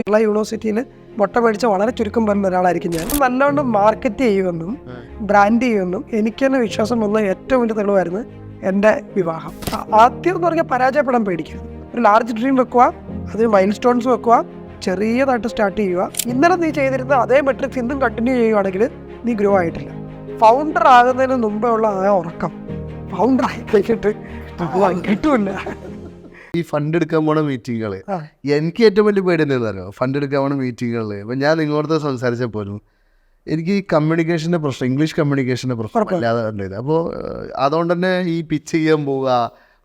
കേരള യൂണിവേഴ്സിറ്റിയിൽ മുട്ട മേടിച്ച വളരെ ചുരുക്കം പറഞ്ഞ ഒരാളായിരിക്കും ഞാൻ. നല്ലവണ്ണം മാർക്കറ്റ് ചെയ്യുമെന്നും ബ്രാൻഡ് ചെയ്യുമെന്നും എനിക്ക് തന്നെ വിശ്വാസം വന്ന ഏറ്റവും വലിയ തെളിവായിരുന്നു എൻ്റെ വിവാഹം. ആദ്യം എന്ന് പറഞ്ഞാൽ പരാജയപ്പെടാൻ പേടിക്കരുത്. ഒരു ലാർജ് ഡ്രീം വെക്കുക, അതിന് മൈൽ സ്റ്റോൺസ് വെക്കുക, ചെറിയതായിട്ട് സ്റ്റാർട്ട് ചെയ്യുക. ഇന്നലെ നീ ചെയ്തിരുന്ന അതേ മെട്രിക്സ് ഇന്നും കണ്ടിന്യൂ ചെയ്യുകയാണെങ്കിൽ നീ ഗ്രോ ആയിട്ടില്ല. ഫൗണ്ടർ ആകുന്നതിന് മുമ്പേ ഉള്ള ആ ഉറക്കം ഫൗണ്ടർ ആയി കഴിഞ്ഞിട്ട് കിട്ടൂല. ഈ ഫണ്ട് എടുക്കാൻ പോണ മീറ്റിങ്ങുകൾ എനിക്ക് ഏറ്റവും വലിയ പേടി എന്താണെന്നറിയോ? ഫണ്ട് എടുക്കാൻ പോണ മീറ്റിങ്ങുകളിൽ ഇപ്പം ഞാൻ നിങ്ങളോട് സംസാരിച്ചപ്പോഴും എനിക്ക് ഈ കമ്മ്യൂണിക്കേഷൻ്റെ പ്രശ്നം, ഇംഗ്ലീഷ് കമ്മ്യൂണിക്കേഷൻ്റെ പ്രശ്നം അല്ലാതെ കണ്ടത്. അപ്പോൾ അതുകൊണ്ട് തന്നെ ഈ പിച്ച് ചെയ്യാൻ പോവുക,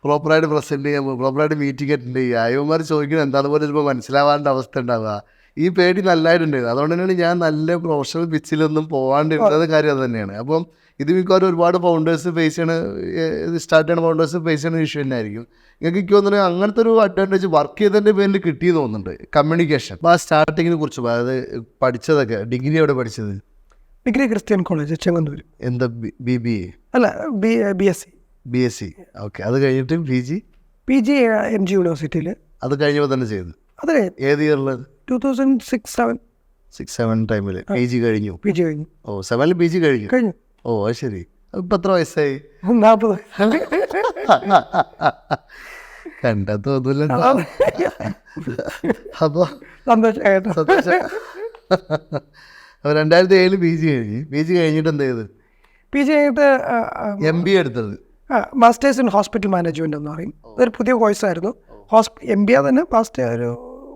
പ്രോപ്പറായിട്ട് പ്രസൻറ്റ് ചെയ്യാൻ പോകുക, പ്രോപ്പറായിട്ട് മീറ്റിംഗ് അറ്റൻഡ് ചെയ്യുക, അയ്യന്മാർ ചോദിക്കുന്നത് എന്താണെന്ന് പോലെ ചിലപ്പോൾ മനസ്സിലാവാണ്ട അവസ്ഥ ഉണ്ടാവുക. ഈ പേടി നല്ലതായിട്ടുണ്ടായിരുന്നു. അതുകൊണ്ട് തന്നെയാണ് ഞാൻ നല്ല പ്രൊഫഷണൽ പിച്ചിലൊന്നും പോകാണ്ടിരുന്നത്. കാര്യം അത് തന്നെയാണ്. അപ്പം ഇത് മിക്കവാറും ഒരുപാട് ഫൗണ്ടേഴ്സ് ഫേസ് ചെയ്യണ, സ്റ്റാർട്ട് ചെയ്യണ ഫൗണ്ടേഴ്സ് ഫേസ് ചെയ്യുന്ന ഇഷ്യൂ തന്നെ ആയിരിക്കും. നിങ്ങൾക്ക് എനിക്ക് തോന്നുന്നത് അങ്ങനത്തെ ഒരു അഡ്വാൻറ്റേജ് വർക്ക് ചെയ്തതിൻ്റെ പേരിൽ കിട്ടിയെന്ന് തോന്നുന്നുണ്ട്, കമ്മ്യൂണിക്കേഷൻ. അപ്പോൾ ആ സ്റ്റാർട്ടിങ്ങിനെ കുറിച്ച്, അതായത് പഠിച്ചതൊക്കെ, ഡിഗ്രി എവിടെ പഠിച്ചത്? Degree Christian college Chengannur. എന്താ BBA? അല്ല, BSc. ഓക്കെ. അത് കഴിഞ്ഞിട്ട് PG MG യൂണിവേഴ്സിറ്റിയിൽ. അത് കഴിഞ്ഞപ്പോൾ തന്നെ ചെയ്തു. അത് ഏത് ഇയറിലത്? 2006-07 ടൈമിൽ PG കഴിഞ്ഞു. PG കഴിഞ്ഞു. ഓ, 7 PG കഴിഞ്ഞു. ഓ, അത് ശരി. ഇപ്പം എത്ര വയസ്സായി? 40. കണ്ടാ തോന്നില്ല. അപ്പോൾ സന്തോഷം. അപ്പോൾ 2007 PG കഴിഞ്ഞിട്ട് എന്ത് ചെയ്ത്? PG കഴിഞ്ഞിട്ട് MBA എടുത്തത്. മാസ്റ്റേഴ്സ് ഇൻ ഹോസ്പിറ്റൽ മാനേജ്മെൻറ്റ് എന്ന് പറയും. അതൊരു പുതിയ കോഴ്സായിരുന്നു. MBA തന്നെ ഒരു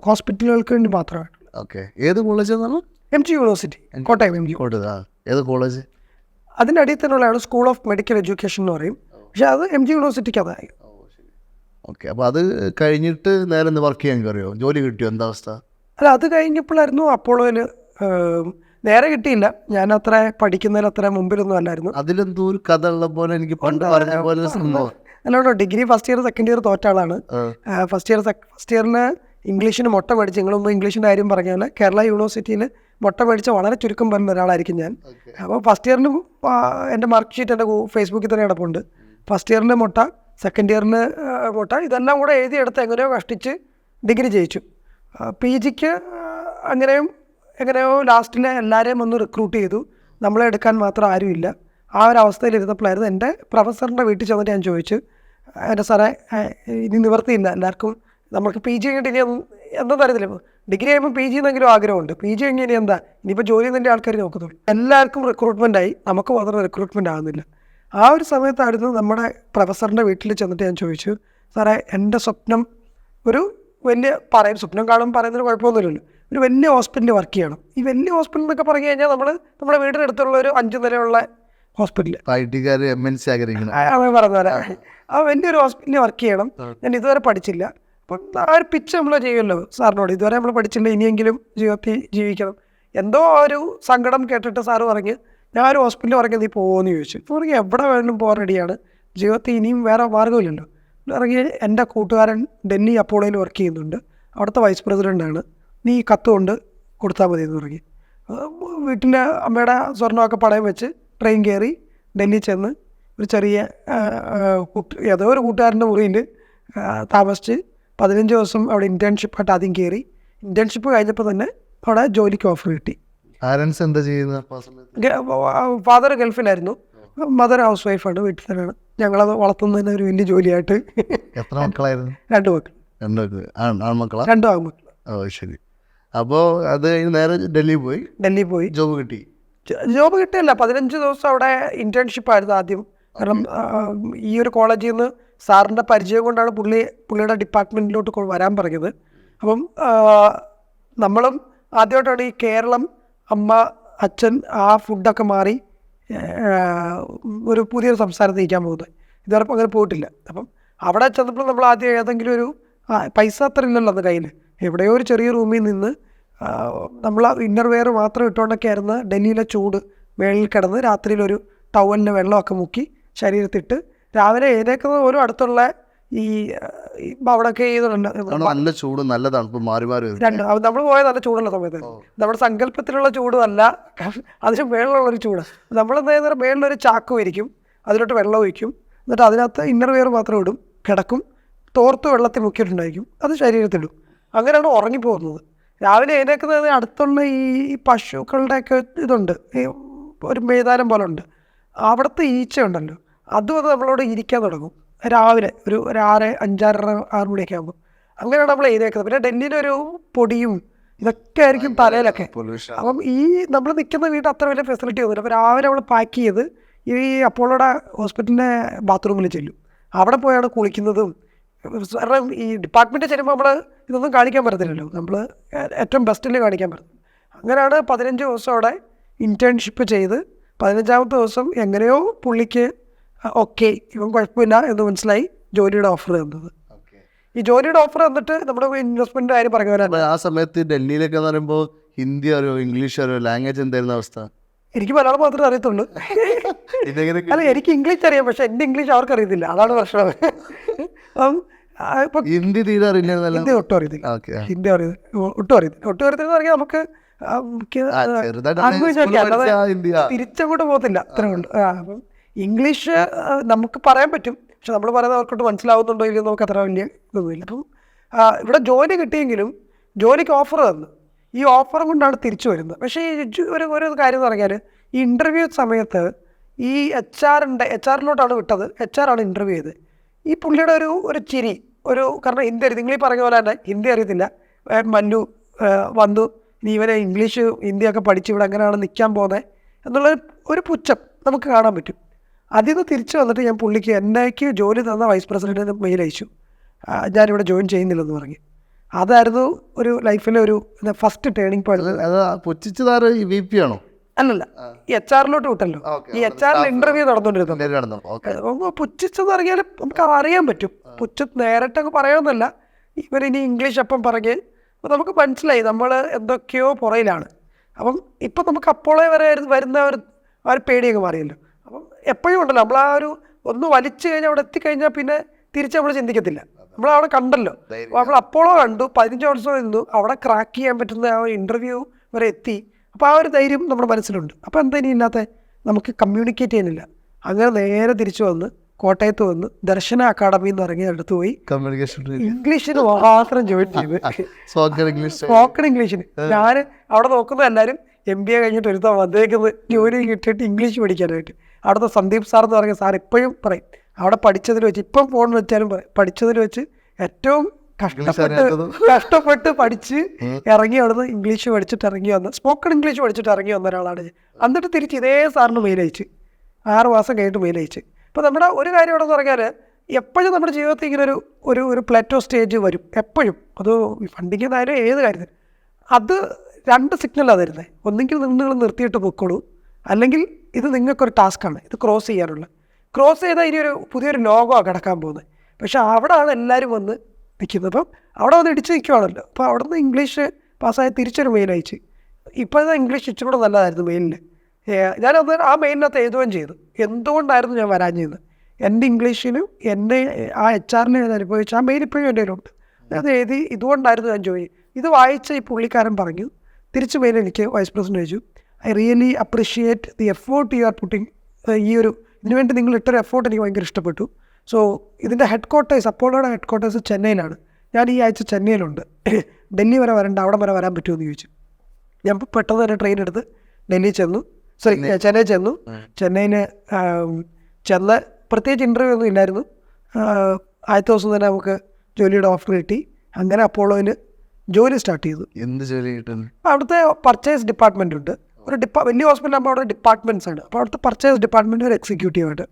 ഹോസ്പിറ്റലുകൾക്ക് വേണ്ടി മാത്രമാണ്. ഓക്കെ. ഏത് കോളേജാണ്? MG university, Kottayam. MG. ഏത് കോളേജ്? അതിൻ്റെ അടിയിൽ തന്നെയുള്ളതാണ് സ്കൂൾ ഓഫ് മെഡിക്കൽ എഡ്യൂക്കേഷൻ എന്ന് പറയും. പക്ഷേ അത് MG യൂണിവേഴ്സിറ്റിക്ക് അതായി. ഓക്കെ. അപ്പോൾ അത് കഴിഞ്ഞിട്ട് നേരെ വർക്ക് ചെയ്യാൻ കയറിയോ? ജോലി കിട്ടിയോ? എന്താ അവസ്ഥ? അല്ല, അത് കഴിഞ്ഞപ്പോഴായിരുന്നു അപ്പോളോയിൽ. നേരെ കിട്ടിയില്ല. ഞാൻ അത്ര പഠിക്കുന്നതിൽ അത്ര മുമ്പിലൊന്നും അല്ലായിരുന്നു. അതിലെന്തോ ഒരു കഥ ഉള്ള പോലെ എനിക്ക് പണ്ട് പറഞ്ഞ പോലെ സംഭവം. അല്ലാണ്ടോ, degree first year second year തോറ്റ ആളാണ്. ഫസ്റ്റ് ഇയറിന് ഇംഗ്ലീഷിന് മുട്ട മേടിച്ച്, നിങ്ങളൊന്നും ഇംഗ്ലീഷിൻ്റെ കാര്യം പറഞ്ഞാൽ കേരള യൂണിവേഴ്സിറ്റിയിൽ മുട്ട മേടിച്ച വളരെ ചുരുക്കം പറഞ്ഞ ഒരാളായിരിക്കും ഞാൻ. അപ്പോൾ ഫസ്റ്റ് ഇയറിന് എൻ്റെ മാർക്ക് ഷീറ്റ് എൻ്റെ ഫേസ്ബുക്കിൽ തന്നെ കിടപ്പുണ്ട്. ഫസ്റ്റ് ഇയറിൻ്റെ മുട്ട, സെക്കൻഡ് ഇയറിന് മുട്ട, ഇതെല്ലാം കൂടെ എഴുതിയെടുത്ത് എങ്ങനെയോ കഷ്ടിച്ച് ഡിഗ്രി ജയിച്ചു. PGക്ക് എങ്ങനെയോ ലാസ്റ്റിൽ എല്ലാവരെയും ഒന്ന് റിക്രൂട്ട് ചെയ്തു. നമ്മളെ എടുക്കാൻ മാത്രം ആരുമില്ല. ആ ഒരു അവസ്ഥയിൽ ഇരുന്നപ്പോഴായിരുന്നു എൻ്റെ പ്രൊഫസറിൻ്റെ വീട്ടിൽ ചെന്നിട്ട് ഞാൻ ചോദിച്ചു, എൻ്റെ സാറേ ഇനി നിവർത്തിയില്ല, എല്ലാവർക്കും നമുക്ക് PG കഴിഞ്ഞിട്ട് ഇനി എന്താ തരത്തില്ല, ഡിഗ്രി കഴിയുമ്പോൾ PG എന്നെങ്കിലും ആഗ്രഹമുണ്ട്, PG കഴിഞ്ഞ് ഇനി എന്താ, ഇനിയിപ്പോൾ ജോലി തന്നെ ആൾക്കാർ നോക്കത്തുള്ളൂ. എല്ലാവർക്കും റിക്രൂട്ട്മെൻറ്റായി, നമുക്ക് മാത്രം റിക്രൂട്ട്മെൻറ്റ് ആകുന്നില്ല. ആ ഒരു സമയത്തായിരുന്നു നമ്മുടെ പ്രൊഫസറിൻ്റെ വീട്ടിൽ ചെന്നിട്ട് ഞാൻ ചോദിച്ചു, സാറേ എൻ്റെ സ്വപ്നം ഒരു വലിയ സ്വപ്നം കാണുമ്പോൾ പറയുന്നതിന് കുഴപ്പമൊന്നുമില്ലല്ലോ, ഒരു വലിയ ഹോസ്പിറ്റലിൽ വർക്ക് ചെയ്യണം. ഈ വലിയ ഹോസ്പിറ്റൽ എന്നൊക്കെ പറഞ്ഞു കഴിഞ്ഞാൽ നമ്മുടെ വീടിനടുത്തുള്ള ഒരു 5 നിലയുള്ള ഹോസ്പിറ്റൽ, പറഞ്ഞ പോലെ ആ വലിയൊരു ഹോസ്പിറ്റലിൽ വർക്ക് ചെയ്യണം. ഞാൻ ഇതുവരെ പഠിച്ചില്ല. അപ്പം ആ ഒരു പിച്ച് നമ്മൾ ചെയ്യുമല്ലോ സാറിനോട്, ഇതുവരെ നമ്മൾ പഠിച്ചില്ല, ഇനിയെങ്കിലും ജീവിതത്തിൽ ജീവിക്കണം. എന്തോ ഒരു സങ്കടം കേട്ടിട്ട് സാറ് പറഞ്ഞ്, ഞാൻ ഒരു ഹോസ്പിറ്റലിൽ പറഞ്ഞ് നീ പോകുമെന്ന് ചോദിച്ചു. പറഞ്ഞ് എവിടെ വേണമെങ്കിലും പോകാൻ റെഡിയാണ്, ജീവിതത്തിൽ ഇനിയും വേറെ മാർഗ്ഗമില്ലല്ലോ. ഇറങ്ങി എൻ്റെ കൂട്ടുകാരൻ ഡൽഹി അപ്പോളോയിൽ വർക്ക് ചെയ്യുന്നുണ്ട്, അവിടുത്തെ വൈസ് പ്രസിഡൻ്റാണ്, നീ കത്ത് കൊണ്ട് കൊടുത്താൽ മതി എന്ന് പറഞ്ഞ് വീട്ടിൻ്റെ അമ്മയുടെ സ്വർണ്ണമൊക്കെ പണയം വെച്ച് ട്രെയിൻ കയറി ഡൽഹി ചെന്ന് ഒരു ചെറിയ ഏതോ ഒരു കൂട്ടുകാരൻ്റെ മുറിയിൽ താമസിച്ച് 15 ദിവസം അവിടെ ഇൻറ്റേൺഷിപ്പായിട്ട് ആദ്യം കയറി. ഇൻറ്റേൺഷിപ്പ് കഴിഞ്ഞപ്പോൾ തന്നെ അവിടെ ജോലിക്ക് ഓഫർ കിട്ടി. ഫാദർ ഗൾഫിലായിരുന്നു, മദർ ഹൗസ് വൈഫാണ്, വീട്ടിൽ തന്നെയാണ്. ഞങ്ങളത് വളർത്തുന്നതിന് ഒരു വലിയ ജോലിയായിട്ട്. എത്ര മക്കളായിരുന്നു? 2 മക്കൾ. 2 ആൺമക്കൾ. ഓ, ശരി. അപ്പോൾ അത് നേരെ ഡൽഹി പോയി ജോബ് കിട്ടിയല്ല, 15 ദിവസം അവിടെ ഇൻറ്റേൺഷിപ്പായിരുന്നു ആദ്യം. കാരണം ഈ ഒരു കോളേജിൽ നിന്ന് സാറിൻ്റെ പരിചയം കൊണ്ടാണ് പുള്ളിയുടെ ഡിപ്പാർട്ട്മെൻറ്റിലോട്ട് വരാൻ പറഞ്ഞത്. അപ്പം നമ്മളും ആദ്യമായിട്ടാണ് ഈ കേരളം, അമ്മ അച്ഛൻ ആ ഫുഡൊക്കെ മാറി ഒരു പുതിയൊരു സംസ്ഥാനത്ത് ഇരിക്കാൻ പോകുന്നത്. ഇതുവരെ അങ്ങനെ പോയിട്ടില്ല. അപ്പം അവിടെ ചെന്നപ്പോൾ നമ്മൾ ആദ്യം ഏതെങ്കിലും ഒരു പൈസ അത്ര ഇല്ലല്ലോ അന്ന് കയ്യിൽ, എവിടെയോ ഒരു ചെറിയ റൂമിൽ നിന്ന് നമ്മൾ ഇന്നർ വെയർ മാത്രം ഇട്ടുകൊണ്ടൊക്കെ ആയിരുന്നു ഡൽഹിയിലെ ചൂട്. മേളിൽ കിടന്ന് രാത്രിയിലൊരു ടവലിൻ്റെ വെള്ളമൊക്കെ മുക്കി ശരീരത്തിട്ട് രാവിലെ എഴുന്നേക്കുന്ന ഓരോ അടുത്തുള്ള ഈ അവിടെയൊക്കെ നല്ല ചൂട്, നല്ല തണുപ്പ് മാറി നമ്മൾ പോയ നല്ല ചൂടുള്ള സമയത്ത് നമ്മുടെ സങ്കല്പത്തിലുള്ള ചൂടും അല്ല, അതിന് മേളിലുള്ളൊരു ചൂട്. നമ്മളെന്താ ചെയ്യുന്ന മേളിലൊരു ചാക്ക് വയ്ക്കും, അതിലോട്ട് വെള്ളം ഒഴിക്കും, എന്നിട്ട് അതിനകത്ത് ഇന്നർ വെയർ മാത്രം ഇടും, കിടക്കും, തോർത്ത് വെള്ളത്തിൽ മുക്കിയിട്ടുണ്ടായിരിക്കും, അത് ശരീരത്തിടും. അങ്ങനെയാണ് ഉറങ്ങിപ്പോകുന്നത്. രാവിലെ എഴുന്നേക്കുന്നത് അടുത്തുള്ള ഈ പശുക്കളുടെയൊക്കെ ഇതുണ്ട്, ഈ ഒരു മൈതാനം പോലെ ഉണ്ട്, അവിടുത്തെ ഈച്ച ഉണ്ടല്ലോ, അതും അത് നമ്മളോട് ഇരിക്കാൻ തുടങ്ങും രാവിലെ ഒരു 6 മണിയൊക്കെ ആകുമ്പോൾ. അങ്ങനെയാണ് നമ്മൾ എഴുന്നേക്കുന്നത്. പിന്നെ ഡൽഹിയിലൊരു പൊടിയും ഇതൊക്കെ ആയിരിക്കും തലയിലൊക്കെ. അപ്പം ഈ നമ്മൾ നിൽക്കുന്ന വീട്ടിൽ അത്ര വലിയ ഫെസിലിറ്റി ഒന്നുമില്ല. അപ്പോൾ രാവിലെ നമ്മൾ പാക്ക് ചെയ്ത് ഈ അപ്പോളോടെ ഹോസ്പിറ്റലിൻ്റെ ബാത്റൂമിൽ ചെല്ലും. അവിടെ പോയാണ് കുളിക്കുന്നതും. കാരണം ഈ ഡിപ്പാർട്ട്മെൻറ്റിൽ ചെല്ലുമ്പോൾ നമ്മൾ ഇതൊന്നും കാണിക്കാൻ പറ്റത്തില്ലല്ലോ, നമ്മൾ ഏറ്റവും ബെസ്റ്റിൽ കാണിക്കാൻ പറ്റും. അങ്ങനെയാണ് 15 ദിവസം അവിടെ ഇൻറ്റേൺഷിപ്പ് ചെയ്ത് 15ാമത്തെ ദിവസം എങ്ങനെയോ പുള്ളിക്ക് ഓക്കെ ഇവൻ കുഴപ്പമില്ല എന്ന് മനസ്സിലായി ജോലിയുടെ ഓഫർ തന്നത്. ഈ ജോലിയുടെ ഓഫർ തന്നിട്ട് നമ്മുടെ ഇൻവെസ്റ്റ്മെൻറ്റ് കാര്യം പറയുക. ആ സമയത്ത് ഡൽഹിയിലൊക്കെ എന്ന് പറയുമ്പോൾ ഹിന്ദി അറിയോ ഇംഗ്ലീഷ് അറിയോ ലാംഗ്വേജ് എന്തായിരുന്നു അവസ്ഥ? എനിക്ക് മലയാളം മാത്രമേ അറിയത്തുള്ളൂ. അല്ല, എനിക്ക് ഇംഗ്ലീഷ് അറിയാം, പക്ഷെ എൻ്റെ ഇംഗ്ലീഷ് അവർക്ക് അറിയത്തില്ല, അതാണ് പ്രശ്നം. അപ്പം ഹിന്ദി തീരെ അറിയില്ല. ഹിന്ദി ഒട്ടും അറിയത്തില്ല. ഹിന്ദി ഒട്ടും അറിയത്തില്ല പറഞ്ഞാൽ നമുക്ക് തിരിച്ചങ്ങോട്ട് പോകത്തില്ല, അത്ര കൊണ്ട്. അപ്പം ഇംഗ്ലീഷ് നമുക്ക് പറയാൻ പറ്റും, പക്ഷെ നമ്മൾ പറയുന്നത് അവർക്കോട്ട് മനസ്സിലാവുന്നുണ്ടോ ഇല്ലെന്ന് നമുക്ക് അത്ര വലിയ ഇതൊന്നുമില്ല. അപ്പം ഇവിടെ ജോലി കിട്ടിയെങ്കിലും ജോലിക്ക് ഓഫർ തന്നു. ഈ ഓഫർ കൊണ്ടാണ് തിരിച്ചു വരുന്നത്. പക്ഷേ ഈ ഒരു കാര്യം എന്ന് പറഞ്ഞാൽ, ഈ ഇൻ്റർവ്യൂ സമയത്ത് ഈ HR-ലോട്ടാണ് വിട്ടത്. HR ആണ് ഇൻ്റർവ്യൂ ചെയ്തത്. ഈ പുള്ളിയുടെ ഒരു ചിരി, കാരണം ഹിന്ദി അറിയാം, നിങ്ങൾ ഈ പറഞ്ഞ പോലെ തന്നെ ഹിന്ദി അറിയത്തില്ല, മല്ലു വന്നു, നീ ഇവനെ ഇംഗ്ലീഷ് ഹിന്ദിയൊക്കെ പഠിച്ച് ഇവിടെ എങ്ങനെയാണ് നിൽക്കാൻ പോകുന്നത് എന്നുള്ള ഒരു പുച്ഛം നമുക്ക് കാണാൻ പറ്റും. അതിൽ നിന്ന് തിരിച്ചു വന്നിട്ട് ഞാൻ പുള്ളിക്ക് എന്നേക്ക് ജോലി തന്ന വൈസ് പ്രസിഡൻറ്റിന് മെയിൽ അയച്ചു, ഞാനിവിടെ ജോയിൻ ചെയ്യുന്നില്ലെന്ന് പറഞ്ഞ്. അതായിരുന്നു ഒരു ലൈഫിലെ ഒരു ഫസ്റ്റ് ടേണിംഗ് പോയിന്റ്. VP ആണോ? അല്ലല്ല, ഈ HR-ലോട്ട് വിട്ടല്ലോ. ഈ HR-ൽ ഇൻ്റർവ്യൂ നടന്നുകൊണ്ടിരുന്നു. പുച്ഛിച്ചെന്ന് പറഞ്ഞാൽ നമുക്ക് അറിയാൻ പറ്റും. നേരിട്ടങ്ങ് പറയാമെന്നല്ല, ഇവരിനി ഇംഗ്ലീഷ് അപ്പം പറഞ്ഞ് അപ്പോൾ നമുക്ക് മനസ്സിലായി നമ്മൾ എന്തൊക്കെയോ പുറയിലാണ്. അപ്പം ഇപ്പം നമുക്ക് അപ്പോളേ വരെ വരുന്ന ഒരു പേടിയൊക്കെ മാറിയല്ലോ. അപ്പം എപ്പോഴും ഉണ്ടല്ലോ, നമ്മൾ ഒന്ന് വലിച്ചു കഴിഞ്ഞാൽ അവിടെ എത്തിക്കഴിഞ്ഞാൽ പിന്നെ തിരിച്ച് നമ്മൾ ചിന്തിക്കത്തില്ല. നമ്മളവിടെ കണ്ടല്ലോ, നമ്മൾ അപ്പോളോ കണ്ടു, 15 ദിവസം നിന്നു, അവിടെ ക്രാക്ക് ചെയ്യാൻ പറ്റുന്ന ആ ഒരു ഇൻ്റർവ്യൂ വരെ എത്തി. അപ്പോൾ ആ ഒരു ധൈര്യം നമ്മുടെ മനസ്സിലുണ്ട്. അപ്പോൾ എന്താ ഇനി ഇല്ലാത്ത, നമുക്ക് കമ്മ്യൂണിക്കേറ്റ് ചെയ്യുന്നില്ല. അങ്ങനെ നേരെ തിരിച്ചു വന്ന് കോട്ടയത്ത് വന്ന് ദർശന അക്കാഡമി എന്ന് പറഞ്ഞ അടുത്ത് പോയി ഇംഗ്ലീഷിന് മാത്രം ജോയിൻ ചെയ്ത്, സ്പോക്കൺ ഇംഗ്ലീഷിന്. ഞാൻ അവിടെ നോക്കുന്ന എല്ലാവരും MBA കഴിഞ്ഞിട്ട് ഒരുത്താൻ വന്നേക്കുന്നത് ജോലി കിട്ടിയിട്ട് ഇംഗ്ലീഷ് പഠിക്കാനായിട്ട്. അവിടുത്തെ സന്ദീപ് സാർ എന്ന് പറഞ്ഞ സാർ എപ്പോഴും പറയും, അവിടെ പഠിച്ചതിൽ വെച്ച്, ഇപ്പം ഫോൺ വെച്ചാലും പറയും, പഠിച്ചതിൽ വെച്ച് ഏറ്റവും കഷ്ടപ്പെട്ട് പഠിച്ച് ഇറങ്ങി അവിടുന്ന് ഇംഗ്ലീഷ് പഠിച്ചിട്ട് ഇറങ്ങി വന്ന്, സ്പോക്കൺ ഇംഗ്ലീഷ് പഠിച്ചിട്ട് ഇറങ്ങി വന്ന ഒരാളാണ് ഞാൻ. എന്നിട്ട് തിരിച്ച് ഇതേ സാറിന് മെയിൽ അയച്ച് 6 മാസം കഴിഞ്ഞിട്ട് മെയിൽ അയച്ച്. അപ്പോൾ നമ്മുടെ ഒരു കാര്യം ഇവിടെ എന്ന് പറഞ്ഞാൽ, എപ്പോഴും നമ്മുടെ ജീവിതത്തിൽ ഇങ്ങനെ ഒരു പ്ലാറ്റോ സ്റ്റേജ് വരും എപ്പോഴും. അത് ഫണ്ടിങ് എന്നായാലും ഏത് കാര്യത്തിൽ അത് 2 സിഗ്നലാണ് തരുന്നത്. ഒന്നെങ്കിൽ നിങ്ങൾ നിർത്തിയിട്ട് പൊക്കോളൂ, അല്ലെങ്കിൽ ഇത് നിങ്ങൾക്കൊരു ടാസ്ക്കാണ്, ഇത് ക്രോസ് ചെയ്താൽ ഇനി പുതിയൊരു ലോകമാണ് കിടക്കാൻ പോകുന്നത്. പക്ഷെ അവിടെയാണ് എല്ലാവരും വന്ന് നിൽക്കുന്നത്. അപ്പം അവിടെ വന്ന് ഇടിച്ച് നിൽക്കുവാണല്ലോ. അപ്പോൾ അവിടെ നിന്ന് ഇംഗ്ലീഷ് പാസ്സായി തിരിച്ചൊരു മെയിൽ അയച്ച്. ഇപ്പോഴത്തെ ഇംഗ്ലീഷ് ഇച്ചിരി കൂടെ നല്ലതായിരുന്നു മെയിലിൽ. ഞാനത് ആ മെയിലിനകത്ത് എഴുതുകയും ചെയ്തു എന്തുകൊണ്ടായിരുന്നു ഞാൻ വരാൻ ചെയ്യുന്നത്. എൻ്റെ ഇംഗ്ലീഷിനും എൻ്റെ ആ HR-നെ ഞാൻ അനുഭവിച്ചു ആ മെയിൽ ഇപ്പോഴും എൻ്റെ കയ്യിലുണ്ട്. അത് എഴുതി ഇതുകൊണ്ടായിരുന്നു ഞാൻ ജോയിൻ. ഇത് വായിച്ച ഈ പുള്ളിക്കാരൻ പറഞ്ഞു, തിരിച്ച് മെയിൽ എനിക്ക് വൈസ് പ്രസിഡന്റ് ചോദിച്ചു, I really appreciate the effort you are putting. ഇതിനുവേണ്ടി നിങ്ങൾ ഇട്ടൊരു എഫേർട്ട് എനിക്ക് ഭയങ്കര ഇഷ്ടപ്പെട്ടു. സോ ഇതിൻ്റെ അപ്പോളോയുടെ ഹെഡ് ക്വാർട്ടേഴ്സ് ചെന്നൈയിലാണ്. ഞാൻ ഈ ആഴ്ച ചെന്നൈയിലുണ്ട്, ഡൽഹി വരെ വരണ്ട, അവിടെ വരെ വരാൻ പറ്റുമെന്ന് ചോദിച്ചു. ഞാൻ പെട്ടെന്ന് തന്നെ ട്രെയിൻ എടുത്ത് ചെന്നൈ ചെന്നു. ചെന്നൈയിൽ ചെന്ന് പ്രത്യേകിച്ച് ഇൻ്റർവ്യൂ ഒന്നും ഇല്ലായിരുന്നു. ആദ്യത്തെ ദിവസം തന്നെ നമുക്ക് ജോലിയുടെ ഓഫർ കിട്ടി. അങ്ങനെ അപ്പോളോയിൽ ജോലി സ്റ്റാർട്ട് ചെയ്തു. എന്ത് ജോലി കിട്ടുന്നു? അവിടുത്തെ പർച്ചേസ് ഡിപ്പാർട്ട്മെൻ്റ് ഉണ്ട്. വലിയ ഹോസ്പിറ്റൽ ആകുമ്പോൾ അവിടെ ഡിപ്പാർട്ട്മെൻറ്റ്സ് ആണ്. അപ്പോൾ അവിടുത്തെ പർച്ചേസ് ഡിപ്പാർട്ട്മെൻറ്റ് ഒരു എക്സിക്യൂട്ടീവായിട്ട്.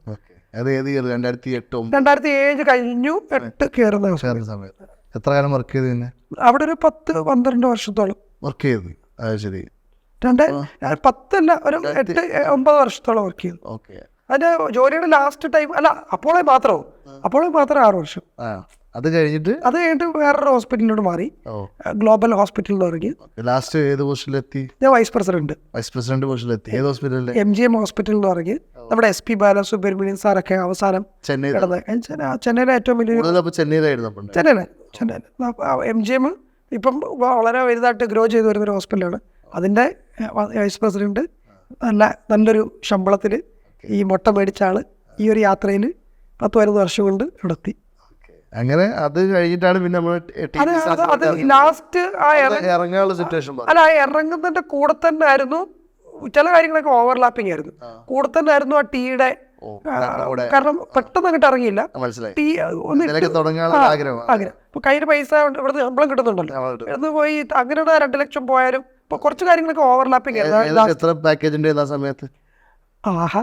2007 കഴിഞ്ഞു, 8 കയറുന്ന സമയത്ത്. എത്ര കാലം വർക്ക് ചെയ്ത്? അവിടെ ഒരു 10-12 വർഷത്തോളം വർക്ക് ചെയ്തു. ശരി, 10 ഒരു 8-9 വർഷത്തോളം വർക്ക് ചെയ്തു. അതിൻ്റെ ജോലിയുടെ ലാസ്റ്റ് ടൈം അല്ല, അപ്പോളോ മാത്രം 6 വർഷം. അത് കഴിഞ്ഞിട്ട് വേറൊരു ഹോസ്പിറ്റലിലോട്ട് മാറി, ഗ്ലോബൽ ഹോസ്പിറ്റലിൽ ഇറങ്ങി. ലാസ്റ്റ് ഏത് പോസ്റ്റിലെത്തി? ഞാൻ വൈസ് പ്രസിഡന്റ് പോസ്റ്റിലെത്തി. ഏത് ഹോസ്പിറ്റലിൽ? MGM ഹോസ്പിറ്റലിൽ നിന്ന് ഇറങ്ങി. നമ്മുടെ SP ബാലസുബ്രഹ്മണ്യൻ സാറൊക്കെ അവസാനം ചെന്നൈയിലെ ഏറ്റവും വലിയ ചെന്നൈയിലെ MGM ഇപ്പം വളരെ വലുതായിട്ട് ഗ്രോ ചെയ്ത് വരുന്നൊരു ഹോസ്പിറ്റലാണ്. അതിൻ്റെ വൈസ് പ്രസിഡന്റ്. നല്ലൊരു ശമ്പളത്തിൽ ഈ മുട്ട മേടിച്ച ആൾ ഈ ഒരു യാത്രയിൽ 10-15 വർഷം കൊണ്ട് നടത്തി. അങ്ങനെ അത് കഴിഞ്ഞിട്ടാണ് പിന്നെ നമ്മൾ അത് ലാസ്റ്റ് ഇറങ്ങാനുള്ള സിറ്റുവേഷൻ. അല്ല, ആ ഇറങ്ങുന്നതിന്റെ കൂടെ തന്നെ ആയിരുന്നു ചില കാര്യങ്ങളൊക്കെ ഓവർലാപ്പിംഗ് ആയിരുന്നു. കൂടെ തന്നെ ആയിരുന്നു ആ ടീയുടെ, കാരണം പെട്ടെന്ന് അങ്ങോട്ട് ഇറങ്ങിയില്ല. ടീ ആഗ്രഹം ഇപ്പൊ കയ്യിൽ പൈസ ഇവിടുന്ന് ശമ്പളം കിട്ടുന്നുണ്ടല്ലോ, ഇവിടുന്ന് പോയി അങ്ങനെയുള്ള 2 ലക്ഷം പോയാലും ഇപ്പൊ കുറച്ച് കാര്യങ്ങളൊക്കെ ഓവർലാപ്പിംഗ് ആയിരുന്നു. എത്ര പാക്കേജിന്റെ സമയത്ത് ആഹാ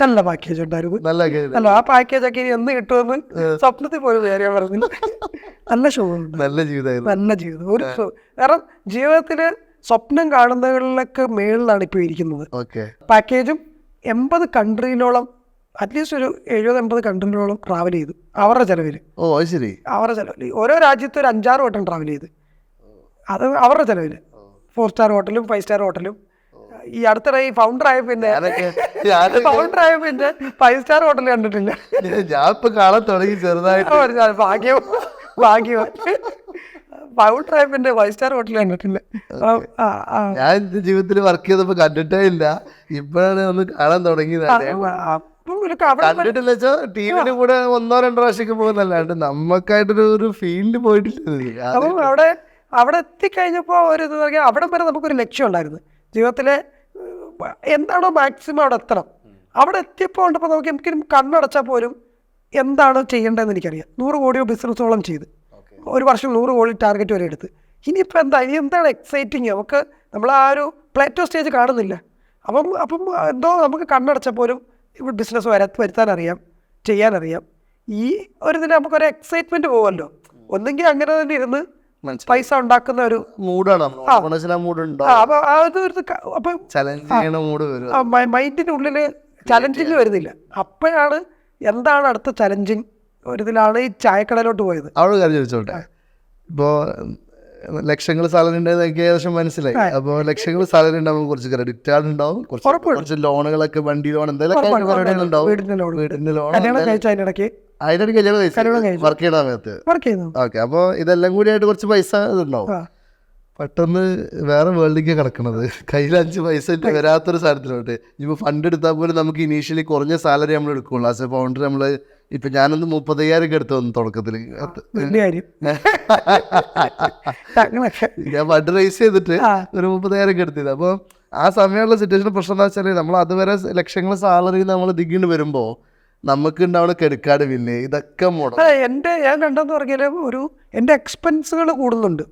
നല്ല പാക്കേജ് ഉണ്ടായിരുന്നു. അല്ല, ആ പാക്കേജ് ഒക്കെ ഇനി എന്ന് കിട്ടുമെന്ന് സ്വപ്നത്തിൽ പോലും നേരെ പറഞ്ഞില്ല. നല്ല ഷോ ഉണ്ട്, നല്ല ജീവിതം. ഒരു ഷോ, കാരണം ജീവിതത്തില് സ്വപ്നം കാണുന്നതിലൊക്കെ മേളിലാണ് ഇപ്പൊ ഇരിക്കുന്നത്. പാക്കേജും 80 കൺട്രിയിലോളം, അറ്റ്ലീസ്റ്റ് ഒരു 70-80 കൺട്രിയിലോളം ട്രാവൽ ചെയ്തു അവരുടെ ചെലവിൽ. അവരുടെ ചെലവിൽ ഓരോ രാജ്യത്ത് ഒരു 5-6 വട്ടം ട്രാവൽ ചെയ്ത്, അത് അവരുടെ ചെലവിൽ. 4 സ്റ്റാർ ഹോട്ടലും 5 സ്റ്റാർ ഹോട്ടലും. ഈ അടുത്തിടെ ഈ ഫൗണ്ടർ ആയ പിന്നെ 5 സ്റ്റാർ ഹോട്ടൽ കണ്ടിട്ടില്ല. ഞാൻ ഇപ്പൊ കാണാൻ തുടങ്ങി ചെറുതായിട്ട്. ഭാഗ്യം ഫൗണ്ടർ ആയ പിന്നെ 5 സ്റ്റാർ ഹോട്ടൽ കണ്ടിട്ടില്ല. ഞാൻ ജീവിതത്തിൽ വർക്ക് ചെയ്തപ്പോ കണ്ടിട്ടേ ഇല്ല, ഇപ്പോഴാണ് ഒന്ന് കാണാൻ തുടങ്ങിയത്. കണ്ടിട്ടില്ല വെച്ചാൽ ടീമിന് കൂടെ 1-2 പ്രാവശ്യമൊക്കെ പോകുന്നല്ലാണ്ട് നമുക്കായിട്ടൊരു ഫീൽഡ് പോയിട്ടില്ല. അപ്പം അവിടെ എത്തിക്കഴിഞ്ഞപ്പോ ഒരു ഇത് പറഞ്ഞാൽ അവിടെ വരെ നമുക്കൊരു ലക്ഷ്യം ഉണ്ടായിരുന്നു ജീവിതത്തിലെ, എന്താണോ മാക്സിമം അവിടെ എത്തണം. അവിടെ എത്തിയപ്പോൾ ഉണ്ടപ്പോൾ നമുക്ക് എനിക്കും കണ്ണടച്ചാൽ പോലും എന്താണ് ചെയ്യേണ്ടതെന്ന് എനിക്കറിയാം. 100 കോടിയോ ബിസിനസ്സോളം ചെയ്ത്, ഒരു വർഷം 100 കോടി ടാർഗറ്റ് വരെ എടുത്ത്. ഇനിയിപ്പോൾ എന്താണ് എക്സൈറ്റിങ്, നമുക്ക് നമ്മൾ ആ ഒരു പ്ലേറ്റോ സ്റ്റേജ് കാണുന്നില്ല. അപ്പം എന്തോ നമുക്ക് കണ്ണടച്ചാൽ പോലും ഇവിടെ ബിസിനസ് വരുത്താനറിയാം, ചെയ്യാനറിയാം. ഈ ഒരു ഇതിൽ നമുക്കൊരു എക്സൈറ്റ്മെന്റ് പോകുമല്ലോ. ഒന്നെങ്കിൽ അങ്ങനെ തന്നെ ഇരുന്ന് പൈസ ഉണ്ടാക്കുന്ന ഒരു മൂഡാണ്. മൈൻഡിന്റെ ഉള്ളില് ചലഞ്ചിങ് വരുന്നില്ല. അപ്പോഴാണ് എന്താണ് അടുത്ത ചലഞ്ചിങ് ഒരിതിലാണ് ഈ ചായക്കടയിലോട്ട് പോയത്. അവിടെ കാര്യം ചോദിച്ചോട്ടെ, ഇപ്പോ ലക്ഷങ്ങൾ സാലറി ഉണ്ടെന്ന് എനിക്ക് ഏകദേശം മനസ്സിലായി. അപ്പോൾ ലക്ഷങ്ങൾ സാലറി ഉണ്ടാകുമ്പോൾ കുറച്ച് ക്രെഡിറ്റ് കാർഡ് ഉണ്ടാവും, കുറച്ച് ലോണുകളൊക്കെ, വണ്ടി ലോൺ എന്തെങ്കിലും ഉണ്ടാവും, വീടിന്റെ ലോൺ. അതിനിടയ്ക്ക് വർക്ക് ചെയ്യണ സമയത്ത് ഓക്കെ. അപ്പോൾ ഇതെല്ലാം കൂടി ആയിട്ട് കുറച്ച് പൈസ ഇതുണ്ടാവും. പെട്ടെന്ന് വേറെ വേൾഡിലേക്ക് കിടക്കണത്, കയ്യിൽ 5 പൈസ വരാത്തൊരു സാധനത്തിലോട്ട്. ഇപ്പോൾ ഫണ്ട് എടുത്താൽ പോലും നമുക്ക് ഇനീഷ്യലി കുറഞ്ഞ സാലറി നമ്മൾ എടുക്കുള്ളൂ. ആസ് എ ഫൗണ്ടർ നമ്മൾ ഇപ്പം ഞാനൊന്ന് 30,000 എടുത്തു വന്നു തുടക്കത്തിൽ. ഞാൻ ഫണ്ട് റൈസ് ചെയ്തിട്ട് ഒരു 30,000 എടുത്തത്. അപ്പോൾ ആ സമയമുള്ള സിറ്റുവേഷൻ പ്രശ്നം എന്താ വെച്ചാൽ, നമ്മൾ അതുവരെ ലക്ഷങ്ങൾ സാലറി നമ്മൾ ദിഗിന് വരുമ്പോൾ നമുക്ക് ഉണ്ടാവുന്ന ക്രെഡിറ്റ് കാർഡ് ബില്ല് ഇതൊക്കെ മുടങ്ങും. ഞാൻ കണ്ടെന്ന് പറഞ്ഞാൽ എൻ്റെ എക്സ്പെൻസുകൾ കൂടുന്നുണ്ട്,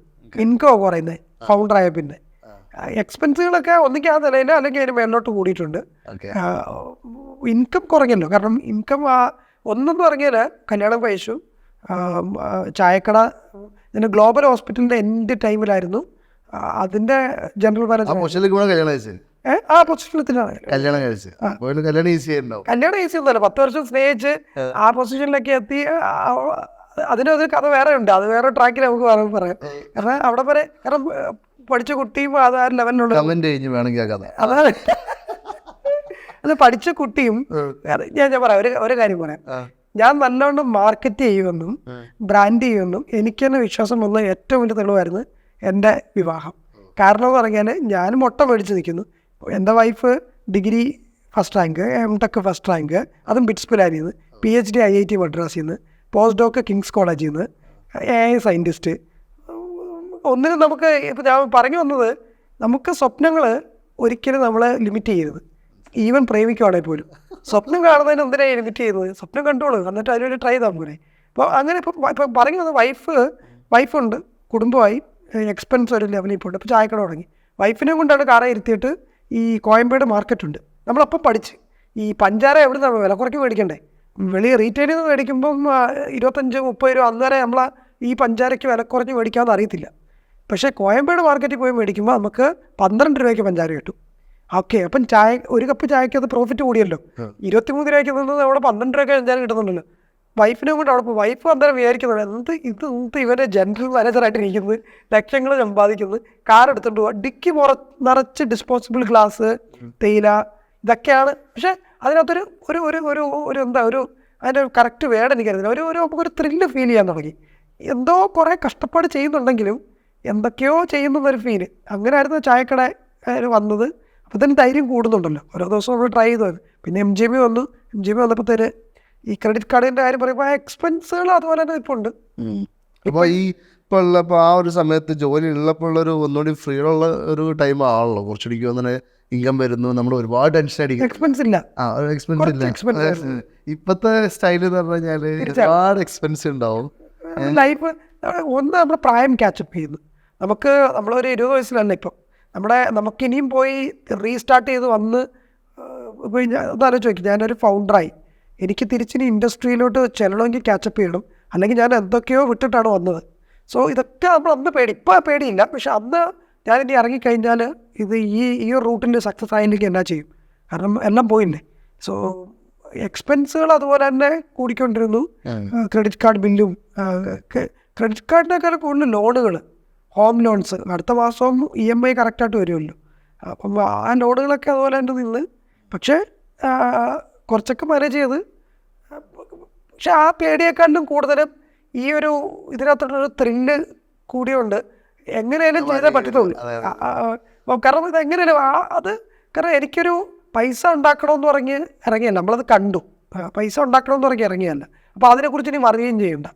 ഇൻകം കുറയുന്നത് ഫൗണ്ടർ ആയ പിന്നെ. എക്സ്പെൻസുകളൊക്കെ ഒന്നിക്ക് ആ നിലയിൽ അല്ലെങ്കിൽ അതിന് മേലോട്ട് കൂടിയിട്ടുണ്ട്. ഇൻകം കുറഞ്ഞല്ലോ, കാരണം ഇൻകം ഒന്നെന്ന് പറഞ്ഞാൽ കല്യാണം കഴിച്ചു, ചായക്കട ഇതിൻ്റെ ഗ്ലോബൽ ഹോസ്പിറ്റലിൻ്റെ എൻഡ് ടൈമിലായിരുന്നു. അതിൻ്റെ ജനറൽ മാനേജർ ആ പൊസിഷനിലാണ് കല്യാണം ഈസി ഒന്നുമല്ല. 10 വർഷം സ്നേഹിച്ച് ആ പൊസിഷനിലൊക്കെ എത്തി. അതിനൊരു കഥ വേറെ ഉണ്ട്, അത് വേറെ ട്രാക്കിൽ നമുക്ക് പറയാം. കാരണം അവിടെ വരെ, കാരണം പഠിച്ച കുട്ടിയും അത് ആ ലെവലിലുള്ള അതാണ്. അത് പഠിച്ച കുട്ടിയും ഞാൻ പറയാം, ഒരു കാര്യം പറയാം. ഞാൻ നല്ലോണം മാർക്കറ്റ് ചെയ്യുമെന്നും ബ്രാൻഡ് ചെയ്യുമെന്നും എനിക്ക് തന്നെ വിശ്വാസം വന്ന ഏറ്റവും വലിയ തെളിവായിരുന്നു എൻ്റെ വിവാഹം. കാരണം എന്ന് പറഞ്ഞാൽ ഞാൻ മുട്ട മേടിച്ച് നിൽക്കുന്നു. എൻ്റെ wife degree first rank, M.Tech first rank, അതും ബിറ്റ്സ് പിലാനിൽ നിന്ന്, PhD IIT മദ്രാസിൽ നിന്ന്, പോസ്റ്റ് ഡോക്ക് കിങ്സ് കോളേജിൽ നിന്ന്, AI സയൻറ്റിസ്റ്റ്. ഒന്നിനും നമുക്ക് ഇപ്പം ഞാൻ പറഞ്ഞു വന്നത്, നമുക്ക് സ്വപ്നങ്ങൾ ഒരിക്കലും നമ്മളെ ലിമിറ്റ് ചെയ്യരുത്. ഈവൻ പ്രേമിക്കുവാണെങ്കിൽ പോലും സ്വപ്നം കാണുന്നതിന് എന്തിനാണ് ലിമിറ്റ് ചെയ്യുന്നത്? സ്വപ്നം കണ്ടോളൂ, എന്നിട്ട് അതിനുവേണ്ടി ട്രൈ ചെയ്താൽ പോരെ. അപ്പോൾ അങ്ങനെ ഇപ്പം പറഞ്ഞു വന്നത്, വൈഫുണ്ട്, കുടുംബമായി, എക്സ്പെൻസ് ഒരു ലെവലിൽ പോയിട്ട് ഇപ്പോൾ ചായക്കട തുടങ്ങി. വൈഫിനെ കൊണ്ടാണ് കാറ ഇരുത്തിയിട്ട് ഈ കോയമ്പേട് മാർക്കറ്റുണ്ട്, നമ്മളപ്പം പഠിച്ച് ഈ പഞ്ചാര എവിടെ നിന്നാണ് വില കുറയ്ക്ക് മേടിക്കണ്ടേ? വെളിയിൽ റീറ്റെയിലിൽ നിന്ന് മേടിക്കുമ്പം 25-30 രൂപ അന്നേരം നമ്മൾ ഈ പഞ്ചാരയ്ക്ക് വില കുറഞ്ഞ് മേടിക്കാമെന്ന് അറിയത്തില്ല. പക്ഷേ കോയമ്പേട് മാർക്കറ്റിൽ പോയി മേടിക്കുമ്പോൾ നമുക്ക് 12 രൂപയ്ക്ക് പഞ്ചാര കിട്ടും. ഓക്കെ, അപ്പം ഒരു കപ്പ് ചായക്ക് അത് പ്രോഫിറ്റ് കൂടിയല്ലോ. 23 രൂപയ്ക്ക് നിന്ന് അവിടെ 12 രൂപയ്ക്ക് പഞ്ചാര കിട്ടുന്നുണ്ടല്ലോ. വൈഫിനെ കൊണ്ട് അവിടെ വൈഫ് അന്നേരം വിചാരിക്കുന്നുണ്ട്, എന്ത് ഇവരെ ജനറൽ മാനേജറായിട്ട് ഇരിക്കുന്നത്, ലക്ഷങ്ങൾ സമ്പാദിക്കുന്നത്, കാർ എടുത്തുകൊണ്ട് പോവുക, ഡിക്കി നിറച്ച് ഡിസ്പോസിബിൾ ഗ്ലാസ്, തേയില, ഇതൊക്കെയാണ്. പക്ഷെ അതിനകത്തൊരു ഒരു ഒരു ഒരു ഒരു എന്താ ഒരു അതിൻ്റെ കറക്റ്റ് വേർഡ് എനിക്കറിയില്ല. നമുക്കൊരു ത്രില്ല് ഫീൽ ചെയ്യാൻ തുടങ്ങി. എന്തോ കുറേ കഷ്ടപ്പാട് ചെയ്യുന്നുണ്ടെങ്കിലും എന്തൊക്കെയോ ചെയ്യുന്നൊരു ഫീല്. അങ്ങനെ ആയിരുന്നു ചായക്കട വന്നത്. അപ്പോൾ തന്നെ ധൈര്യം കൂടുന്നുണ്ടല്ലോ, ഓരോ ദിവസവും നമ്മൾ ട്രൈ ചെയ്തു. പിന്നെ MGB വന്നു. MGB വന്നപ്പോഴത്തേന് ഈ ക്രെഡിറ്റ് കാർഡിൻ്റെ കാര്യം പറയുമ്പോൾ ആ എക്സ്പെൻസുകൾ അതുപോലെ തന്നെ ഇപ്പോൾ ഉണ്ട്. അപ്പോൾ ഇപ്പോൾ ഉള്ളപ്പോൾ ആ ഒരു സമയത്ത് ജോലി ഉള്ളപ്പോൾ ഉള്ളൊരു ഒന്നുകൂടി ഫ്രീ ഉള്ള ഒരു ടൈം ആണല്ലോ, കുറച്ചുകൂടി അങ്ങനെ ഇൻകം വരുന്നു, നമ്മൾ ഒരുപാട് ടെൻഷൻ അടിക്കും, എക്സ്പെൻസ് ഇല്ല. എക്സ്പെൻസ് ഇല്ല. ഇപ്പോഴത്തെ സ്റ്റൈൽ എന്ന് പറഞ്ഞു കഴിഞ്ഞാൽ ഒരുപാട് എക്സ്പെൻസ് ഉണ്ടാവും. ലൈഫ് ഒന്ന് നമ്മുടെ പ്രായം ക്യാച്ചപ്പ് ചെയ്യുന്നു. നമ്മളൊരു 20 വയസ്സിലല്ല ഇപ്പം, നമുക്കിനിയും പോയി റീസ്റ്റാർട്ട് ചെയ്ത് വന്ന് ഇപ്പോൾ ഒന്നാലും ചോദിക്കും, ഞാനൊരു ഫൗണ്ടറായി, എനിക്ക് തിരിച്ചിനി ഇൻഡസ്ട്രിയിലോട്ട് ചെല്ലണമെങ്കിൽ ക്യാച്ചപ്പ് ചെയ്യണം, അല്ലെങ്കിൽ ഞാൻ എന്തൊക്കെയോ വിട്ടിട്ടാണ് വന്നത്. സോ ഇതൊക്കെ നമ്മൾ അന്ന് ഇപ്പോൾ പേടിയില്ല. പക്ഷെ അന്ന് ഞാനിനി ഇറങ്ങിക്കഴിഞ്ഞാൽ ഈ റൂട്ടിൽ സക്സസ് ആയില്ലെങ്കിൽ എന്നാ ചെയ്യും, കാരണം എല്ലാം പോയില്ലേ. സോ എക്സ്പെൻസുകൾ അതുപോലെ തന്നെ കൂടിക്കൊണ്ടിരുന്നു. ക്രെഡിറ്റ് കാർഡ് ബില്ലും, ക്രെഡിറ്റ് കാർഡിനേക്കാൾ കൂടുതൽ ലോണുകൾ, ഹോം ലോൺസ്, അടുത്ത മാസവും EMI കറക്റ്റായിട്ട് വരുമല്ലോ. അപ്പം ആ ലോണുകളൊക്കെ അതുപോലെ തന്നെ നിന്ന്, പക്ഷേ കുറച്ചൊക്കെ മാനേജ് ചെയ്ത്. പക്ഷെ ആ പേടിയേക്കാളും കൂടുതലും ഈ ഇതിനകത്തുള്ളൊരു ത്രില്ല് കൂടിയുണ്ട്, എങ്ങനെയാലും ചെയ്തേ പറ്റത്തുള്ളൂ. കാരണം ഇത് എങ്ങനെയാലും കാരണം എനിക്കൊരു പൈസ ഉണ്ടാക്കണമെന്ന് പറഞ്ഞ് ഇറങ്ങിയല്ല, നമ്മളത് കണ്ടു, പൈസ ഉണ്ടാക്കണമെന്ന് പറഞ്ഞ് ഇറങ്ങിയല്ല. അപ്പോൾ അതിനെക്കുറിച്ച് ഇനി അറിയുകയും ചെയ്യണ്ട.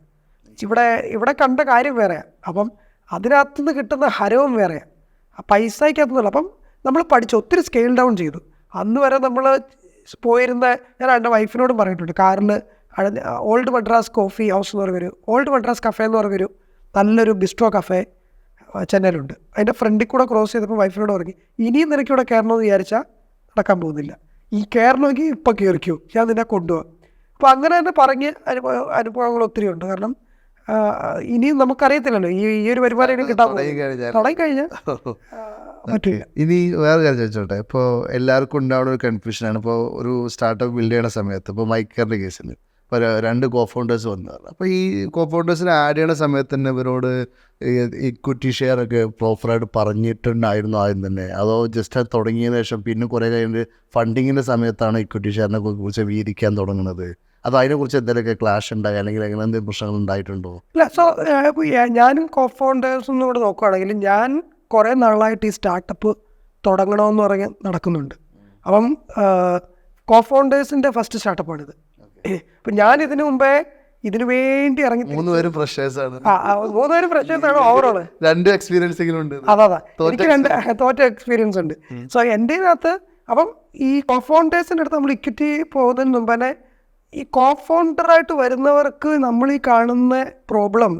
ഇവിടെ കണ്ട കാര്യം വേറെയാണ്, അപ്പം അതിനകത്തുനിന്ന് കിട്ടുന്ന ഹരവും വേറെയാണ്, പൈസയ്ക്കകത്തുനിന്നുള്ള. അപ്പം നമ്മൾ ഒത്തിരി സ്കെയിൽ ഡൗൺ ചെയ്തു. അന്ന് വരെ നമ്മൾ പോയിരുന്ന, ഞാൻ എൻ്റെ വൈഫിനോടും പറഞ്ഞിട്ടുണ്ട്, കാറിൽ ഓൾഡ് മദ്രാസ് കോഫി ഹൗസ് എന്ന് പറഞ്ഞൊരു, ഓൾഡ് മദ്രാസ് കഫേ എന്ന് പറഞ്ഞൊരു നല്ലൊരു ബിസ്ട്രോ കഫേ ചെന്നൈയിലുണ്ട്. അതിൻ്റെ ഫ്രണ്ടിൽ കൂടെ ക്രോസ് ചെയ്തപ്പോൾ വൈഫിനോട് പറഞ്ഞു, ഇനിയും നിനക്കിവിടെ കയറണമെന്ന് വിചാരിച്ചാൽ നടക്കാൻ പോകുന്നില്ല, ഈ കയറണമെങ്കിൽ ഇപ്പം കയറിക്കോ, ഞാൻ നിന്നെ കൊണ്ടുപോകാം. അപ്പോൾ അങ്ങനെ തന്നെ പറഞ്ഞ് അനുഭവങ്ങൾ ഒത്തിരി ഉണ്ട്. കാരണം ഇനിയും നമുക്കറിയത്തില്ലല്ലോ ഈ ഒരു പരിപാടി കിട്ടാൻ തുടങ്ങിക്കഴിഞ്ഞാൽ പറ്റില്ല. ഇനി വേറെ കാര്യം ചോദിച്ചോട്ടെ, ഇപ്പോൾ എല്ലാവർക്കും ഉണ്ടാവുന്ന ഒരു കൺഫ്യൂഷനാണ്. ഇപ്പോൾ ഒരു സ്റ്റാർട്ടപ്പ് ബിൽഡ് ചെയ്യുന്ന സമയത്ത്, ഇപ്പോൾ മൈക്കറിൻ്റെ കേസിൽ ഇപ്പോൾ 2 co-founders വന്നതാണ്. അപ്പോൾ ഈ co-foundersനെ ആഡ് ചെയ്യണ സമയത്ത് തന്നെ ഇവരോട് ഇക്വിറ്റി ഷെയർ ഒക്കെ പ്രോപ്പറായിട്ട് പറഞ്ഞിട്ടുണ്ടായിരുന്നു ആദ്യം തന്നെ, അതോ ജസ്റ്റ് അത് തുടങ്ങിയതിന് ശേഷം പിന്നെ കുറേ കഴിഞ്ഞ് ഫണ്ടിങ്ങിൻ്റെ സമയത്താണ് ഇക്വിറ്റി ഷെയറിനെ കുറിച്ച് വീതിക്കാൻ തുടങ്ങുന്നത്? അത് അതിനെക്കുറിച്ച് എന്തെങ്കിലുമൊക്കെ ക്ലാഷ് ഉണ്ടായി, അല്ലെങ്കിൽ അങ്ങനെ എന്തെങ്കിലും പ്രശ്നങ്ങൾ ഉണ്ടായിട്ടുണ്ടോ? ഇല്ല. സോ ഞാനും co-founders കൂടെ നോക്കുകയാണെങ്കിൽ, ഞാൻ കുറേ നാളായിട്ട് ഈ സ്റ്റാർട്ടപ്പ് തുടങ്ങണമെന്ന് പറഞ്ഞ് നടക്കുന്നുണ്ട്. അപ്പം co-foundersൻ്റെ ഫസ്റ്റ് സ്റ്റാർട്ടപ്പാണിത്. അപ്പം ഞാൻ ഇതിനു മുമ്പേ ഇതിനു വേണ്ടി ഇറങ്ങി, 3 പേരും ഫ്രഷേഴ്സാണ്. 3 പേരും ഫ്രഷേഴ്സാണ് ഓവറോള്. 2 എക്സ്പീരിയൻസ് ഉണ്ട്. അതാ എനിക്ക് 2 തോറ്റ എക്സ്പീരിയൻസ് ഉണ്ട്. സോ എൻ്റെ ഇതിനകത്ത് അപ്പം ഈ co-foundersൻ്റെ അടുത്ത് നമ്മൾ ഇക്വിറ്റി പോകുന്നതിന് മുമ്പ് തന്നെ ഈ co-founderആയിട്ട് വരുന്നവർക്ക് നമ്മൾ ഈ കാണുന്ന പ്രോബ്ലം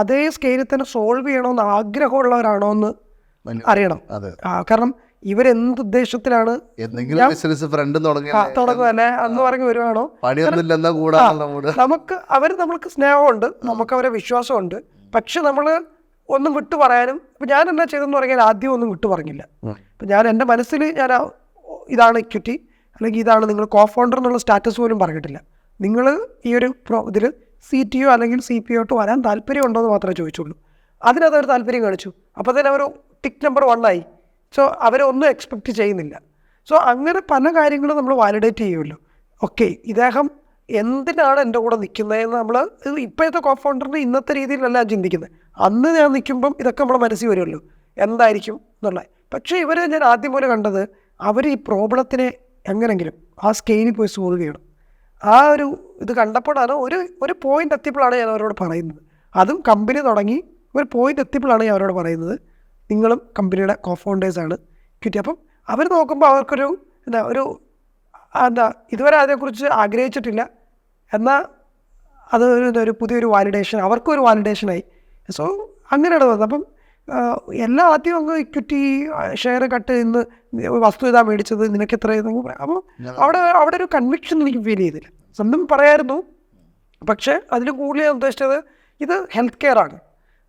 അതേ സ്കെയിലിൽ തന്നെ സോൾവ് ചെയ്യണമെന്ന് ആഗ്രഹമുള്ളവരാണോ എന്ന് അറിയണം. കാരണം ഇവരെന്ത് ഉദ്ദേശത്തിലാണ് തുടങ്ങുമല്ലേ എന്ന് പറഞ്ഞ് വരുവാണോ, നമ്മൾക്ക് സ്നേഹമുണ്ട്, നമുക്ക് അവരെ വിശ്വാസമുണ്ട്. പക്ഷെ നമ്മൾ ഒന്നും വിട്ടു പറയാനും, ഇപ്പം ഞാൻ എന്നാ ചെയ്തെന്ന് പറഞ്ഞാൽ ആദ്യം ഒന്നും വിട്ടു പറഞ്ഞില്ല. ഇപ്പം ഞാൻ എൻ്റെ മനസ്സിൽ ഞാൻ ഇതാണ് ഇക്വിറ്റി, അല്ലെങ്കിൽ ഇതാണ് നിങ്ങൾ co-founder എന്നുള്ള സ്റ്റാറ്റസ് പോലും പറഞ്ഞിട്ടില്ല. നിങ്ങൾ ഈ ഒരു ഇതിൽ CTO അല്ലെങ്കിൽ CPO വരാൻ താല്പര്യമുണ്ടോ എന്ന് മാത്രമേ ചോദിച്ചുള്ളൂ. അതിനകത്തൊരു താല്പര്യം കാണിച്ചു, അപ്പോൾ തന്നെ അവർ ടിക്ക് നമ്പർ 1 ആയി. സോ അവരൊന്നും എക്സ്പെക്റ്റ് ചെയ്യുന്നില്ല. സോ അങ്ങനെ പല കാര്യങ്ങളും നമ്മൾ വാലിഡേറ്റ് ചെയ്യുമല്ലോ. ഓക്കെ, ഇദ്ദേഹം എന്തിനാണ് എൻ്റെ കൂടെ നിൽക്കുന്നതെന്ന് നമ്മൾ ഇപ്പോഴത്തെ co-founderന് ഇന്നത്തെ രീതിയിലല്ല ചിന്തിക്കുന്നത്. അന്ന് ഞാൻ നിൽക്കുമ്പം ഇതൊക്കെ നമ്മുടെ മനസ്സിൽ വരുമല്ലോ, എന്തായിരിക്കും എന്നുള്ളത്. പക്ഷേ ഞാൻ ആദ്യം പോലെ കണ്ടത്, അവർ ഈ പ്രോബ്ലത്തിനെ എങ്ങനെങ്കിലും ആ സ്കെയിലിൽ പോയി സോൾവ് ചെയ്യണം. ആ ഇത് കണ്ടപ്പോഴാണ് ഒരു പോയിന്റ് എത്തിയപ്പോഴാണ് ഞാൻ അവരോട് പറയുന്നത്, അതും കമ്പനി തുടങ്ങി ഒരു പോയിന്റ് എത്തിയപ്പോഴാണ് ഞാൻ അവരോട് പറയുന്നത്, നിങ്ങളും കമ്പനിയുടെ co-foundersആണ് ഇക്വിറ്റി. അപ്പം അവർ നോക്കുമ്പോൾ അവർക്കൊരു ഇതുവരെ അതിനെക്കുറിച്ച് ആഗ്രഹിച്ചിട്ടില്ല, എന്നാൽ അത് ഒരു പുതിയൊരു വാലിഡേഷൻ, അവർക്കും ഒരു വാലിഡേഷനായി. സോ അങ്ങനെയാണ് വന്നത്. അപ്പം എല്ലാം ആദ്യം അങ്ങ് ഇക്വിറ്റി ഷെയർ കട്ട് ചെയ്യുന്ന വസ്തു ഇതാ മേടിച്ചത്, നിനക്ക് എത്ര ചെയ്തെന്ന് പറയാം. അപ്പോൾ അവിടെ ഒരു കൺവിക്ഷൻ എനിക്ക് ഫീൽ ചെയ്തില്ല. സ്വന്തം പറയായിരുന്നു, പക്ഷേ അതിന് കൂടുതൽ ഞാൻ ഉദ്ദേശിച്ചത് ഇത് ഹെൽത്ത് കെയർ ആണ്,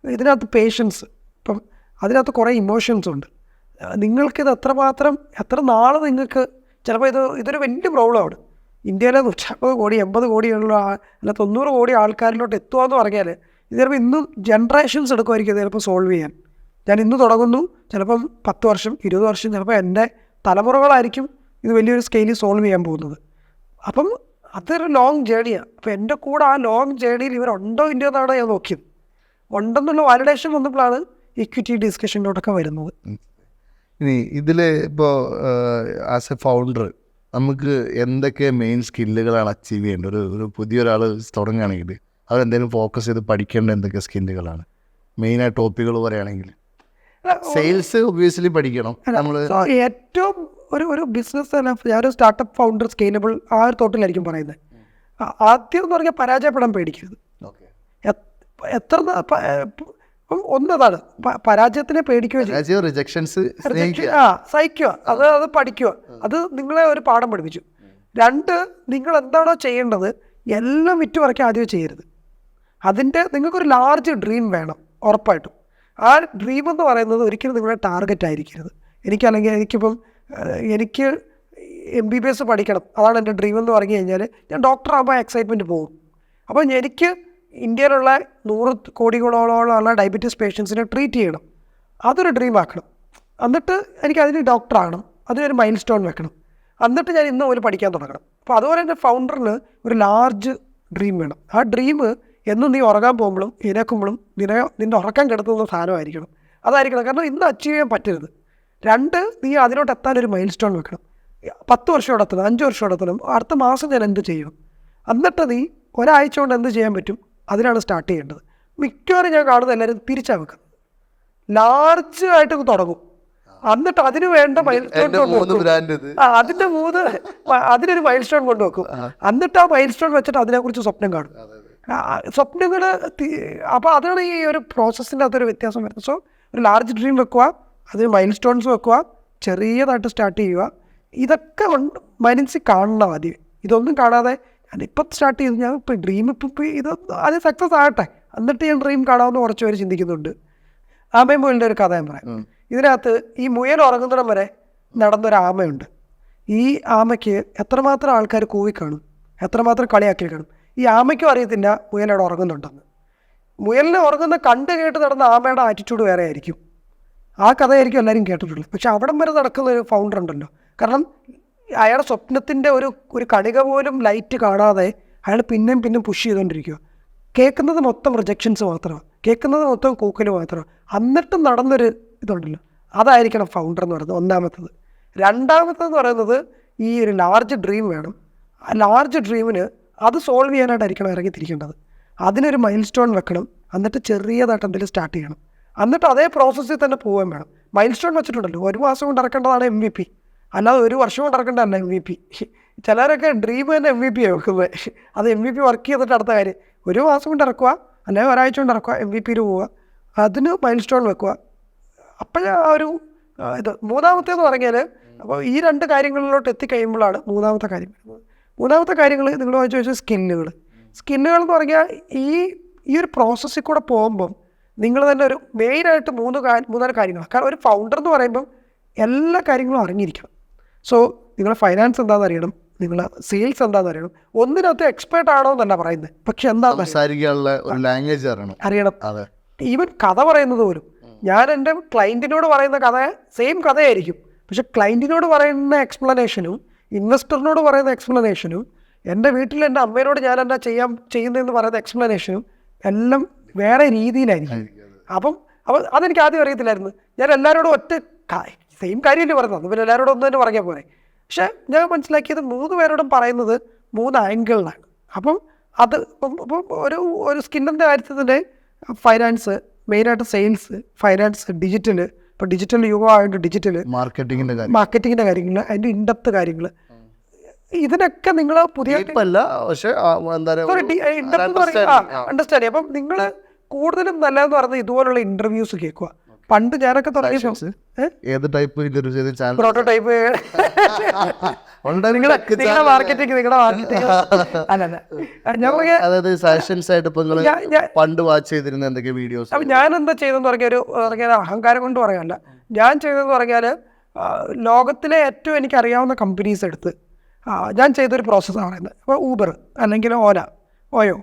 ഇതിനകത്ത് പേഷ്യൻസ്, ഇപ്പം അതിനകത്ത് കുറേ ഇമോഷൻസ് ഉണ്ട്. നിങ്ങൾക്കിത് എത്ര നാൾ നിങ്ങൾക്ക് ചിലപ്പോൾ ഇതൊരു വലിയ പ്രോബ്ലമാണ്. ഇന്ത്യയിലെ 150 കോടി 80 കോടിയുള്ള അല്ല 90 കോടി ആൾക്കാരിലോട്ട് എത്തുകയെന്ന് പറഞ്ഞാൽ ഇത് ചിലപ്പോൾ ഇന്നും ജനറേഷൻസ് എടുക്കുമായിരിക്കും ചിലപ്പോൾ സോൾവ് ചെയ്യാൻ. ഞാൻ ഇന്ന് തുടങ്ങുന്നു, ചിലപ്പം 10 വർഷം 20 വർഷം ചിലപ്പോൾ എൻ്റെ തലമുറകളായിരിക്കും ഇത് വലിയൊരു സ്കെയിലിൽ സോൾവ് ചെയ്യാൻ പോകുന്നത്. അപ്പം അതൊരു ലോങ് ജേണിയാണ്. അപ്പോൾ എൻ്റെ കൂടെ ആ ലോങ് ജേണിയിൽ ഇവരുണ്ടോ ഇല്ലയോ എന്നാണ് ഞാൻ നോക്കിയത്. ഉണ്ടെന്നുള്ള വാലിഡേഷൻ വന്നപ്പോഴാണ് ഇക്വിറ്റി ഡിസ്കഷനിലോട്ടൊക്കെ വരുന്നത്. ഇനി ഇതിൽ ഇപ്പോൾ ആസ് എ ഫൗണ്ടർ നമുക്ക് എന്തൊക്കെ മെയിൻ സ്കില്ലുകളാണ് അച്ചീവ് ചെയ്യേണ്ടത്? ഒരു പുതിയൊരാൾ തുടങ്ങുകയാണെങ്കിൽ അവരെന്തെങ്കിലും ഫോക്കസ് ചെയ്ത് പഠിക്കേണ്ട എന്തൊക്കെ സ്കില്ലുകളാണ് മെയിനായിട്ട് ടോപ്പിക്കുകൾ പറയുകയാണെങ്കിൽ? സെയിൽസ് ഒബ്വിയസ്ലി പഠിക്കണം നമ്മൾ. ഏറ്റവും ഒരു ബിസിനസ് ഞാനൊരു സ്റ്റാർട്ടപ്പ് ഫൗണ്ടർ സ്കെയിലബിൾ ആ ഒരു തോട്ടിലായിരിക്കും പറയുന്നത്. ആദ്യം എന്ന് പറഞ്ഞാൽ പരാജയപ്പെടാൻ പേടിക്കരുത്. എത്ര ഒന്നതാണ് പരാജയത്തിനെ പേടിക്കുകയോ റിജക്ഷൻസ് സഹിക്കുക, അത് പഠിക്കുക, അത് നിങ്ങളെ ഒരു പാഠം പഠിപ്പിച്ചു. 2, നിങ്ങൾ എന്താണോ ചെയ്യേണ്ടത് എല്ലാം വിറ്റ് മറിക്കാൻ ആദ്യം ചെയ്യരുത്. നിങ്ങൾക്കൊരു ലാർജ് ഡ്രീം വേണം ഉറപ്പായിട്ടും. ആ ഡ്രീം എന്ന് പറയുന്നത് ഒരിക്കലും നിങ്ങളുടെ ടാർഗറ്റ് ആയിരിക്കരുത്. എനിക്കിപ്പം എനിക്ക് MBBS പഠിക്കണം, അതാണ് എൻ്റെ ഡ്രീം എന്ന് പറഞ്ഞു കഴിഞ്ഞാൽ ഞാൻ ഡോക്ടറാകുമ്പോൾ എക്സൈറ്റ്മെൻറ്റ് പോകും. അപ്പോൾ എനിക്ക് ഇന്ത്യയിലുള്ള 100 കോടികളോളമുള്ള ഡയബറ്റീസ് പേഷ്യൻസിനെ ട്രീറ്റ് ചെയ്യണം, അതൊരു ഡ്രീം ആക്കണം. എന്നിട്ട് എനിക്കതിന് ഡോക്ടറാകണം, അതിനൊരു മൈൽ സ്റ്റോൺ വെക്കണം. എന്നിട്ട് ഞാൻ ഇന്ന് പോലും പഠിക്കാൻ തുടങ്ങണം. അപ്പോൾ അതുപോലെ തന്നെ ഫൗണ്ടറിന് ഒരു ലാർജ് ഡ്രീം വേണം. ആ ഡ്രീം എന്നും നീ ഉറങ്ങാൻ പോകുമ്പോഴും ഇനക്കുമ്പോഴും നിൻ്റെ ഉറക്കം കെടുത്തുന്ന സാധനമായിരിക്കണം. അതായിരിക്കണം. കാരണം ഇന്ന് അച്ചീവ് ചെയ്യാൻ പറ്റരുത്. 2, നീ അതിലോട്ട് എത്താനൊരു മൈൽ സ്റ്റോൺ വെക്കണം. 10 വർഷം എത്തണം, 5 വർഷം എത്തണം, അടുത്ത മാസം ഞാൻ എന്ത് ചെയ്യണം, എന്നിട്ട് നീ ഒരാഴ്ച കൊണ്ട് എന്ത് ചെയ്യാൻ പറ്റും, അതിനാണ് സ്റ്റാർട്ട് ചെയ്യേണ്ടത്. മിക്കവാറും ഞാൻ കാണുന്നത് എല്ലാവരും തിരിച്ചാണ് വെക്കുന്നത്. ലാർജ് ആയിട്ട് തുടങ്ങും, എന്നിട്ട് അതിന് വേണ്ട മൈൽ സ്റ്റോൺ അതിനൊരു മൈൽ സ്റ്റോൺ കൊണ്ടുവെക്കും. എന്നിട്ട് ആ മൈൽ സ്റ്റോൺ വെച്ചിട്ട് അതിനെക്കുറിച്ച് സ്വപ്നം കാണും. സ്വപ്നങ്ങൾ അപ്പോൾ അതാണ് ഈ ഒരു പ്രോസസ്സിൻ്റെ അകത്തൊരു വ്യത്യാസം വരുന്നത്. സോ ഒരു ലാർജ് ഡ്രീം വെക്കുക, അതിന് മൈൽ സ്റ്റോൺസ് വെക്കുക, ചെറിയതായിട്ട് സ്റ്റാർട്ട് ചെയ്യുക. ഇതൊക്കെ മനസ്സിൽ കാണണം ആദ്യം. ഇതൊന്നും കാണാതെ ഞാനിപ്പം സ്റ്റാർട്ട് ചെയ്തു, ഞാൻ ഇപ്പം ഡ്രീം ഇത് അത് സക്സസ് ആകട്ടെ എന്നിട്ട് ഞാൻ ഡ്രീം കാണാമെന്ന് കുറച്ച് പേര് ചിന്തിക്കുന്നുണ്ട്. ആമയും മുയലിൻ്റെ ഒരു കഥ ഞാൻ പറയാം. ഇതിനകത്ത് ഈ മുയൽ ഉറങ്ങുന്നിടം വരെ നടന്നൊരു ആമയുണ്ട്. ഈ ആമയ്ക്ക് എത്രമാത്രം ആൾക്കാർ കൂവിക്കാണും, എത്രമാത്രം കളിയാക്കി കാണും. ഈ ആമയ്ക്കും അറിയത്തില്ല മുയൽ അവിടെ ഉറങ്ങുന്നുണ്ടെന്ന്. മുയലിനെ ഉറങ്ങുന്ന കണ്ട് കേട്ട് നടന്ന ആമയുടെ ആറ്റിറ്റ്യൂഡ് വേറെ ആയിരിക്കും. ആ കഥയായിരിക്കും എല്ലാവരും കേട്ടിട്ടുള്ളത്. പക്ഷെ അവിടം വരെ നടക്കുന്ന ഒരു ഫൗണ്ടർ ഉണ്ടല്ലോ, കാരണം അയാളുടെ സ്വപ്നത്തിൻ്റെ ഒരു കണിക പോലും ലൈറ്റ് കാണാതെ അയാൾ പിന്നെയും പുഷ് ചെയ്തുകൊണ്ടിരിക്കുക. കേൾക്കുന്നത് മൊത്തം റിജക്ഷൻസ് മാത്രമാണ്, കേൾക്കുന്നത് മൊത്തം കൂക്കൽ മാത്രമാണ്. എന്നിട്ടും നടന്നൊരു ഇതുണ്ടല്ലോ, അതായിരിക്കണം ഫൗണ്ടർ എന്ന് പറയുന്നത്. ഒന്നാമത്തത്. 2-മത്തെന്ന് പറയുന്നത് ഈ ഒരു ലാർജ് ഡ്രീം വേണം. ആ ലാർജ് ഡ്രീമിന് അത് സോൾവ് ചെയ്യാനായിട്ടായിരിക്കണം ഇറങ്ങിത്തിരിക്കേണ്ടത്. അതിനൊരു മൈൽ സ്റ്റോൺ വെക്കണം, എന്നിട്ട് ചെറിയതായിട്ട് എന്തെങ്കിലും സ്റ്റാർട്ട് ചെയ്യണം, എന്നിട്ട് അതേ പ്രോസസ്സിൽ തന്നെ പോകാൻ വേണം. മൈൽ സ്റ്റോൺ വെച്ചിട്ടുണ്ടല്ലോ, 1 മാസം കൊണ്ട് ഇറക്കേണ്ടതാണ് MVP, അല്ലാതെ 1 വർഷം കൊണ്ട് ഇറക്കേണ്ടതല്ല MVP. ചിലരൊക്കെ ഡ്രീം തന്നെ MVP വെക്കുന്നത്. അത് MVP വർക്ക് ചെയ്തിട്ട് അടുത്ത കാര്യം 1 മാസം കൊണ്ട് ഇറക്കുക, അല്ലെങ്കിൽ ഒരാഴ്ച കൊണ്ട് ഇറക്കുക, MVP പോവുക, അതിന് മൈൽ സ്റ്റോൺ വെക്കുക. അപ്പോഴേ ആ ഒരു ഇത്. 3-മത്തേന്ന് പറഞ്ഞാൽ അപ്പോൾ ഈ 2 കാര്യങ്ങളിലോട്ട് എത്തിക്കഴിയുമ്പോഴാണ് 3-മത്തെ കാര്യം വരുന്നത്. 3-മത്തെ കാര്യങ്ങൾ നിങ്ങൾ ചോദിച്ച സ്കില്ലുകൾ എന്ന് പറഞ്ഞാൽ ഈ ഒരു പ്രോസസ്സിൽ കൂടെ പോകുമ്പം നിങ്ങൾ തന്നെ ഒരു മെയിനായിട്ട് 3-4 കാര്യങ്ങളാണ്. കാരണം ഒരു ഫൗണ്ടർ എന്ന് പറയുമ്പം എല്ലാ കാര്യങ്ങളും അറിഞ്ഞിരിക്കണം. സോ നിങ്ങളുടെ ഫൈനാൻസ് എന്താണെന്ന് അറിയണം, നിങ്ങളുടെ സെയിൽസ് എന്താണെന്ന് അറിയണം. ഒന്നിനകത്ത് എക്സ്പേർട്ട് ആണോ എന്നല്ല പറയുന്നത്, പക്ഷെ ലാംഗ്വേജ് അറിയണം. ഈവൻ കഥ പറയുന്നത് പോലും ഞാൻ എൻ്റെ ക്ലയൻറ്റിനോട് പറയുന്ന സെയിം കഥയായിരിക്കും, പക്ഷെ ക്ലയൻറ്റിനോട് പറയുന്ന എക്സ്പ്ലനേഷനും ഇൻവെസ്റ്ററിനോട് പറയുന്ന എക്സ്പ്ലനേഷനും എൻ്റെ വീട്ടിൽ എൻ്റെ അമ്മയോട് ഞാൻ എന്താ ചെയ്യുന്നതെന്ന് പറയുന്ന എക്സ്പ്ലനേഷനും എല്ലാം വേറെ രീതിയിലായിരിക്കും. അപ്പം അതെനിക്ക് ആദ്യം അറിയത്തില്ലായിരുന്നു. ഞാൻ എല്ലാവരോടും സെയിം കാര്യമല്ലേ പറയുന്നത്, പിന്നെ എല്ലാവരോടും ഒന്ന് തന്നെ പറഞ്ഞാൽ പോലെ. പക്ഷേ ഞാൻ മനസ്സിലാക്കിയത് 3 പേരോടും പറയുന്നത് 3 ആംഗിളിലാണ്. അപ്പം ഒരു സ്കില്ലിൻ്റെ കാര്യത്തിൽ തന്നെ ഫൈനാൻസ്, മെയിനായിട്ട് സെയിൽസ്, ഫൈനാൻസ്, ഡിജിറ്റൽ. ഇപ്പോൾ ഡിജിറ്റൽ യുഗം ആയതുകൊണ്ട് ഡിജിറ്റൽ മാർക്കറ്റിങ്ങിൻ്റെ കാര്യങ്ങൾ, അതിൻ്റെ ഇൻഡെപ്ത് കാര്യങ്ങൾ, ഇതിനൊക്കെ നിങ്ങൾ പുതിയ അണ്ടർസ്റ്റാൻഡ്. അപ്പം നിങ്ങൾ കൂടുതലും നല്ലതെന്ന് പറയുന്നത് ഇതുപോലുള്ള ഇന്റർവ്യൂസ് കേൾക്കുക. പണ്ട് ഞാനൊക്കെ പ്രോട്ടോടൈപ്പ് നിങ്ങളുടെ മാർക്കറ്റിംഗ് അപ്പൊ ഞാൻ എന്താ ചെയ്തെന്ന് പറഞ്ഞാൽ അഹങ്കാരം കൊണ്ട് പറയാനല്ല, ഞാൻ ചെയ്തതെന്ന് പറഞ്ഞാൽ ലോകത്തിലെ ഏറ്റവും എനിക്ക് അറിയാവുന്ന കമ്പനീസ് എടുത്ത് ഞാൻ ചെയ്തൊരു പ്രോസസ്സാണ് പറയുന്നത്. അപ്പോൾ ഊബർ അല്ലെങ്കിൽ ഓയോ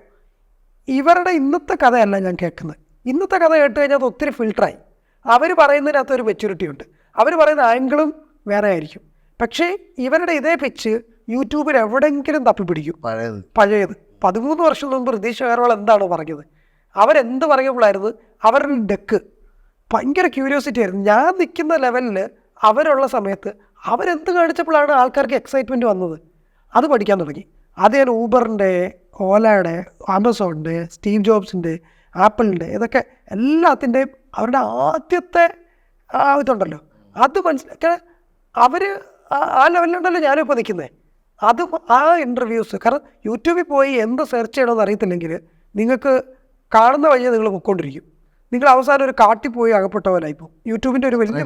ഇവരുടെ ഇന്നത്തെ കഥയല്ല ഞാൻ കേൾക്കുന്നത്. ഇന്നത്തെ കഥ കേട്ട് കഴിഞ്ഞാൽ അത് ഒത്തിരി ഫിൽട്ടറായി. അവർ പറയുന്നതിനകത്ത് ഒരു മെച്യൂരിറ്റി ഉണ്ട്, അവർ പറയുന്ന ആംഗിളും വേറെ ആയിരിക്കും. പക്ഷേ ഇവരുടെ ഇതേ പിച്ച് യൂട്യൂബിൽ എവിടെയെങ്കിലും തപ്പിപ്പിടിക്കും. പഴയത് 13 വർഷം മുമ്പ് റിതീഷ് അഗർവാൾ എന്താണോ പറഞ്ഞത്, അവരെന്ത് പറയുമ്പോഴായിരുന്നു അവരുടെ ഡെക്ക് ഭയങ്കര ക്യൂരിയോസിറ്റി ആയിരുന്നു. ഞാൻ നിൽക്കുന്ന ലെവലിൽ അവരുള്ള സമയത്ത് അവരെന്ത് കാണിച്ചപ്പോഴാണ് ആൾക്കാർക്ക് എക്സൈറ്റ്മെൻറ്റ് വന്നത്, അത് പഠിക്കാൻ തുടങ്ങി. അത് ഞാൻ ഊബറിൻ്റെ, ഓലയുടെ, ആമസോണിൻ്റെ, സ്റ്റീവ് ജോബ്സിൻ്റെ, ആപ്പിളിൻ്റെ, ഇതൊക്കെ എല്ലാത്തിൻ്റെയും അവരുടെ ആദ്യത്തെ ഇതുണ്ടല്ലോ അത് മനസ്സിലാക്കാൻ അവർ ആ ലെവലിലുണ്ടല്ലോ ഞാനും ഇപ്പോൾ നിൽക്കുന്നത്. അത് ആ ഇൻ്റർവ്യൂസ്, കാരണം യൂട്യൂബിൽ പോയി എന്ത് സെർച്ച് ചെയ്യണമെന്ന് അറിയത്തില്ലെങ്കിൽ നിങ്ങൾക്ക് കാണുന്ന വഴിയെ നിങ്ങൾ പൊയ്ക്കൊണ്ടിരിക്കും. നിങ്ങൾ അവസാനം ഒരു കാട്ടിൽ പോയി അകപ്പെട്ട പോലെ ഇപ്പോൾ യൂട്യൂബിൻ്റെ ഒരു വലിയ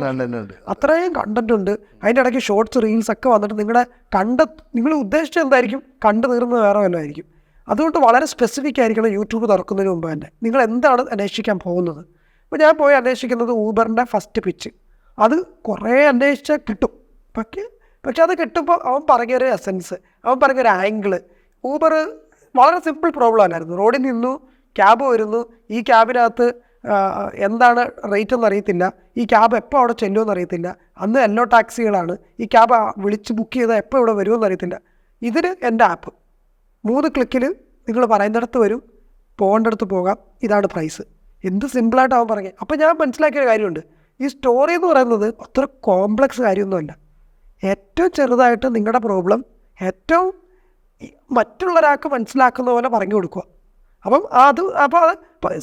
അത്രയും കണ്ടന്റ് ഉണ്ട്. അതിൻ്റെ ഇടയ്ക്ക് ഷോർട്സ്, റീൽസ് ഒക്കെ വന്നിട്ട് നിങ്ങൾ ഉദ്ദേശിച്ചത് എന്തായിരിക്കും, കണ്ടു തീർന്നത് വേറെ വല്ലതും ആയിരിക്കും. അതുകൊണ്ട് വളരെ സ്പെസിഫിക് ആയിരിക്കണം യൂട്യൂബ് തുറക്കുന്നതിന് മുമ്പ് തന്നെ നിങ്ങൾ എന്താണ് അന്വേഷിക്കാൻ പോകുന്നത്. അപ്പോൾ ഞാൻ പോയി അന്വേഷിക്കുന്നത് ഊബറിൻ്റെ ഫസ്റ്റ് പിച്ച്. അത് കുറേ അന്വേഷിച്ചാൽ കിട്ടും. പക്ഷെ അത് കിട്ടുമ്പോൾ അവൻ പറഞ്ഞൊരു എസൻസ്, അവൻ പറഞ്ഞൊരു ആംഗിള്. ഊബർ വളരെ സിമ്പിൾ പ്രോബ്ലം അല്ലായിരുന്നു. റോഡിൽ നിന്നു ക്യാബ് വരുന്നു, ഈ ക്യാബിനകത്ത് എന്താണ് റേറ്റ് എന്ന് അറിയത്തില്ല, ഈ ക്യാബ് എപ്പോൾ അവിടെ ചെല്ലുമെന്ന് അറിയത്തില്ല, അന്ന് യെല്ലോ ടാക്സികളാണ്, ഈ ക്യാബ് വിളിച്ച് ബുക്ക് ചെയ്താൽ എപ്പോൾ ഇവിടെ വരുമെന്ന് അറിയത്തില്ല. ഇതിന് എൻ്റെ ആപ്പ് 3 ക്ലിക്കിൽ നിങ്ങൾ പറയുന്നിടത്ത് വരും, പോകേണ്ടടുത്ത് പോകാം, ഇതാണ് പ്രൈസ്. എന്ത് സിമ്പിളായിട്ട് അവൻ പറഞ്ഞത്. അപ്പോൾ ഞാൻ മനസ്സിലാക്കിയൊരു കാര്യമുണ്ട്, ഈ സ്റ്റോറി എന്ന് പറയുന്നത് അത്ര കോംപ്ലക്സ് കാര്യമൊന്നുമല്ല. ഏറ്റവും ചെറുതായിട്ട് നിങ്ങളുടെ പ്രോബ്ലം ഏറ്റവും മറ്റുള്ളൊരാൾക്ക് മനസ്സിലാക്കുന്ന പോലെ പറഞ്ഞു കൊടുക്കുക. അപ്പോൾ അത്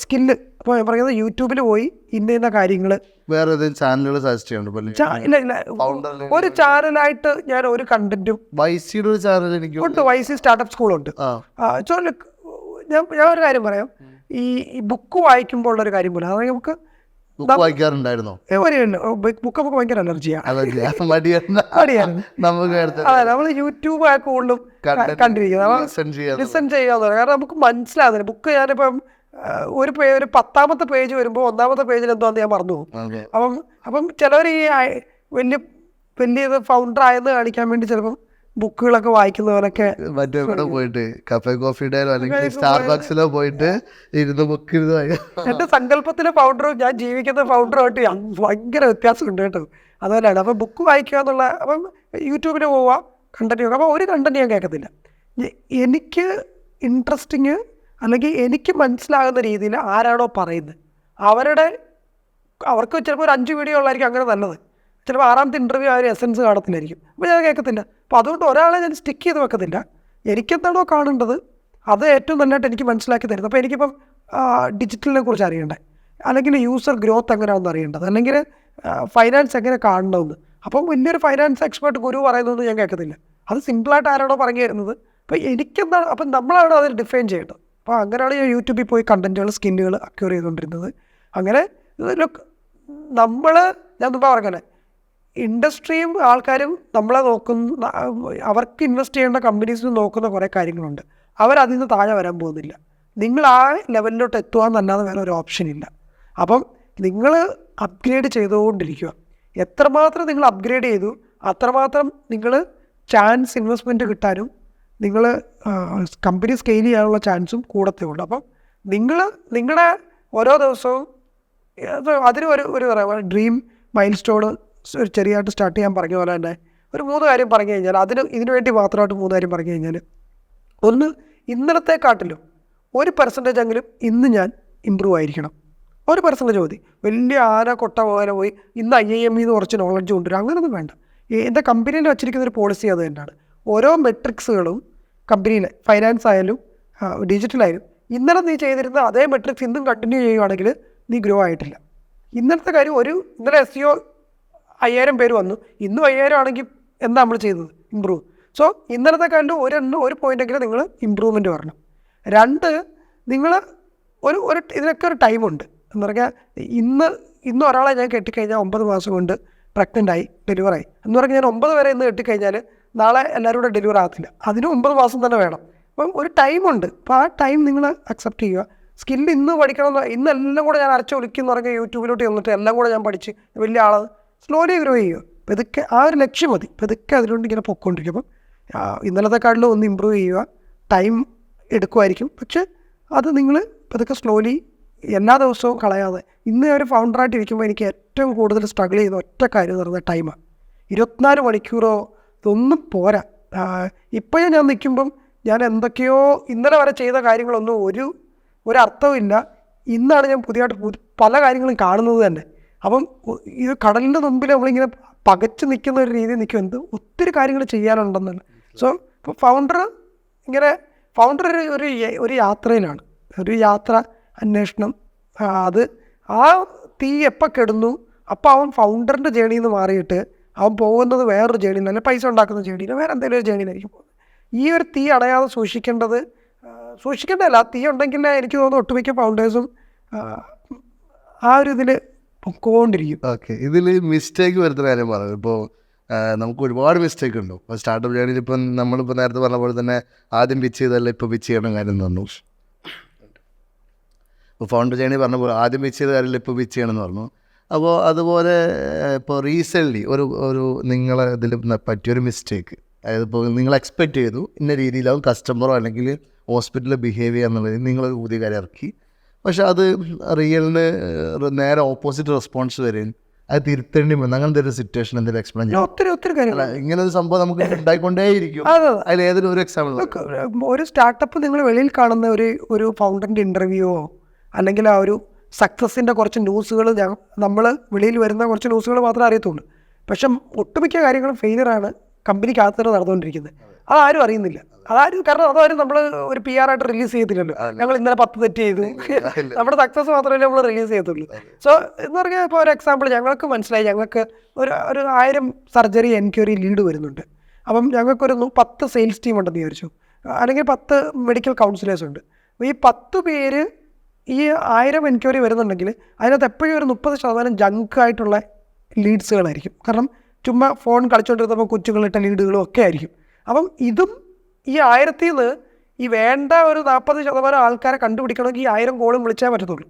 സ്കില്ല്. അപ്പോൾ ഞാൻ പറയുന്നത് യൂട്യൂബിൽ പോയി ഇന്ന കാര്യങ്ങൾ വേറെ ഏതെങ്കിലും ചാനലുകൾ സജസ്റ്റ് ചെയ്യുന്നുണ്ട്? ഇല്ല, ഒരു ചാനലായിട്ട് ഞാൻ ഒരു കണ്ടന്റും വൈസിയുടെ ഒരു ചാനൽ എനിക്ക് ഉണ്ട്. വൈസി സ്റ്റാർട്ടപ്പ് സ്കൂളുണ്ട്. ഞാൻ ഒരു കാര്യം പറയാം, ഈ ബുക്ക് വായിക്കുമ്പോൾ ഉള്ളൊരു കാര്യം പോലെ, അതായത് നമുക്ക് വായിക്കാറുണ്ടായിരുന്നോ? ബുക്ക് നമുക്ക് ഭയങ്കര അലർജിയാണ്. അതെ, നമ്മൾ യൂട്യൂബ് ആ കൂടുതലും കണ്ടിരിക്കുന്നത്, ലിസൺ ചെയ്യാന്ന് പറയാം. കാരണം നമുക്ക് മനസ്സിലാകുന്നില്ല. ബുക്ക് ഞാനിപ്പം ഒരു 10ാമത്തെ പേജ് വരുമ്പോൾ 1ാമത്തെ പേജിൽ എന്താന്ന് ഞാൻ മറന്നു പോകും. അപ്പം ചിലവർ ഈ വലിയ ഇത് ഫൗണ്ടർ ആയെന്ന് കാണിക്കാൻ വേണ്ടി ചിലപ്പം ബുക്കുകളൊക്കെ വായിക്കുന്നവരൊക്കെ മറ്റേ ഇവിടെ പോയിട്ട് കഫേ കോഫിയുടെ അല്ലെങ്കിൽ സ്റ്റാർബക്സിലോ പോയിട്ട് ഇരുന്ന് ബുക്ക് ഇരുന്ന് എൻ്റെ സങ്കല്പത്തിലെ ഫൗണ്ടറും ഞാൻ ജീവിക്കുന്ന ഫൗണ്ടറുമായിട്ട് ഭയങ്കര വ്യത്യാസമുണ്ട് കേട്ടോ. അതുപോലെയാണ്. അപ്പം ബുക്ക് വായിക്കുക എന്നുള്ള, അപ്പം യൂട്യൂബിൽ പോവുക, കണ്ടന്റ് നോക്കുക. അപ്പോൾ ഒരു കണ്ടന്റ് ഞാൻ കേൾക്കത്തില്ല. എനിക്ക് ഇൻട്രസ്റ്റിങ് അല്ലെങ്കിൽ എനിക്ക് മനസ്സിലാകുന്ന രീതിയിൽ ആരാണോ പറയുന്നത് അവർക്ക് ചിലപ്പോൾ ഒരു 5 വീഡിയോ ഉള്ളതായിരിക്കും അങ്ങനെ നല്ലത്. ചിലപ്പോൾ 6ാമത്തെ ഇൻ്റർവ്യൂ ആ ഒരു എസൻസ് കാണത്തില്ലായിരിക്കും. അപ്പോൾ ഞാൻ കേൾക്കത്തില്ല. അപ്പോൾ അതുകൊണ്ട് ഒരാളെ ഞാൻ സ്റ്റിക്ക് ചെയ്ത് വെക്കത്തില്ല. എനിക്കെന്താണോ കാണേണ്ടത് അത് ഏറ്റവും നല്ലതായിട്ട് എനിക്ക് മനസ്സിലാക്കി തരുന്നത്. അപ്പോൾ എനിക്കിപ്പം ഡിജിറ്റലിനെ കുറിച്ച് അറിയണ്ടേ, അല്ലെങ്കിൽ യൂസർ ഗ്രോത്ത് എങ്ങനെയാണെന്ന് അറിയേണ്ടത്, അല്ലെങ്കിൽ ഫൈനാൻസ് എങ്ങനെ കാണണമെന്ന്. അപ്പം വലിയൊരു ഫൈനാൻസ് എക്സ്പേർട്ട് ഗുരു പറയുന്നതൊന്നും ഞാൻ കേൾക്കത്തില്ല. അത് സിമ്പിളായിട്ട് ആരാണോ പറഞ്ഞു തരുന്നത്. അപ്പോൾ എനിക്കെന്താണ്, അപ്പം നമ്മളാണ് അത് ഡിഫൈൻ ചെയ്യേണ്ടത്. അപ്പോൾ അങ്ങനെയാണ് ഞാൻ യൂട്യൂബിൽ പോയി കണ്ടന്റുകൾ, സ്കില്ലുകൾ അക്വയർ ചെയ്തുകൊണ്ടിരുന്നത്. അങ്ങനെ ഞാൻ മുമ്പ് പറഞ്ഞേ, ഇൻഡസ്ട്രിയും ആൾക്കാരും നമ്മളെ നോക്കുന്ന, അവർക്ക് ഇൻവെസ്റ്റ് ചെയ്യേണ്ട കമ്പനീസിന് നോക്കുന്ന കുറേ കാര്യങ്ങളുണ്ട്. അവരതിൽ നിന്ന് താഴെ വരാൻ പോകുന്നില്ല. നിങ്ങൾ ആ ലെവലിലോട്ട് എത്തുകയെന്നല്ലാതെ വേറെ ഒരു ഓപ്ഷൻ ഇല്ല. അപ്പം നിങ്ങൾ അപ്ഗ്രേഡ് ചെയ്തുകൊണ്ടിരിക്കുക. എത്രമാത്രം നിങ്ങൾ അപ്ഗ്രേഡ് ചെയ്തു അത്രമാത്രം നിങ്ങൾ ചാൻസ് ഇൻവെസ്റ്റ്മെൻറ്റ് കിട്ടാനും നിങ്ങൾ കമ്പനി സ്കെയിൽ ചെയ്യാനുള്ള ചാൻസും കൂടത്തേ ഉള്ളൂ. അപ്പം നിങ്ങളുടെ ഓരോ ദിവസവും അതിന് ഒരു ഡ്രീം മൈൽ സ്റ്റോൺ ഒരു ചെറിയായിട്ട് സ്റ്റാർട്ട് ചെയ്യാൻ പറഞ്ഞ പോലെ തന്നെ ഒരു 3 കാര്യം പറഞ്ഞു കഴിഞ്ഞാൽ, ഇതിനു വേണ്ടി മാത്രമായിട്ട് 3 കാര്യം പറഞ്ഞു കഴിഞ്ഞാൽ, ഒന്ന്, ഇന്നലത്തെക്കാട്ടിലും 1% എങ്കിലും ഇന്ന് ഞാൻ ഇമ്പ്രൂവ് ആയിരിക്കണം. 1% മതി. വലിയ ആന കൊട്ട പോലെ പോയി ഇന്ന് IIM കുറച്ച് നോളജ് കൊണ്ടുവരും, അങ്ങനെയൊന്നും വേണ്ട. എൻ്റെ കമ്പനിയിൽ വെച്ചിരിക്കുന്ന ഒരു പോളിസി അത് തന്നെയാണ്. ഓരോ മെട്രിക്സുകളും കമ്പനിയിലെ ഫൈനാൻസ് ആയാലും ഡിജിറ്റലായാലും ഇന്നലെ നീ ചെയ്തിരുന്ന അതേ മെട്രിക്സ് ഇന്നും കണ്ടിന്യൂ ചെയ്യുകയാണെങ്കിൽ നീ ഗ്രോ ആയിട്ടില്ല. ഇന്നലത്തെ കാര്യം ഇന്നലെ SEO 5000 പേര് വന്നു, ഇന്നും 5000 ആണെങ്കിൽ എന്താ നമ്മൾ ചെയ്തത്? ഇമ്പ്രൂവ്. സോ ഇന്നലത്തെ കാര്യം ഒരു പോയിൻ്റെങ്കിലും നിങ്ങൾ ഇമ്പ്രൂവ്മെൻറ്റ് വരണം. 2, നിങ്ങൾ ഇതിനൊക്കെ ഒരു ടൈമുണ്ട്. എന്ന് പറഞ്ഞാൽ ഇന്ന് ഒരാളെ ഞാൻ കെട്ടിക്കഴിഞ്ഞാൽ 9 മാസം കൊണ്ട് പ്രഗ്നൻ്റായി ഡെലിവറായി എന്ന് പറഞ്ഞാൽ ഞാൻ 9 വരെ ഇന്ന് കെട്ടിക്കഴിഞ്ഞാൽ നാളെ എല്ലാവരും കൂടെ ഡെലിവർ ആകത്തില്ല. അതിന് 9 മാസം തന്നെ വേണം. അപ്പം ഒരു ടൈമുണ്ട്. അപ്പോൾ ആ ടൈം നിങ്ങൾ അക്സെപ്റ്റ് ചെയ്യുക. സ്കില്ല് ഇന്ന് പഠിക്കണമെന്ന്, ഇന്നെല്ലാം കൂടെ ഞാൻ അരച്ച് ഒളിക്കുന്ന പറഞ്ഞാൽ യൂട്യൂബിലോട്ട് ചെന്നിട്ട് എല്ലാം കൂടെ ഞാൻ പഠിച്ച് വലിയ ആളാണ്, സ്ലോലി ഗ്രോ ചെയ്യുക. അപ്പോൾ ഇതൊക്കെ ആ ഒരു ലക്ഷ്യം മതി. അപ്പോൾ ഇതൊക്കെ അതിലോട്ട് ഇങ്ങനെ പൊയ്ക്കൊണ്ടിരിക്കും. അപ്പം ഇന്നലത്തെക്കാട്ടിലും ഒന്ന് ഇമ്പ്രൂവ് ചെയ്യുക. ടൈം എടുക്കുമായിരിക്കും, പക്ഷെ അത് നിങ്ങൾ ഇതൊക്കെ സ്ലോലി എല്ലാ ദിവസവും കളയാതെ. ഇന്ന് ഒരു ഫൗണ്ടറായിട്ട് ഇരിക്കുമ്പോൾ എനിക്ക് ഏറ്റവും കൂടുതൽ സ്ട്രഗിൾ ചെയ്യുന്ന ഒറ്റ കാര്യം എന്ന് പറയുന്നത് ടൈമാണ്. 24 മണിക്കൂറോ ഇതൊന്നും പോരാ. ഇപ്പോഴും ഞാൻ നിൽക്കുമ്പം ഞാൻ എന്തൊക്കെയോ ഇന്നലെ വരെ ചെയ്ത കാര്യങ്ങളൊന്നും ഒരു അർത്ഥവും ഇല്ല. ഇന്നാണ് ഞാൻ പുതിയതായിട്ട് പല കാര്യങ്ങളും കാണുന്നത് തന്നെ. അപ്പം ഈ കടലിൻ്റെ മുമ്പിൽ നമ്മളിങ്ങനെ പകച്ചു നിൽക്കുന്ന ഒരു രീതി നിൽക്കും, ഒത്തിരി കാര്യങ്ങൾ ചെയ്യാനുണ്ടെന്നല്ല. സോ ഇപ്പോൾ ഫൗണ്ടർ ഒരു യാത്രയിലാണ്, ഒരു യാത്ര അന്വേഷണം. അത് ആ തീ എപ്പോൾ കെടുന്നു അപ്പോൾ അവൻ ഫൗണ്ടറിൻ്റെ ജേണിയിൽ നിന്ന് മാറിയിട്ട് അവൻ പോകുന്നത് വേറൊരു ജേണിയിൽ, അല്ലെങ്കിൽ പൈസ ഉണ്ടാക്കുന്ന ജേണിയിൽ, വേറെ എന്തെങ്കിലും ഒരു ജേണിയിലായിരിക്കും പോകുന്നത്. ഈ ഒരു തീ അടയാതെ സൂക്ഷിക്കേണ്ടതല്ല, തീ ഉണ്ടെങ്കിൽ എനിക്ക് തോന്നുന്നു ഒട്ടുമിക്ക ഫൗണ്ടേഴ്സും ആ ഒരു ഇതിൽ പൊക്കോണ്ടിരിക്കും. ഓക്കെ, ഇതിൽ മിസ്റ്റേക്ക് വരുത്തുന്ന കാര്യം പറഞ്ഞു. ഇപ്പോൾ നമുക്ക് ഒരുപാട് മിസ്റ്റേക്ക് ഉണ്ട്. ഇപ്പോൾ സ്റ്റാർട്ടപ്പ് ജേണിയിൽ ഇപ്പം നമ്മളിപ്പോൾ നേരത്തെ പറഞ്ഞ പോലെ തന്നെ ആദ്യം പിച്ച് ചെയ്തല്ല ഇപ്പോൾ പിച്ച് ചെയ്യണം കാര്യം എന്ന് പറഞ്ഞു. ഇപ്പോൾ ഫൗണ്ടർ ജേണി പറഞ്ഞ പോലെ ആദ്യം പിച്ച് ചെയ്ത കാര്യമില്ല ഇപ്പോൾ പിച്ച് ചെയ്യണമെന്ന് പറഞ്ഞു. അപ്പോൾ അതുപോലെ ഇപ്പോൾ റീസെൻ്റ്ലി ഒരു നിങ്ങളെ ഇതിൽ പറ്റിയൊരു മിസ്റ്റേക്ക്, അതായത് ഇപ്പോൾ നിങ്ങൾ എക്സ്പെക്റ്റ് ചെയ്തു ഇന്ന രീതിയിലാവും കസ്റ്റമറോ അല്ലെങ്കിൽ ഹോസ്പിറ്റലിൽ ബിഹേവ് ചെയ്യുക എന്നുള്ളത്, നിങ്ങളൊരു പുതിയ കാര്യം ഇറക്കി, പക്ഷെ അത് റിയലിന് നേരെ ഓപ്പോസിറ്റ് റെസ്പോൺസ് വരും, അത് തിരുത്തേണ്ടി വന്നു. അങ്ങനത്തെ ഒരു സിറ്റുവേഷൻ എന്തെങ്കിലും എക്സ്പ്ലെയിൻ ചെയ്യാം? ഒത്തിരി കാര്യങ്ങൾ ഇങ്ങനെ ഒരു സംഭവം നമുക്ക് ഉണ്ടായിക്കൊണ്ടേയിരിക്കും. അതിൽ ഏതൊരു ഒരു എക്സാമ്പിൾ? ഒരു സ്റ്റാർട്ടപ്പ് നിങ്ങൾ വെളിയിൽ കാണുന്ന ഒരു ഫൗണ്ടറിൻ്റെ ഇൻ്റർവ്യൂവോ അല്ലെങ്കിൽ ആ ഒരു സക്സസിൻ്റെ കുറച്ച് ന്യൂസുകൾ നമ്മൾ വെളിയിൽ വരുന്ന കുറച്ച് ന്യൂസുകൾ മാത്രമേ അറിയത്തുള്ളൂ. പക്ഷെ ഒട്ടുമിക്ക കാര്യങ്ങളും ഫെയിലിയറാണ് കമ്പനിക്കകത്ത് തന്നെ നടന്നുകൊണ്ടിരിക്കുന്നത്. അതാരും അറിയുന്നില്ല. കാരണം അതാരും നമ്മൾ ഒരു PR ആയിട്ട് റിലീസ് ചെയ്യത്തില്ലല്ലോ. ഞങ്ങൾ ഇന്നലെ 10 തെറ്റ് ചെയ്തു, നമ്മുടെ സക്സസ് മാത്രമേ നമ്മൾ റിലീസ് ചെയ്യത്തുള്ളൂ. സോ എന്ന് പറഞ്ഞാൽ ഇപ്പോൾ ഒരു എക്സാമ്പിൾ ഞങ്ങൾക്ക് മനസ്സിലായി, ഞങ്ങൾക്ക് ഒരു 1000 സർജറി എൻക്വയറി ലീഡ് വരുന്നുണ്ട്. അപ്പം ഞങ്ങൾക്കൊരു 10 സെയിൽസ് ടീം ഉണ്ടെന്ന് വിചാരിച്ചു, അല്ലെങ്കിൽ 10 മെഡിക്കൽ കൗൺസിലേഴ്സ് ഉണ്ട്. അപ്പോൾ ഈ 10 പേര് ഈ 1000 എൻക്വയറി വരുന്നുണ്ടെങ്കിൽ അതിനകത്ത് എപ്പോഴും ഒരു 30% ജങ്കായിട്ടുള്ള ലീഡ്സുകളായിരിക്കും. കാരണം ചുമ്മാ ഫോൺ കളിച്ചുകൊണ്ടിരുന്നപ്പോൾ കൊച്ചുകളിട്ട ലീഡുകളും ഒക്കെ ആയിരിക്കും. അപ്പം ഇതും ഈ 1000-ൽ നിന്ന് ഈ വേണ്ട ഒരു 40% ആൾക്കാരെ കണ്ടുപിടിക്കണമെങ്കിൽ ഈ 1000 കോളും വിളിച്ചാൽ പറ്റത്തുള്ളൂ,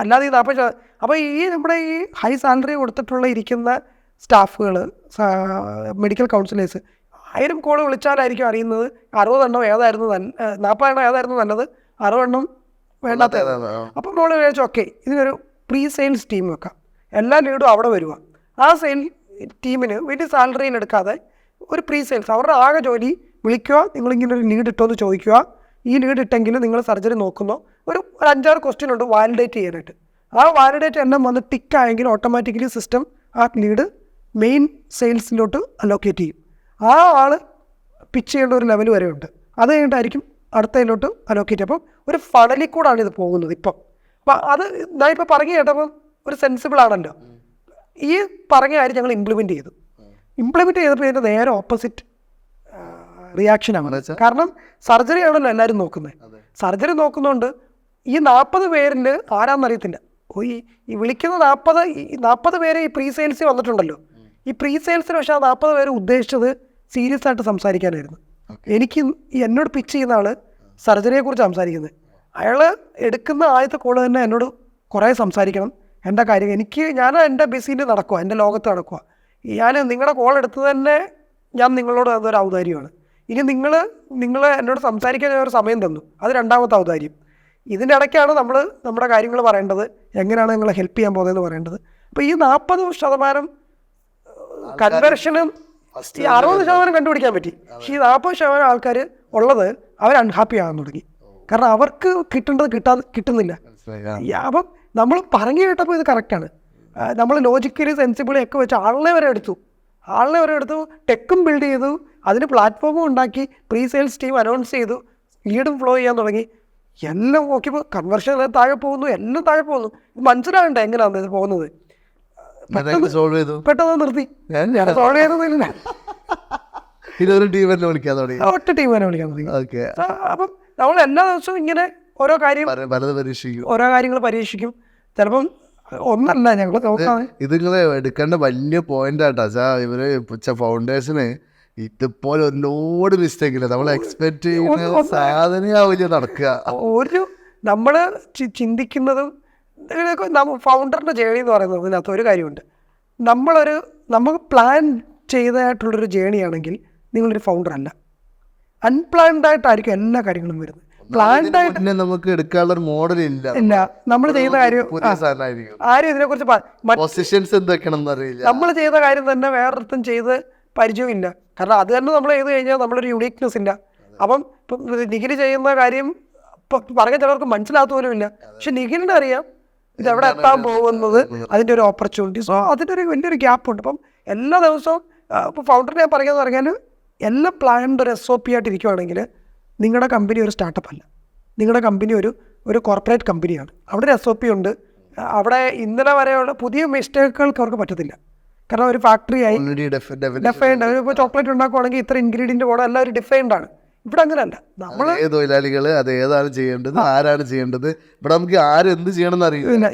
അല്ലാതെ ഈ 40%. അപ്പോൾ ഈ നമ്മുടെ ഈ ഹൈ സാലറി കൊടുത്തിട്ടുള്ള ഇരിക്കുന്ന സ്റ്റാഫുകൾ, മെഡിക്കൽ കൗൺസിലേഴ്സ് 1000 കോള് വിളിച്ചാലായിരിക്കും അറിയുന്നത് 60 എണ്ണം ഏതായിരുന്നു 40 എണ്ണം ഏതായിരുന്നു നല്ലത്, 60 എണ്ണം വേണ്ടാത്ത. അപ്പം നമ്മൾ വിചാരിച്ചു ഓക്കെ ഇതിനൊരു പ്രീ സെയിൽസ് ടീം വെക്കാം, എല്ലാ ലീഡും അവിടെ വരിക. ആ സെയിൽ ടീമിന് വലിയ സാലറിയിൽ എടുക്കാതെ ഒരു പ്രീ സെയിൽസ്, അവരുടെ ആകെ ജോലി വിളിക്കുക, നിങ്ങളിങ്ങനെ ഒരു ലീഡ് ഇട്ടോ എന്ന് ചോദിക്കുക, ഈ ലീഡ് ഇട്ടെങ്കിൽ നിങ്ങൾ സർജറി നോക്കുന്നോ, ഒരു 5-6 ക്വസ്റ്റ്യൻ ഉണ്ട് വാലിഡേറ്റ് ചെയ്യാനായിട്ട്. ആ വാലിഡേറ്റ് എണ്ണം വന്ന് ടിക്കായെങ്കിൽ ഓട്ടോമാറ്റിക്കലി സിസ്റ്റം ആ ലീഡ് മെയിൻ സെയിൽസിലോട്ട് അലോക്കേറ്റ് ചെയ്യും. ആ ആൾ പിച്ച് ചെയ്യേണ്ട ഒരു ലെവൽ വരെ ഉണ്ട്, അത് കഴിഞ്ഞിട്ടായിരിക്കും അടുത്തതിലോട്ട് അലോക്കേറ്റ്. അപ്പം ഒരു ഫണലിൽ കൂടാണ് ഇത് പോകുന്നത് ഇപ്പം. അപ്പം അത് ഞാൻ ഇപ്പോൾ പറഞ്ഞു കേട്ടപ്പം ഒരു സെൻസിബിൾ ആണല്ലോ. ഈ പറഞ്ഞ കാര്യം ഞങ്ങൾ ഇംപ്ലിമെൻറ്റ് ചെയ്തപ്പോൾ ഇതിൻ്റെ നേരെ ഓപ്പോസിറ്റ് റിയാക്ഷനാണ്. കാരണം സർജറി ആണല്ലോ എല്ലാവരും നോക്കുന്നത്. സർജറി നോക്കുന്നതുകൊണ്ട് ഈ 40 പേരിൽ ആരാന്നറിയത്തില്ല. ഈ വിളിക്കുന്ന 40 പേര് ഈ പ്രീ സെയിൽസിൽ വന്നിട്ടുണ്ടല്ലോ. ഈ പ്രീ സെയിൽസിന് പക്ഷേ ആ 40 പേര് ഉദ്ദേശിച്ചത് സീരിയസ് ആയിട്ട് സംസാരിക്കാനായിരുന്നു. എന്നോട് പിച്ച് ചെയ്യുന്ന ആൾ സർജറിയെക്കുറിച്ച് സംസാരിക്കുന്നത്. അയാൾ എടുക്കുന്ന ആദ്യത്തെ കോള് തന്നെ എന്നോട് കുറേ സംസാരിക്കണം, എൻ്റെ കാര്യം ഞാൻ എൻ്റെ ബിസിയിൽ നടക്കുക, എൻ്റെ ലോകത്ത് നടക്കുക. ഞാൻ നിങ്ങളുടെ കോൾ എടുത്തത് തന്നെ ഞാൻ നിങ്ങളോട് അതൊരു ഔദാര്യമാണ്. ഇനി നിങ്ങൾ എന്നോട് സംസാരിക്കാൻ ഒരു സമയം തന്നു, അത് രണ്ടാമത്തെ ഔദാര്യം. ഇതിൻ്റെ ഇടയ്ക്കാണ് നമ്മുടെ കാര്യങ്ങൾ പറയേണ്ടത്, എങ്ങനെയാണ് നിങ്ങളെ ഹെൽപ്പ് ചെയ്യാൻ പോകുന്നതെന്ന് പറയേണ്ടത്. അപ്പോൾ ഈ 40% കൺവെർഷനും 60% കണ്ടുപിടിക്കാൻ പറ്റി. പക്ഷേ ഈ 40% ആൾക്കാർ ഉള്ളത് അവർ അൺഹാപ്പി ആകാൻ തുടങ്ങി. കാരണം അവർക്ക് കിട്ടേണ്ടത് കിട്ടുന്നില്ല. അപ്പം നമ്മൾ പറഞ്ഞു കേട്ടപ്പോൾ ഇത് കറക്റ്റാണ്. നമ്മൾ ലോജിക്കലി സെൻസിബിളി ഒക്കെ വെച്ച് ആളിനെ വരെ എടുത്തു, ടെക്കും ബിൽഡ് ചെയ്തു, അതിന് പ്ലാറ്റ്ഫോമും ഉണ്ടാക്കി, പ്രീ സെയിൽസ് ടീം അനൗൺസ് ചെയ്തു, ലീഡും ഫ്ലോ ചെയ്യാൻ തുടങ്ങി. എല്ലാം നോക്കിയപ്പോൾ കൺവെർഷൻ എല്ലാം താഴെ പോകുന്നു. മനസ്സിലാകണ്ടേ എങ്ങനെയാണ് ഇത് പോകുന്നത്. പെട്ടെന്ന് നിർത്തി. സോൾവ് ചെയ്തതില്ല, ഒറ്റ ടീം തന്നെ വിളിക്കാൻ തുടങ്ങി. അപ്പം നമ്മൾ എല്ലാ ദിവസവും ഇങ്ങനെ ഓരോ കാര്യങ്ങൾ പരീക്ഷിക്കും. ചിലപ്പം ഒന്നല്ല ഞങ്ങൾ നോക്കാം. ഇത് നിങ്ങള് എടുക്കേണ്ട വലിയ പോയിന്റ് ആട്ടാ. ഇവര് ഫൗണ്ടേഴ്സിന് ഇതുപോലെ ഒരുപാട് മിസ്റ്റേക്ക് ഇല്ല. നമ്മൾ എക്സ്പെക്ട് ചെയ്യുന്ന സാധനയാവില്ല നടക്കുക. നമ്മൾ ചിന്തിക്കുന്നതും ഫൗണ്ടറിൻ്റെ ജേണി എന്ന് പറയുന്നത് ഇതിനകത്ത് ഒരു കാര്യമുണ്ട്. നമുക്ക് പ്ലാൻ ചെയ്തതായിട്ടുള്ളൊരു ജേണിയാണെങ്കിൽ നിങ്ങളൊരു ഫൗണ്ടർ അല്ല. അൺപ്ലാൻഡ് ആയിട്ടായിരിക്കും എല്ലാ കാര്യങ്ങളും വരുന്നത്. പ്ലാൻഡ് ആയിട്ട് നമുക്ക് എടുക്കാനുള്ള ഒരു മോഡൽ ഇല്ല. നമ്മൾ ചെയ്ത കാര്യം ആരും ഇതിനെക്കുറിച്ച് നമ്മൾ ചെയ്ത കാര്യം തന്നെ വേറൊരുത്തും ചെയ്ത് പരിചയമില്ല. കാരണം അത് തന്നെ നമ്മൾ ചെയ്ത് കഴിഞ്ഞാൽ നമ്മളൊരു യുണീക്നെസ് ഇല്ല. അപ്പം ഇപ്പം നിഖിൽ ചെയ്യുന്ന കാര്യം പറഞ്ഞ ചിലർക്ക് മനസ്സിലാത്ത പോലും ഇല്ല. പക്ഷെ നിഖിലിന് അറിയാം ഇതെവിടെ എത്താൻ പോകുന്നത്, അതിൻ്റെ ഒരു ഓപ്പർച്യൂണിറ്റി. സോ അതിൻ്റെ ഒരു വലിയൊരു ഗ്യാപ്പ് ഉണ്ട്. അപ്പം എല്ലാ ദിവസവും ഇപ്പോൾ ഫൗണ്ടറിനെ ഞാൻ പറയുന്നത് പറഞ്ഞാൽ എല്ലാം പ്ലാൻഡ് ഒരു SOP ആയിട്ട് ഇരിക്കുവാണെങ്കിൽ നിങ്ങളുടെ കമ്പനി ഒരു സ്റ്റാർട്ടപ്പ് അല്ല, നിങ്ങളുടെ കമ്പനി ഒരു കോർപ്പറേറ്റ് കമ്പനിയാണ്. അവിടെ ഒരു SOP ഉണ്ട്. അവിടെ ഇന്നലെ വരെയുള്ള പുതിയ മിസ്റ്റേക്കുകൾക്ക് അവർക്ക് പറ്റത്തില്ല. കാരണം ഒരു ഫാക്ടറി ആയി ഡിഫൈൻഡ്. ഇപ്പോൾ ചോക്ലേറ്റ് ഉണ്ടാക്കുവാണെങ്കിൽ ഇത്ര ഇൻഗ്രീഡിയൻറ്റ് പോകണം, എല്ലാം ഒരു ഡിഫൈൻഡ് ആണ്. ഇവിടെ അങ്ങനെയല്ല. നമ്മൾ തൊഴിലാളികൾ അത് ഏതാണ് ചെയ്യേണ്ടത്, ആരാണ് ചെയ്യേണ്ടത്, ഇവിടെ നമുക്ക് ആരും എന്ത് ചെയ്യണമെന്ന് അറിയില്ല.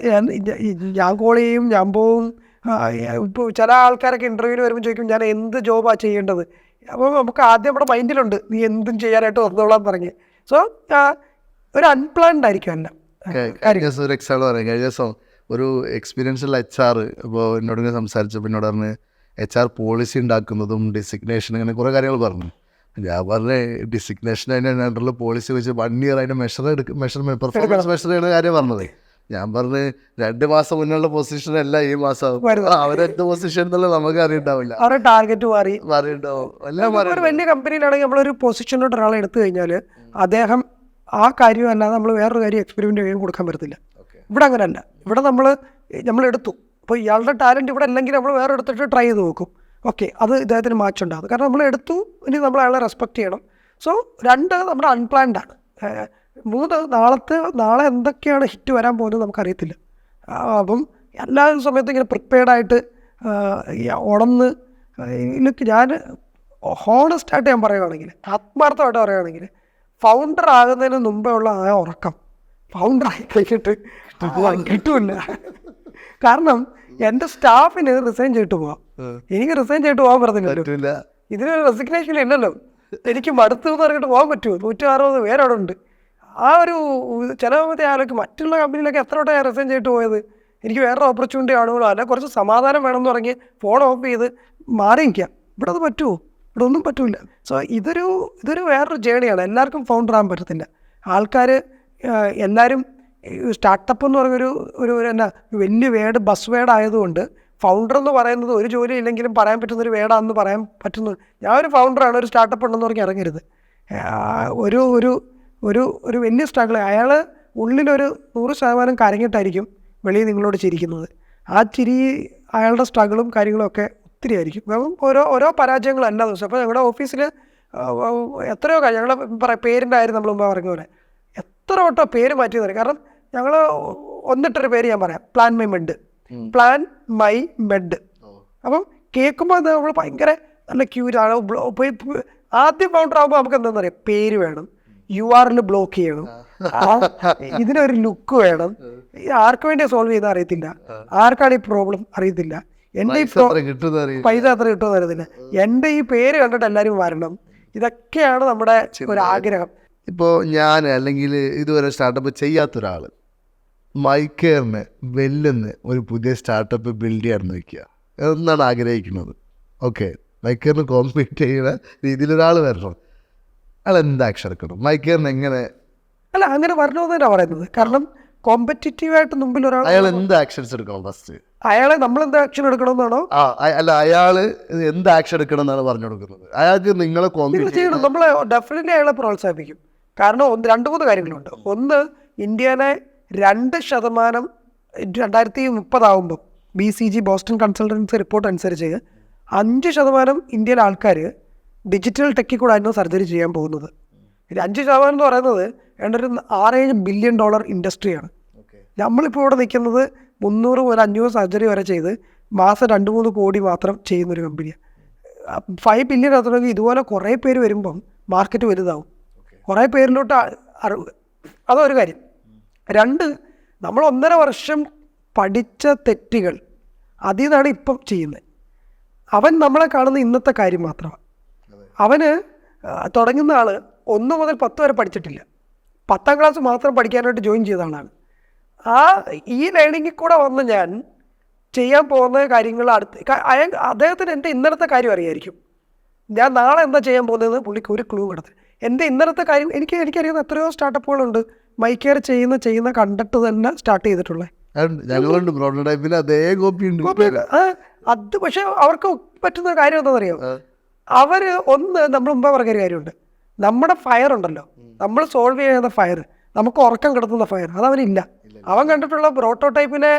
ഞാൻ കോൾ ചെയ്യും, ഞാൻ പോവും. ഇപ്പോൾ ചില ആൾക്കാരൊക്കെ ഇൻ്റർവ്യൂവിന് വരുമ്പോൾ ചോദിക്കും ഞാൻ എന്ത് ജോബാണ് ചെയ്യേണ്ടത്. അപ്പോൾ നമുക്ക് ആദ്യം നമ്മുടെ മൈൻഡിലുണ്ട് നീ എന്തും ചെയ്യാനായിട്ട് വന്നോളാൻ പറഞ്ഞ്. സോ ഒരു അൺപ്ലാൻഡ് ആയിരിക്കും എല്ലാം. ഒരു എക്സാമ്പിൾ പറയാം. കഴിഞ്ഞ ദിവസം ഒരു എക്സ്പീരിയൻഷ്യൽ HR ഇപ്പോൾ എന്നോട് ഇങ്ങനെ സംസാരിച്ചപ്പോൾ എന്നോട് പറഞ്ഞ് HR പോളിസി ഉണ്ടാക്കുന്നതും ഡിസിഗ്നേഷൻ അങ്ങനെ കുറേ കാര്യങ്ങൾ പറഞ്ഞു. ഞാൻ പറഞ്ഞ ഡിസിഗ്നേഷൻ അതിൻ്റെ അണ്ടറിൽ പോളിസി വെച്ച് 1 year അതിൻ്റെ മെഷർമെൻറ്റ് പെർഫോമൻസ് മെഷർ ചെയ്യുന്ന കാര്യം പറഞ്ഞത്. ഞാൻ പറഞ്ഞ് 2 മാസം മുന്നുള്ള പൊസിഷൻ അല്ല ഈ മാസം അവരെന്ത് പൊസിഷൻ എന്നുള്ളത് നമുക്ക് അറിയണ്ടാവില്ല. അവരുടെ ടാർഗറ്റ് മാറിയിട്ടുണ്ടാവും. ഒരു വലിയ കമ്പനിയിലാണെങ്കിൽ നമ്മളൊരു പൊസിഷനോട്ട് ഒരാളെ എടുത്തു കഴിഞ്ഞാൽ അദ്ദേഹം ആ കാര്യം അല്ലാതെ നമ്മൾ വേറൊരു കാര്യം എക്സ്പെരിമെൻ്റ് ചെയ്യാൻ കൊടുക്കാൻ പറ്റത്തില്ല. ഇവിടെ അങ്ങനെയല്ല. ഇവിടെ നമ്മൾ എടുത്തു. അപ്പോൾ ഇയാളുടെ ടാലൻറ്റ് ഇവിടെ അല്ലെങ്കിൽ നമ്മൾ വേറെ എടുത്തിട്ട് ട്രൈ ചെയ്ത് നോക്കും. ഓക്കെ, അത് ഇദ്ദേഹത്തിന് മാച്ച് ഉണ്ടാകും. കാരണം നമ്മൾ എടുത്തു, ഇനി നമ്മൾ അയാളെ റെസ്പെക്റ്റ് ചെയ്യണം. സോ 2 നമ്മുടെ അൺപ്ലാൻഡ് ആണ്. 3 നാളെ എന്തൊക്കെയാണ് ഹിറ്റ് വരാൻ പോകുന്നത് നമുക്കറിയത്തില്ല. അപ്പം എല്ലാ സമയത്തും ഇങ്ങനെ പ്രിപ്പയർഡായിട്ട് ഉണർന്ന് ഇതിലേക്ക് ഞാൻ ഹോണസ്റ്റായിട്ട് ഞാൻ പറയുകയാണെങ്കിൽ, ആത്മാർത്ഥമായിട്ട് പറയുകയാണെങ്കിൽ, ഫൗണ്ടർ ആകുന്നതിന് മുമ്പേ ഉള്ള ആ ഉറക്കം ഫൗണ്ടർ ആയി കഴിഞ്ഞിട്ട് കിട്ടൂല. കാരണം എൻ്റെ സ്റ്റാഫിന് റിസൈൻ ചെയ്തിട്ട് പോവാം, എനിക്ക് റിസൈൻ ചെയ്തിട്ട് പോകാൻ പറ്റത്തില്ല. ഇതിനൊരു റെസിഗ്നേഷൻ ഇല്ലല്ലോ. എനിക്ക് മടുത്തു എന്ന് പറഞ്ഞിട്ട് പോകാൻ പറ്റുമോ? 160 പേര് അവിടെ ഉണ്ട്. ആ ഒരു ചിലവത്തെ ആലോചിക്കും മറ്റുള്ള കമ്പനിയിലൊക്കെ എത്ര വട്ടം ഞാൻ റിസൈൻ ചെയ്തിട്ട് പോയത്. എനിക്ക് വേറൊരു ഓപ്പർച്യൂണിറ്റി ആണല്ലോ, അല്ല കുറച്ച് സമാധാനം വേണമെന്ന് പറഞ്ഞ് ഫോൺ ഓഫ് ചെയ്ത് മാറി നിൽക്കാം. ഇവിടെ അത് പറ്റുമോ? ഇവിടെ ഒന്നും പറ്റില്ല. സോ ഇതൊരു വേറൊരു ജേണിയാണ്. എല്ലാവർക്കും ഫൗണ്ടർ ആകാൻ പറ്റത്തില്ല. ആൾക്കാർ എല്ലാവരും സ്റ്റാർട്ടപ്പ് എന്ന് പറഞ്ഞൊരു എന്നാ വലിയ വേർഡ്, ബസ് വേർഡ് ആയതുകൊണ്ട് ഫൗണ്ടർ എന്ന് പറയുന്നത് ഒരു ജോലി ഇല്ലെങ്കിലും പറയാൻ പറ്റുന്നൊരു വേർഡാണെന്ന് പറയാൻ പറ്റുന്നു. ഞാൻ ഒരു ഫൗണ്ടറാണ്, ഒരു സ്റ്റാർട്ടപ്പ് ഉണ്ടെന്ന് പറഞ്ഞ് ഇറങ്ങരുത്. ഒരു ഒരു ഒരു ഒരു വലിയ സ്ട്രഗിൾ. അയാൾ ഉള്ളിലൊരു 100% കരങ്ങിട്ടായിരിക്കും വെളിയിൽ നിങ്ങളോട് ചിരിക്കുന്നത്. ആ ചിരി അയാളുടെ സ്ട്രഗിളും കാര്യങ്ങളും ഒക്കെ ഒത്തിരി ആയിരിക്കും. അപ്പം ഓരോ പരാജയങ്ങളും എല്ലാ ദിവസവും. അപ്പോൾ ഞങ്ങളുടെ ഓഫീസിൽ എത്രയോ ഞങ്ങളുടെ പേരിൻ്റെ കാര്യം നമ്മൾ മുമ്പ് പറഞ്ഞ പോലെ എത്ര വട്ടം പേര് മാറ്റിയെന്ന് പറയും. കാരണം ഞങ്ങൾ ഒന്നിട്ടൊരു പേര് ഞാൻ പറയാം, plan my med. Plan my med. അപ്പം കേൾക്കുമ്പോൾ അത് നമ്മൾ ഭയങ്കര നല്ല ക്യൂരാണ്. ആദ്യം ഫൗണ്ടർ ആകുമ്പോൾ നമുക്ക് എന്താണെന്ന് പറയാം, പേര് വേണം, URL ബ്ലോക്ക് ചെയ്യണം, ഇതിനൊരു ലുക്ക് വേണം. ആർക്ക് വേണ്ടി സോൾവ് ചെയ്താൽ അറിയത്തില്ല, ആർക്കാണ് ഈ പ്രോബ്ലം അറിയത്തില്ല, എൻ്റെ ഈ പൈസ അത്ര കിട്ടുമെന്ന് അറിയത്തില്ല, എൻ്റെ ഈ പേര് കണ്ടിട്ട് എല്ലാവരും വരണം. ഇതൊക്കെയാണ് നമ്മുടെ ഒരു ആഗ്രഹം. ഇപ്പോൾ ഞാൻ അല്ലെങ്കിൽ ഇതുവരെ സ്റ്റാർട്ടപ്പ് ചെയ്യാത്തൊരാൾ മൈക്കെയറിനെ വെല്ലുന്ന ഒരു പുതിയ സ്റ്റാർട്ടപ്പ് ബിൽഡ് ചെയ്യാമെന്ന് വയ്ക്കുക എന്നാണ് ആഗ്രഹിക്കുന്നത്. ഓക്കെ, മൈക്കെയറിന് കോമ്പീറ്റ് ചെയ്യുന്ന രീതിയിലൊരാൾ വരണം. അയാൾ എന്ത് ആക്ഷൻ എടുക്കണം? മൈക്കെയറിന് എങ്ങനെ അല്ല അങ്ങനെ വരണമെന്ന് തന്നെയാണ് പറയുന്നത്. കാരണം കോമ്പറ്റിറ്റീവായിട്ട് മുമ്പിൽ ഒരാൾ അയാൾ എന്ത് ആക്ഷൻസ് എടുക്കണം? ഫസ്റ്റ് അയാളെ നമ്മൾ എന്ത് ആക്ഷൻ എടുക്കണമെന്നാണോ? അല്ല, അയാൾ എന്ത് ആക്ഷൻ എടുക്കണം എന്നാണ് പറഞ്ഞു കൊടുക്കുന്നത്. അയാൾക്ക് നിങ്ങളെ ചെയ്യണം. നമ്മൾ ഡെഫിനറ്റ്ലി അയാളെ പ്രോത്സാഹിപ്പിക്കും. കാരണം 2-3 കാര്യങ്ങളുണ്ട്. ഒന്ന്, ഇന്ത്യയിലെ 2% 2030 ആകുമ്പോൾ BCG ബോസ്റ്റൺ കൺസൾട്ടൻസി റിപ്പോർട്ട് അനുസരിച്ച് 5% ഇന്ത്യയിലെ ആൾക്കാർ ഡിജിറ്റൽ ടെക്കിൽ കൂടെ ആയിരുന്നു സർജറി ചെയ്യാൻ പോകുന്നത്. 5% എന്ന് പറയുന്നത് ഒരു $6-7 ബില്യൺ ഇൻഡസ്ട്രിയാണ്. നമ്മളിപ്പോൾ ഇവിടെ നിൽക്കുന്നത് 300 മുതൽ 500 സർജറി വരെ ചെയ്ത് മാസം 2-3 കോടി മാത്രം ചെയ്യുന്നൊരു കമ്പനിയാണ്. 5 ബില്യൺ എത്തണമെങ്കിൽ ഇതുപോലെ കുറേ പേര് വരുമ്പം മാർക്കറ്റ് വലുതാവും. കുറേ പേരിലോട്ട് അതൊരു കാര്യം. 2, നമ്മൾ 1.5 വർഷം പഠിച്ച തെറ്റുകൾ അതിൽ നിന്നാണ് ഇപ്പം ചെയ്യുന്നത്. അവൻ നമ്മളെ കാണുന്ന ഇന്നത്തെ കാര്യം മാത്രമാണ്. അവന് തുടങ്ങുന്ന ആൾ 1 മുതൽ 10 വരെ പഠിച്ചിട്ടില്ല, 10ാം ക്ലാസ് മാത്രം പഠിക്കാനായിട്ട് ജോയിൻ ചെയ്ത ആളാണ്. ഈ ലേണിങ്ങിൽ കൂടെ വന്ന് ഞാൻ ചെയ്യാൻ പോകുന്ന കാര്യങ്ങൾ അദ്ദേഹത്തിന് എൻ്റെ ഇന്നലത്തെ കാര്യം അറിയായിരിക്കും. ഞാൻ നാളെ എന്താ ചെയ്യാൻ പോകുന്നതെന്ന് പുള്ളിക്ക് ഒരു ക്ലൂ കിടത്തി. എൻ്റെ ഇന്നലത്തെ കാര്യം എനിക്കറിയുന്ന എത്രയോ സ്റ്റാർട്ടപ്പുകളുണ്ട് മൈക്കെയർ ചെയ്യുന്ന കണ്ടിട്ട് തന്നെ സ്റ്റാർട്ട് ചെയ്തിട്ടുള്ളത്. അത് പക്ഷെ അവർക്ക് പറ്റുന്ന കാര്യം എന്താണെന്നറിയാം, അവർ നമ്മൾ മുമ്പേ പറഞ്ഞൊരു കാര്യമുണ്ട്, നമ്മുടെ ഫയർ ഉണ്ടല്ലോ, നമ്മൾ സോൾവ് ചെയ്യുന്ന ഫയർ, നമുക്ക് ഉറക്കം കിടത്തുന്ന ഫയർ, അതവനില്ല. അവൻ കണ്ടിട്ടുള്ള പ്രോട്ടോടൈപ്പിനെ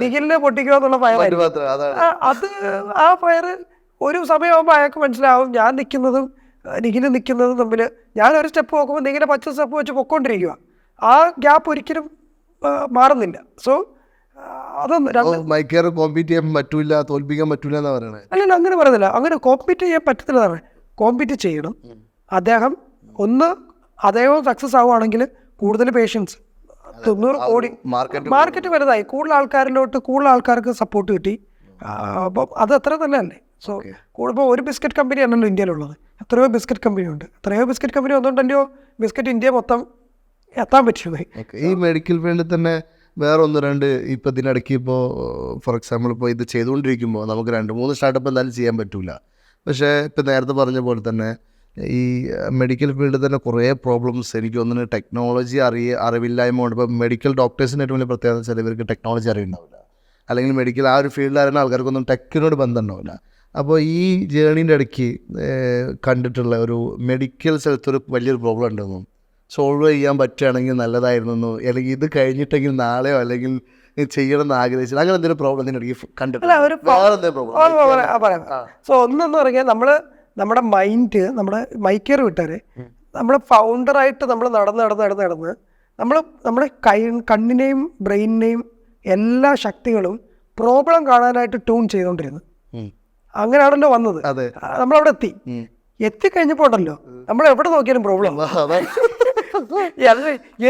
നിഖിലിനെ പൊട്ടിക്കുക എന്നുള്ള ഫയറായിരുന്നു. അത് ആ ഫയർ ഒരു സമയമാകുമ്പോൾ അയാൾക്ക് മനസ്സിലാവും ഞാൻ നിൽക്കുന്നതും നിഖിൽ നിൽക്കുന്നതും തമ്മിൽ. ഞാൻ ഒരു സ്റ്റെപ്പ് നോക്കുമ്പോൾ നിഖിലെ പച്ച സ്റ്റെപ്പ് വെച്ച് പൊക്കോണ്ടിരിക്കുക. ആ ഗ്യാപ്പ് ഒരിക്കലും മാറുന്നില്ല. സോ മൈക്കേർ കോമ്പീറ്റ് ചെയ്യാൻ പറ്റൂല, തോൽപ്പിക്കാൻ പറ്റൂല എന്നാ പറയണേ. അല്ലല്ല, അങ്ങനെ പറയുന്നില്ല. അങ്ങനെ കോമ്പീറ്റ് ചെയ്യാൻ പറ്റത്തില്ല എന്നാണ്. കോമ്പീറ്റ് ചെയ്യണം. അദ്ദേഹം സക്സസ് ആവുകയാണെങ്കിൽ കൂടുതൽ പേഷ്യൻസ് 90 കോടി മാർക്കറ്റ് വലുതായി, കൂടുതൽ ആൾക്കാർക്ക് സപ്പോർട്ട് കിട്ടി. അപ്പം അത് അത്ര നല്ലതല്ലേ. സോ ഇപ്പോൾ ഒരു ബിസ്ക്കറ്റ് കമ്പനി ആണല്ലോ ഇന്ത്യയിലുള്ളത്. എത്രയോ ബിസ്ക്കറ്റ് കമ്പനി ഉണ്ട്. ബിസ്ക്കറ്റ് കമ്പനി വന്നുകൊണ്ടല്ലോ ബിസ്ക്കറ്റ് ഇന്ത്യ മൊത്തം എത്താൻ പറ്റുന്നത്. ഈ മെഡിക്കൽ ഫീൽഡിൽ തന്നെ വേറെ 1-2 ഇപ്പം ഇതിനിടയ്ക്ക് ഇപ്പോൾ ഫോർ എക്സാമ്പിൾ ഇപ്പോൾ ഇത് ചെയ്തുകൊണ്ടിരിക്കുമ്പോൾ നമുക്ക് 2-3 സ്റ്റാർട്ടപ്പ് എന്തായാലും ചെയ്യാൻ പറ്റില്ല. പക്ഷേ ഇപ്പം നേരത്തെ പറഞ്ഞ പോലെ തന്നെ ഈ മെഡിക്കൽ ഫീൽഡിൽ തന്നെ കുറേ പ്രോബ്ലംസ് എനിക്ക് തോന്നുന്നു ടെക്നോളജി അറിവില്ലായ്മ കൊണ്ട്. ഇപ്പോൾ മെഡിക്കൽ ഡോക്ടേഴ്സിന് ഏറ്റവും വലിയ പ്രത്യേകത വെച്ചാൽ ഇവർക്ക് ടെക്നോളജി അറിയുണ്ടാവില്ല, അല്ലെങ്കിൽ മെഡിക്കൽ ആ ഒരു ഫീൽഡിൽ അറിയുന്ന ആൾക്കാർക്കൊന്നും ടെക്കിനോട് ബന്ധം ഉണ്ടാവില്ല. അപ്പോൾ ഈ ജേണീൻ്റെ ഇടയ്ക്ക് കണ്ടിട്ടുള്ള ഒരു മെഡിക്കൽ സ്ഥലത്തൊരു വലിയൊരു പ്രോബ്ലം ഉണ്ടെന്നും സോൾവ് ചെയ്യാൻ പറ്റുകയാണെങ്കിൽ നല്ലതായിരുന്നു, അല്ലെങ്കിൽ ഇത് കഴിഞ്ഞിട്ടെങ്കിൽ നാളെയോ അല്ലെങ്കിൽ ചെയ്യണമെന്ന് ആഗ്രഹിച്ചത് അങ്ങനെ എന്തെങ്കിലും പ്രോബ്ലം ഇതിനിടയ്ക്ക് കണ്ടിട്ടില്ല? സോ ഒന്നെന്ന് പറഞ്ഞാൽ നമ്മുടെ മൈൻഡ്, നമ്മുടെ മൈക്കേർ വിട്ടാരെ നമ്മൾ ഫൗണ്ടറായിട്ട് നമ്മൾ നടന്ന് നമ്മുടെ കണ്ണിനെയും ബ്രെയിനിനെയും എല്ലാ ശക്തികളും പ്രോബ്ലം കാണാനായിട്ട് ട്യൂൺ ചെയ്തുകൊണ്ടിരുന്നു. അങ്ങനെയാണല്ലോ വന്നത്. നമ്മളവിടെ എത്തിക്കഴിഞ്ഞപ്പോൾ ഉണ്ടല്ലോ നമ്മൾ എവിടെ നോക്കിയാലും പ്രോബ്ലം.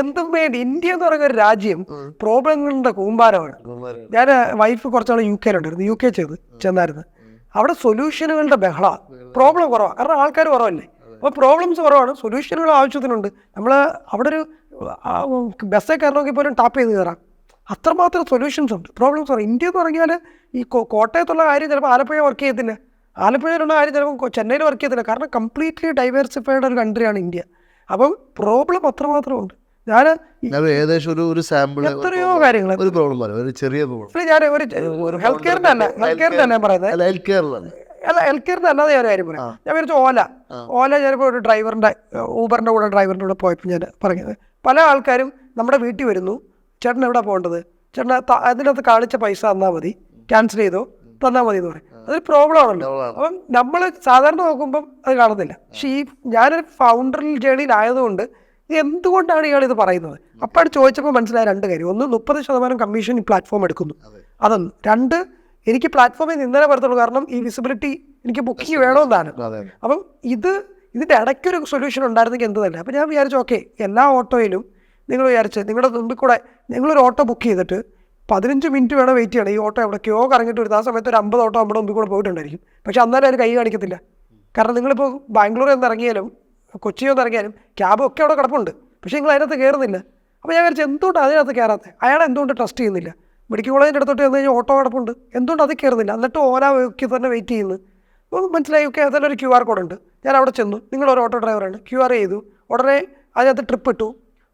എന്തും വേണ്ടി ഇന്ത്യ എന്ന് പറയുന്ന ഒരു രാജ്യം പ്രോബ്ലങ്ങളുടെ കൂമ്പാരമാണ്. ഞാൻ വൈഫ് കുറച്ചാൾ UK ചെന്നായിരുന്നു. അവിടെ സൊല്യൂഷനുകളുടെ ബഹള, പ്രോബ്ലം കുറവാണ്. കാരണം ആൾക്കാർ കുറവല്ലേ, അപ്പോൾ പ്രോബ്ലംസ് കുറവാണ്, സൊല്യൂഷനുകൾ ആവശ്യത്തിനുണ്ട്. നമ്മൾ അവിടെ ഒരു ബസ്സേ കയറണമെങ്കിൽ പോലും ടാപ്പ് ചെയ്ത് കയറാം. അത്രമാത്രം സൊല്യൂഷൻസ് ഉണ്ട്, പ്രോബ്ലംസ് ഉണ്ട്. ഇന്ത്യ എന്ന് പറഞ്ഞാൽ ഈ കോട്ടയത്തുള്ള കാര്യം ചിലപ്പോൾ ആലപ്പുഴ വർക്ക് ചെയ്യത്തില്ല, ആലപ്പുഴയിലുള്ള കാര്യം ചിലപ്പോൾ ചെന്നൈയിൽ വർക്ക് ചെയ്യത്തില്ല. കാരണം കംപ്ലീറ്റ്ലി ഡൈവേഴ്സിഫൈഡ് ഒരു കൺട്രിയാണ് ഇന്ത്യ. അപ്പം പ്രോബ്ലം അത്രമാത്രം ഉണ്ട്. ഞാൻ ഏകദേശം ഒരു സാമ്പിൾ എത്രയോ കാര്യങ്ങൾ ഒരു പ്രോബ്ലം പറയാം, ഒരു ചെറിയ പ്രോബ്ലം. ഞാൻ ഒരു ഹെൽത്ത് കെയറിന്റെ പറയുന്നത് ഹെൽത്ത് കെയറിലാണ്. അല്ല, ഹെൽത്ത് കെയറിന്റെ അല്ലാതെ ഞാൻ കാര്യം പറയാം. ഞാൻ വിചാരിച്ചു ഓല ഞാനിപ്പോൾ ഒരു ഊബറിന്റെ കൂടെ പോയപ്പോൾ ഞാൻ പറഞ്ഞത്, പല ആൾക്കാരും നമ്മുടെ വീട്ടിൽ വരുന്നു, ചേട്ടൻ എവിടെ പോകേണ്ടത്, ചേട്ടൻ അതിനകത്ത് കാണിച്ച പൈസ തന്നാൽ മതി, ക്യാൻസൽ ചെയ്തോ തന്നാൽ മതി എന്ന് പറയും. അതൊരു പ്രോബ്ലം ആണല്ലോ. അപ്പം നമ്മൾ സാധാരണ നോക്കുമ്പം അത് കാണുന്നില്ല. പക്ഷേ ഞാനൊരു ഫൗണ്ടറിൽ ജേണിയിലായതുകൊണ്ട് എന്തുകൊണ്ടാണ് ഇയാൾ ഇത് പറയുന്നത് അപ്പോൾ ചോദിച്ചപ്പോൾ മനസ്സിലായ 2 കാര്യം. ഒന്ന്, 30% കമ്മീഷൻ ഈ പ്ലാറ്റ്ഫോം എടുക്കുന്നു, അതൊന്ന്. 2, എനിക്ക് പ്ലാറ്റ്ഫോമിൽ നിന്നേ വരത്തുള്ളൂ, കാരണം ഈ വിസിബിലിറ്റി എനിക്ക് ബുക്കിംഗ് വേണമെന്നാണ്. അപ്പം ഇതിൻ്റെ ഇടയ്ക്കൊരു സൊല്യൂഷൻ ഉണ്ടായിരുന്നെങ്കിൽ എന്ത് തന്നെ. അപ്പം ഞാൻ വിചാരിച്ചു, ഓക്കെ, എല്ലാ ഓട്ടോയിലും നിങ്ങൾ നിങ്ങളുടെ മുമ്പിൽ കൂടെ നിങ്ങളൊരു ഓട്ടോ ബുക്ക് ചെയ്തിട്ട് 15 മിനിറ്റ് വേണം വെയിറ്റ് ചെയ്യണം. ഈ ഓട്ടോ എവിടേക്കോ കറങ്ങിയിട്ട് വരുന്നത്. ആ സമയത്ത് ഒരു 50 ഓട്ടോ നമ്മുടെ മുമ്പിൽ കൂടെ പോയിട്ടുണ്ടായിരിക്കും. പക്ഷെ അന്നേരം അതിന് കൈ കാണിക്കത്തില്ല. കാരണം നിങ്ങളിപ്പോൾ ബാംഗ്ലൂരിൽ നിന്ന് ഇറങ്ങിയാലും കൊച്ചിയിൽ നിന്ന് ഇറങ്ങിയാലും ക്യാബും ഒക്കെ അവിടെ കിടപ്പുണ്ട്, പക്ഷേ നിങ്ങൾ അതിനകത്ത് കയറുന്നില്ല. അപ്പോൾ ഞാൻ വിചാരിച്ചു, എന്തുകൊണ്ടാണ് അതിനകത്ത് കയറാത്തത്? അയാൾ എന്തുകൊണ്ട് ട്രസ്റ്റ് ചെയ്യുന്നില്ല? മെഡിക്കൽ കോളേജിൻ്റെ അടുത്തോട്ട് ചെന്ന് കഴിഞ്ഞാൽ ഓട്ടോ കിടപ്പുണ്ട്, എന്തുകൊണ്ട് അത് കയറുന്നില്ല? എന്നിട്ട് ഓലയ്ക്ക് തന്നെ വെയിറ്റ് ചെയ്യുന്നു. അപ്പോൾ മനസ്സിലായി, ഓക്കെ, അതിലൊരു QR കോഡ് ഉണ്ട്. ഞാൻ അവിടെ ചെന്നു, നിങ്ങളൊരു ഓട്ടോ ഡ്രൈവറാണ്, QR ചെയ്തു, ഉടനെ അതിനകത്ത്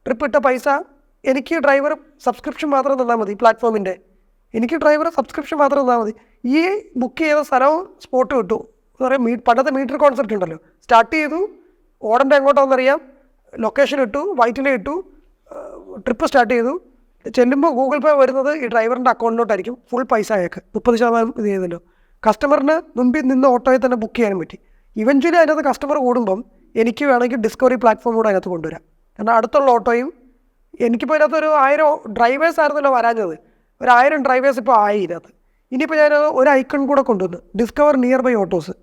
ട്രിപ്പ് ഇട്ട പൈസ എനിക്ക് ഡ്രൈവർ സബ്സ്ക്രിപ്ഷൻ മാത്രം തന്നാൽ മതി. പ്ലാറ്റ്ഫോമിൻ്റെ എനിക്ക് ഡ്രൈവർ സബ്സ്ക്രിപ്ഷൻ മാത്രം തന്നാൽ മതി. ഈ ബുക്ക് ചെയ്ത സ്ഥലവും സ്പോട്ട് കിട്ടു എന്ന് പറയാം. പണ്ടത്തെ മീറ്റർ കോൺസെപ്റ്റ് ഉണ്ടല്ലോ, സ്റ്റാർട്ട് ചെയ്തു, ഓടേണ്ട എങ്ങോട്ടാണെന്നറിയാം, ലൊക്കേഷൻ ഇട്ടു, വൈറ്റില ഇട്ടു, ട്രിപ്പ് സ്റ്റാർട്ട് ചെയ്തു, ചെല്ലുമ്പോൾ ഗൂഗിൾ പേ വരുന്നത് ഈ ഡ്രൈവറിൻ്റെ അക്കൗണ്ടിലോട്ടായിരിക്കും. ഫുൾ പൈസ അയക്ക് 30% ഇത് ചെയ്തല്ലോ. കസ്റ്റമറിന് മുമ്പിൽ നിന്ന് ഓട്ടോയിൽ തന്നെ ബുക്ക് ചെയ്യാനും പറ്റി. ഇവഞ്ച്വലി അതിനകത്ത് കസ്റ്റമർ കൂടുമ്പം എനിക്ക് വേണമെങ്കിൽ ഡിസ്കവറി പ്ലാറ്റ്ഫോം കൂടെ അതിനകത്ത് കൊണ്ടുവരാം. കാരണം അടുത്തുള്ള ഓട്ടോയും എനിക്കിപ്പോൾ ഇതിനകത്തൊരു 1000 ഡ്രൈവേഴ്സ് ആയിരുന്നല്ലോ വരാഞ്ഞത്, ഒരു 1000 ഡ്രൈവേഴ്സ് ഇപ്പോൾ ആയി ഇതിനകത്ത്. ഇനിയിപ്പോൾ ഞാൻ ഒരു ഐക്കൺ കൂടെ കൊണ്ടുവന്ന് ഡിസ്കവർ നിയർ ബൈ ഓട്ടോസ്.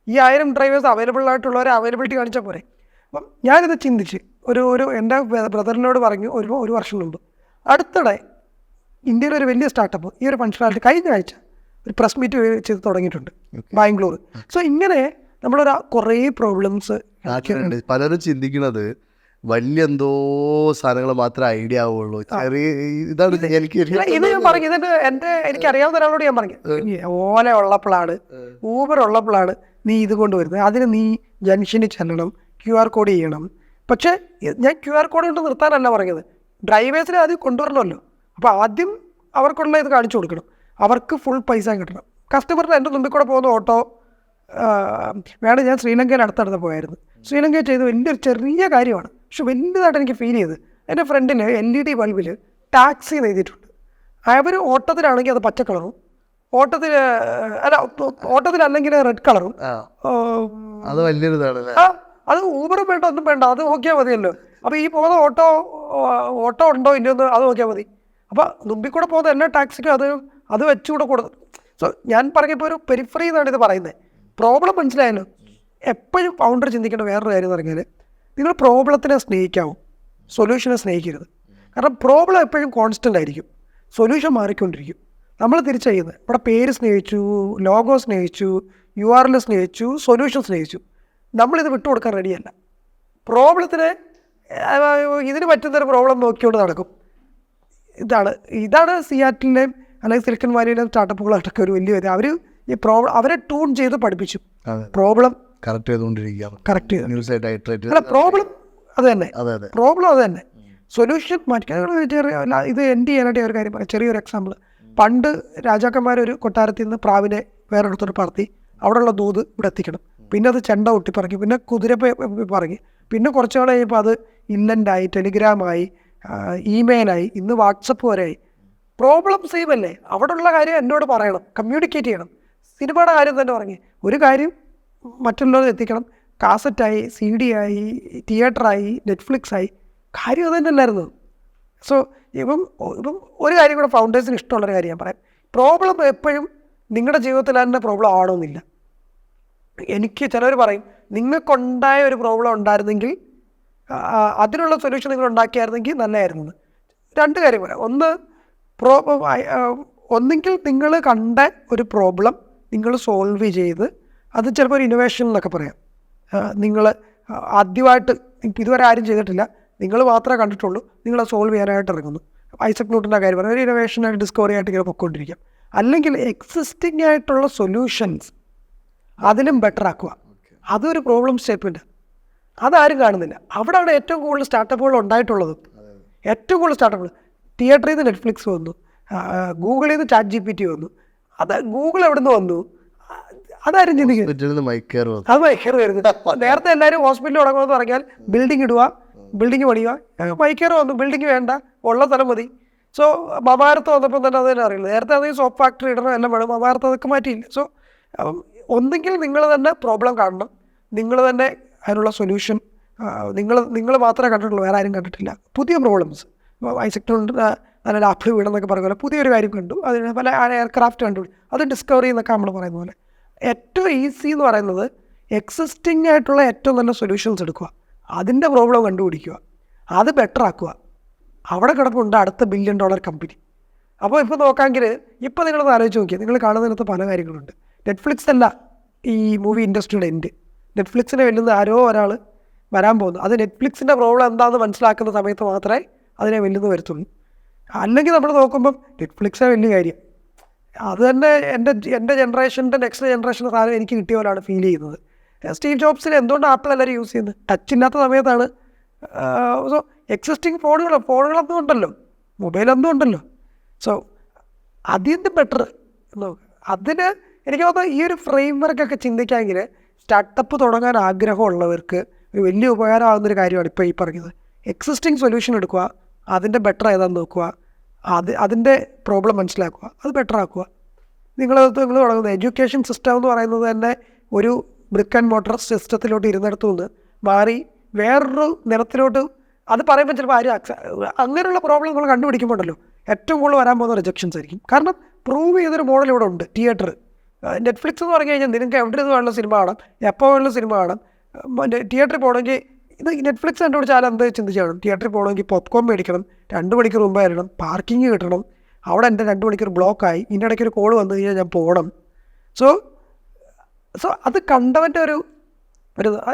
ഈ 1000 ഡ്രൈവേഴ്സ് അവൈലബിൾ ആയിട്ടുള്ളവരെ അവൈലബിലിറ്റി കാണിച്ചാൽ പോരെ. അപ്പം ഞാനിത് ചിന്തിച്ച് ഒരു എൻ്റെ ബ്രദറിനോട് പറഞ്ഞു ഒരു വർഷം മുമ്പ്. അടുത്തിടെ ഇന്ത്യയിലൊരു വലിയ സ്റ്റാർട്ടപ്പ് ഈ ഒരു ഫങ്ഷനാലിറ്റി കഴിഞ്ഞ ആഴ്ച ഒരു പ്രസ് മീറ്റ് ചെയ്ത് തുടങ്ങിയിട്ടുണ്ട് ബാംഗ്ലൂർ. സോ ഇങ്ങനെ നമ്മളൊരു കുറേ പ്രോബ്ലംസ് പലരും ചിന്തിക്കുന്നത് വലിയ എന്തോ സാധനങ്ങൾ മാത്രമേ ഐഡിയ ആവുള്ളൂ. ഇതാണ് ഇത് ഞാൻ പറഞ്ഞു. എനിക്ക് അറിയാവുന്ന ഒരാളോട് ഞാൻ പറഞ്ഞു, ഓല ഉള്ളപ്പോഴാണ്, ഊബർ ഉള്ളപ്പോഴാണ് നീ ഇത് കൊണ്ടുവരുന്നത്. അതിന് നീ ജംഗ്ഷനിൽ ചെല്ലണം, QR കോഡ് ചെയ്യണം. പക്ഷേ ഞാൻ QR കോഡ് കൊണ്ട് നിർത്താനല്ല പറഞ്ഞത്, ഡ്രൈവേഴ്സിനെ ആദ്യം കൊണ്ടുവരണമല്ലോ. അപ്പോൾ ആദ്യം അവർക്കുള്ള ഇത് കാണിച്ചു കൊടുക്കണം, അവർക്ക് ഫുൾ പൈസ കിട്ടണം. കസ്റ്റമറിന് എൻ്റെ മുമ്പിൽ കൂടെ പോകുന്ന ഓട്ടോ വേണം. ഞാൻ ശ്രീലങ്കയിൽ അടുത്തടുത്ത് പോയായിരുന്നു. ശ്രീലങ്കയിൽ ചെയ്ത് വലിയൊരു ചെറിയ കാര്യമാണ്, പക്ഷെ വലുതായിട്ട് എനിക്ക് ഫീൽ ചെയ്ത്. എൻ്റെ ഫ്രണ്ടിന് LED ബൾബിൽ ടാക്സി എന്ന് എഴുതിയിട്ടുണ്ട്. അവർ ഓട്ടത്തിലാണെങ്കിൽ അത് പച്ച കളറും, ഓട്ടത്തിലല്ലെങ്കിൽ റെഡ് കളറും. അത് വലിയൊരു അത് ഊബറും വേണ്ട, ഒന്നും വേണ്ട, അത് നോക്കിയാൽ മതിയല്ലോ. അപ്പോൾ ഈ പോകുന്ന ഓട്ടോ ഉണ്ടോ ഇല്ലയോ എന്ന് അത് നോക്കിയാൽ മതി. അപ്പോൾ മുമ്പിൽ കൂടെ പോകുന്ന എല്ലാ ടാക്സിക്കും അത് വെച്ചുകൂടെ കൊടുത്തു. സോ ഞാൻ പറഞ്ഞപ്പോൾ ഒരു പെരിഫറി എന്നാണ് ഇത് പറയുന്നത്. പ്രോബ്ലം മനസ്സിലായല്ലോ. എപ്പോഴും ഫൗണ്ടർ ചിന്തിക്കേണ്ട വേറൊരു കാര്യം എന്ന് പറഞ്ഞാൽ, നിങ്ങൾ പ്രോബ്ലത്തിനെ സ്നേഹിക്കാവും, സൊല്യൂഷനെ സ്നേഹിക്കരുത്. കാരണം പ്രോബ്ലം എപ്പോഴും കോൺസ്റ്റൻ്റ് ആയിരിക്കും, സൊല്യൂഷൻ മാറിക്കൊണ്ടിരിക്കും. നമ്മൾ തിരിച്ചറിയുന്നത് ഇവിടെ പേര് സ്നേഹിച്ചു, ലോഗോ സ്നേഹിച്ചു, URL സ്നേഹിച്ചു, സൊല്യൂഷൻ സ്നേഹിച്ചു. നമ്മളിത് വിട്ടുകൊടുക്കാൻ റെഡിയല്ല. പ്രോബ്ലത്തിന് ഇതിന് പറ്റുന്നൊരു പ്രോബ്ലം നോക്കിക്കൊണ്ട് നടക്കും. ഇതാണ് സിയാറ്റിലെയും അല്ലെങ്കിൽ സിലിക്കൺ വാലിയിലെയും സ്റ്റാർട്ടപ്പുകളായിട്ടൊക്കെ ഒരു വലിയ ഇത്. അവർ ഈ അവരെ ട്യൂൺ ചെയ്ത് പഠിപ്പിച്ചു. പ്രോബ്ലം കറക്റ്റ് ചെയ്തുകൊണ്ടിരിക്കുക. പ്രോബ്ലം അത് തന്നെ, പ്രോബ്ലം അത് തന്നെ, സൊല്യൂഷൻ മാറ്റിക്കാൻ. ഇത് എൻഡ് ചെയ്യാനായിട്ട് ഒരു കാര്യം പറയാം, ചെറിയൊരു എക്സാമ്പിൾ. പണ്ട് രാജാക്കന്മാരൊരു കൊട്ടാരത്തിൽ നിന്ന് പ്രാവിനെ വേറെടുത്തോട്ട് പറത്തി അവിടെയുള്ള ദൂത് ഇവിടെ എത്തിക്കണം. പിന്നെ അത് ചെണ്ട ഒട്ടിപ്പറങ്ങി, പിന്നെ കുതിര പറങ്ങി, പിന്നെ കുറച്ച് നാൾ കഴിയുമ്പോൾ അത് ഇല്ലൻ്റായി, ടെലിഗ്രാമായി, ഇമെയിലായി, ഇന്ന് വാട്സപ്പ് വരെയായി. പ്രോബ്ലം സെയിം അല്ലേ? അവിടെയുള്ള കാര്യം എന്നോട് പറയണം, കമ്മ്യൂണിക്കേറ്റ് ചെയ്യണം. സിനിമയുടെ കാര്യം തന്നെ പറഞ്ഞ് ഒരു കാര്യം മറ്റുള്ളവർ എത്തിക്കണം. കാസറ്റായി, CD ആയി, തിയേറ്ററായി, നെറ്റ്ഫ്ലിക്സായി, കാര്യം അത് തന്നെ അല്ലായിരുന്നു. സോ ഇപ്പം ഒരു കാര്യം കൂടെ ഫൗണ്ടേഴ്സിന് ഇഷ്ടമുള്ളൊരു കാര്യം ഞാൻ പറയാം. പ്രോബ്ലം എപ്പോഴും നിങ്ങളുടെ ജീവിതത്തിൽ തന്നെ പ്രോബ്ലം ആവണമെന്നില്ല. എനിക്ക് ചിലവർ പറയും, നിങ്ങൾക്കുണ്ടായ ഒരു പ്രോബ്ലം ഉണ്ടായിരുന്നെങ്കിൽ അതിനുള്ള സൊല്യൂഷൻ നിങ്ങൾ ഉണ്ടാക്കിയായിരുന്നെങ്കിൽ നല്ലതായിരുന്നു. രണ്ട് കാര്യം പറയാം. ഒന്നെങ്കിൽ നിങ്ങൾ കണ്ട ഒരു പ്രോബ്ലം നിങ്ങൾ സോൾവ് ചെയ്ത്, അത് ചിലപ്പോൾ ഒരു ഇന്നോവേഷൻ എന്നൊക്കെ പറയാം. നിങ്ങൾ ആദ്യമായിട്ട് ഇതുവരെ ആരും ചെയ്തിട്ടില്ല, നിങ്ങൾ മാത്രമേ കണ്ടിട്ടുള്ളൂ, നിങ്ങൾ സോൾവ് ചെയ്യാനായിട്ട് ഇറങ്ങുന്നു. ഐസക് ന്യൂട്ടൻ്റെ കാര്യം പറയാം, ഒരു ഇന്നോവേഷനായിട്ട് ഡിസ്കവറി ആയിട്ട് ഇങ്ങനെ പൊയ്ക്കൊണ്ടിരിക്കാം. അല്ലെങ്കിൽ എക്സിസ്റ്റിംഗ് ആയിട്ടുള്ള സൊല്യൂഷൻസ് അതിലും ബെറ്റർ ആക്കുക. അതൊരു പ്രോബ്ലം സ്റ്റേറ്റ്മെൻറ്റ്. അതാരും കാണുന്നില്ല. അവിടെയാണ് ഏറ്റവും കൂടുതൽ സ്റ്റാർട്ടപ്പുകൾ ഉണ്ടായിട്ടുള്ളത്. ഏറ്റവും കൂടുതൽ സ്റ്റാർട്ടപ്പുകൾ. തിയേറ്ററിൽ നിന്ന് നെറ്റ്ഫ്ലിക്സ് വന്നു, ഗൂഗിളിൽ നിന്ന് ChatGPT വന്നു. അത് ഗൂഗിൾ എവിടെ നിന്ന് വന്നു? അതാരും ചിന്തിക്കുന്നത്. അത് മൈക്കെയർ വരുന്നത്. നേരത്തെ എല്ലാവരും ഹോസ്പിറ്റലിൽ തുടങ്ങുമെന്ന് പറഞ്ഞാൽ ബിൽഡിംഗ് ഇടുക, ബിൽഡിംഗ് പണിയുക. മൈക്കെയർ വന്നു, ബിൽഡിംഗ് വേണ്ട, ഉള്ള സ്ഥലം മതി. സോ മമാരത്ത് വന്നപ്പോൾ തന്നെ അത് തന്നെ അറിയില്ല. നേരത്തെ അതെങ്കിൽ സോപ്പ് ഫാക്ടറി ഇടണം, എല്ലാം വേണം. മമാരത്ത് അതൊക്കെ മാറ്റിയില്ല. സോ ഒന്നെങ്കിൽ നിങ്ങൾ തന്നെ പ്രോബ്ലം കാണണം, നിങ്ങൾ തന്നെ അതിനുള്ള സൊല്യൂഷൻ നിങ്ങൾ മാത്രമേ കണ്ടിട്ടുള്ളൂ, വേറെ ആരും കണ്ടിട്ടില്ല. പുതിയ പ്രോബ്ലംസ് ഐസക് ന്യൂട്ടൻ നല്ല ആപ്പിൾ വീണെന്നൊക്കെ പറയുന്ന പോലെ പുതിയൊരു കാര്യം കണ്ടു, അതിന് പല എയർക്രാഫ്റ്റ് കണ്ടുപിടി, അത് ഡിസ്കവറി എന്നൊക്കെ നമ്മൾ പറയുന്ന പോലെ. ഏറ്റവും ഈസി എന്ന് പറയുന്നത് എക്സിസ്റ്റിംഗ് ആയിട്ടുള്ള ഏറ്റവും നല്ല സൊല്യൂഷൻസ് എടുക്കുക, അതിൻ്റെ പ്രോബ്ലം കണ്ടുപിടിക്കുക, അത് ബെറ്റർ ആക്കുക. അവിടെ കിടപ്പുണ്ട് അടുത്ത $1 ബില്യൺ കമ്പനി. അപ്പോൾ ഇപ്പോൾ നോക്കാമെങ്കിൽ ഇപ്പോൾ നിങ്ങളൊന്ന് ആലോചിച്ച് നോക്കിയാൽ നിങ്ങൾ കാണുന്നതിനകത്ത് പല കാര്യങ്ങളുണ്ട്. നെറ്റ്ഫ്ലിക്സ് അല്ല ഈ മൂവി ഇൻഡസ്ട്രിയുടെ എൻഡ്. നെറ്റ്ഫ്ലിക്സിനെ വെല്ലുന്ന ആരോ ഒരാൾ വരാൻ പോകുന്നു. അത് നെറ്റ്ഫ്ലിക്സിൻ്റെ പ്രോബ്ലം എന്താണെന്ന് മനസ്സിലാക്കുന്ന സമയത്ത് മാത്രമേ അതിനെ വെല്ലുന്ന വരുത്തുള്ളൂ. അല്ലെങ്കിൽ നമ്മൾ നോക്കുമ്പം നെറ്റ്ഫ്ലിക്സേ വലിയ കാര്യം. അത് തന്നെ എൻ്റെ ജനറേഷൻ്റെ നെക്സ്റ്റ് ജനറേഷൻ്റെ സാധനം എനിക്ക് കിട്ടിയ പോലെയാണ് ഫീൽ ചെയ്യുന്നത്. സ്റ്റീവ് ജോബ്സിന് എന്തുകൊണ്ട് ആപ്പിൾ എല്ലാവരും യൂസ് ചെയ്യുന്നത്? ടച്ച് ഇല്ലാത്ത സമയത്താണ്. സോ എക്സിസ്റ്റിംഗ് ഫോണുകളൊന്നും ഉണ്ടല്ലോ, മൊബൈലൊന്നും ഉണ്ടല്ലോ. സോ അതിൻ്റെ ബെറ്റർ അതിന് എനിക്ക് തോന്നുന്നത് ഈ ഒരു ഫ്രെയിം വർക്കൊക്കെ ചിന്തിക്കാമെങ്കിൽ സ്റ്റാർട്ടപ്പ് തുടങ്ങാൻ ആഗ്രഹമുള്ളവർക്ക് ഒരു വലിയ ഉപകാരമാകുന്നൊരു കാര്യമാണ് ഇപ്പോൾ ഈ പറഞ്ഞത്. എക്സിസ്റ്റിംഗ് സൊല്യൂഷൻ എടുക്കുക, അതിൻ്റെ ബെറ്റർ ഏതാണെന്ന് നോക്കുക, അതിൻ്റെ പ്രോബ്ലം മനസ്സിലാക്കുക, അത് ബെറ്റർ ആക്കുക. നിങ്ങൾ തുടങ്ങുന്നത് എഡ്യൂക്കേഷൻ സിസ്റ്റം എന്ന് പറയുന്നത് തന്നെ ഒരു ബ്രിക്ക് ആൻഡ് മോട്ടർ സിസ്റ്റത്തിലോട്ട് ഇരുന്നിടത്തു നിന്ന് മാറി വേറൊരു നിരത്തിലോട്ട്. അത് പറയുമ്പോൾ ചിലപ്പോൾ ആരും അങ്ങനെയുള്ള പ്രോബ്ലം നമ്മൾ കണ്ടുപിടിക്കുമ്പോണ്ടല്ലോ ഏറ്റവും കൂടുതൽ വരാൻ പോകുന്ന റിജക്ഷൻസ് ആയിരിക്കും. കാരണം പ്രൂവ് ചെയ്തൊരു മോഡൽ ഇവിടെ ഉണ്ട്. തിയേറ്റർ, നെറ്റ്ഫ്ലിക്സ് എന്ന് പറഞ്ഞു കഴിഞ്ഞാൽ നിങ്ങൾക്ക് എവിടെ നിന്ന് വേണമെങ്കിലും സിനിമ കാണാം, എപ്പോൾ വേണമെങ്കിലും സിനിമ കാണാം. തിയേറ്ററിൽ പോകണമെങ്കിൽ ഇത് നെറ്റ്ഫ്ലിക്സ് കണ്ടുപിടിച്ചാൽ എന്ത് ചിന്തിച്ചാണ്? തിയേറ്ററിൽ പോകണമെങ്കിൽ പോപ്കോൺ മേടിക്കണം, 2 മണിക്കൂർ മുമ്പ് വരണം, പാർക്കിങ് കിട്ടണം, അവിടെ എൻ്റെ 2 മണിക്കൂർ ബ്ലോക്കായി, ഇതിൻ്റെ ഇടയ്ക്ക് ഒരു കോൾ വന്നു കഴിഞ്ഞാൽ ഞാൻ പോകണം. സോ അത് കണ്ടവൻ്റെ ഒരു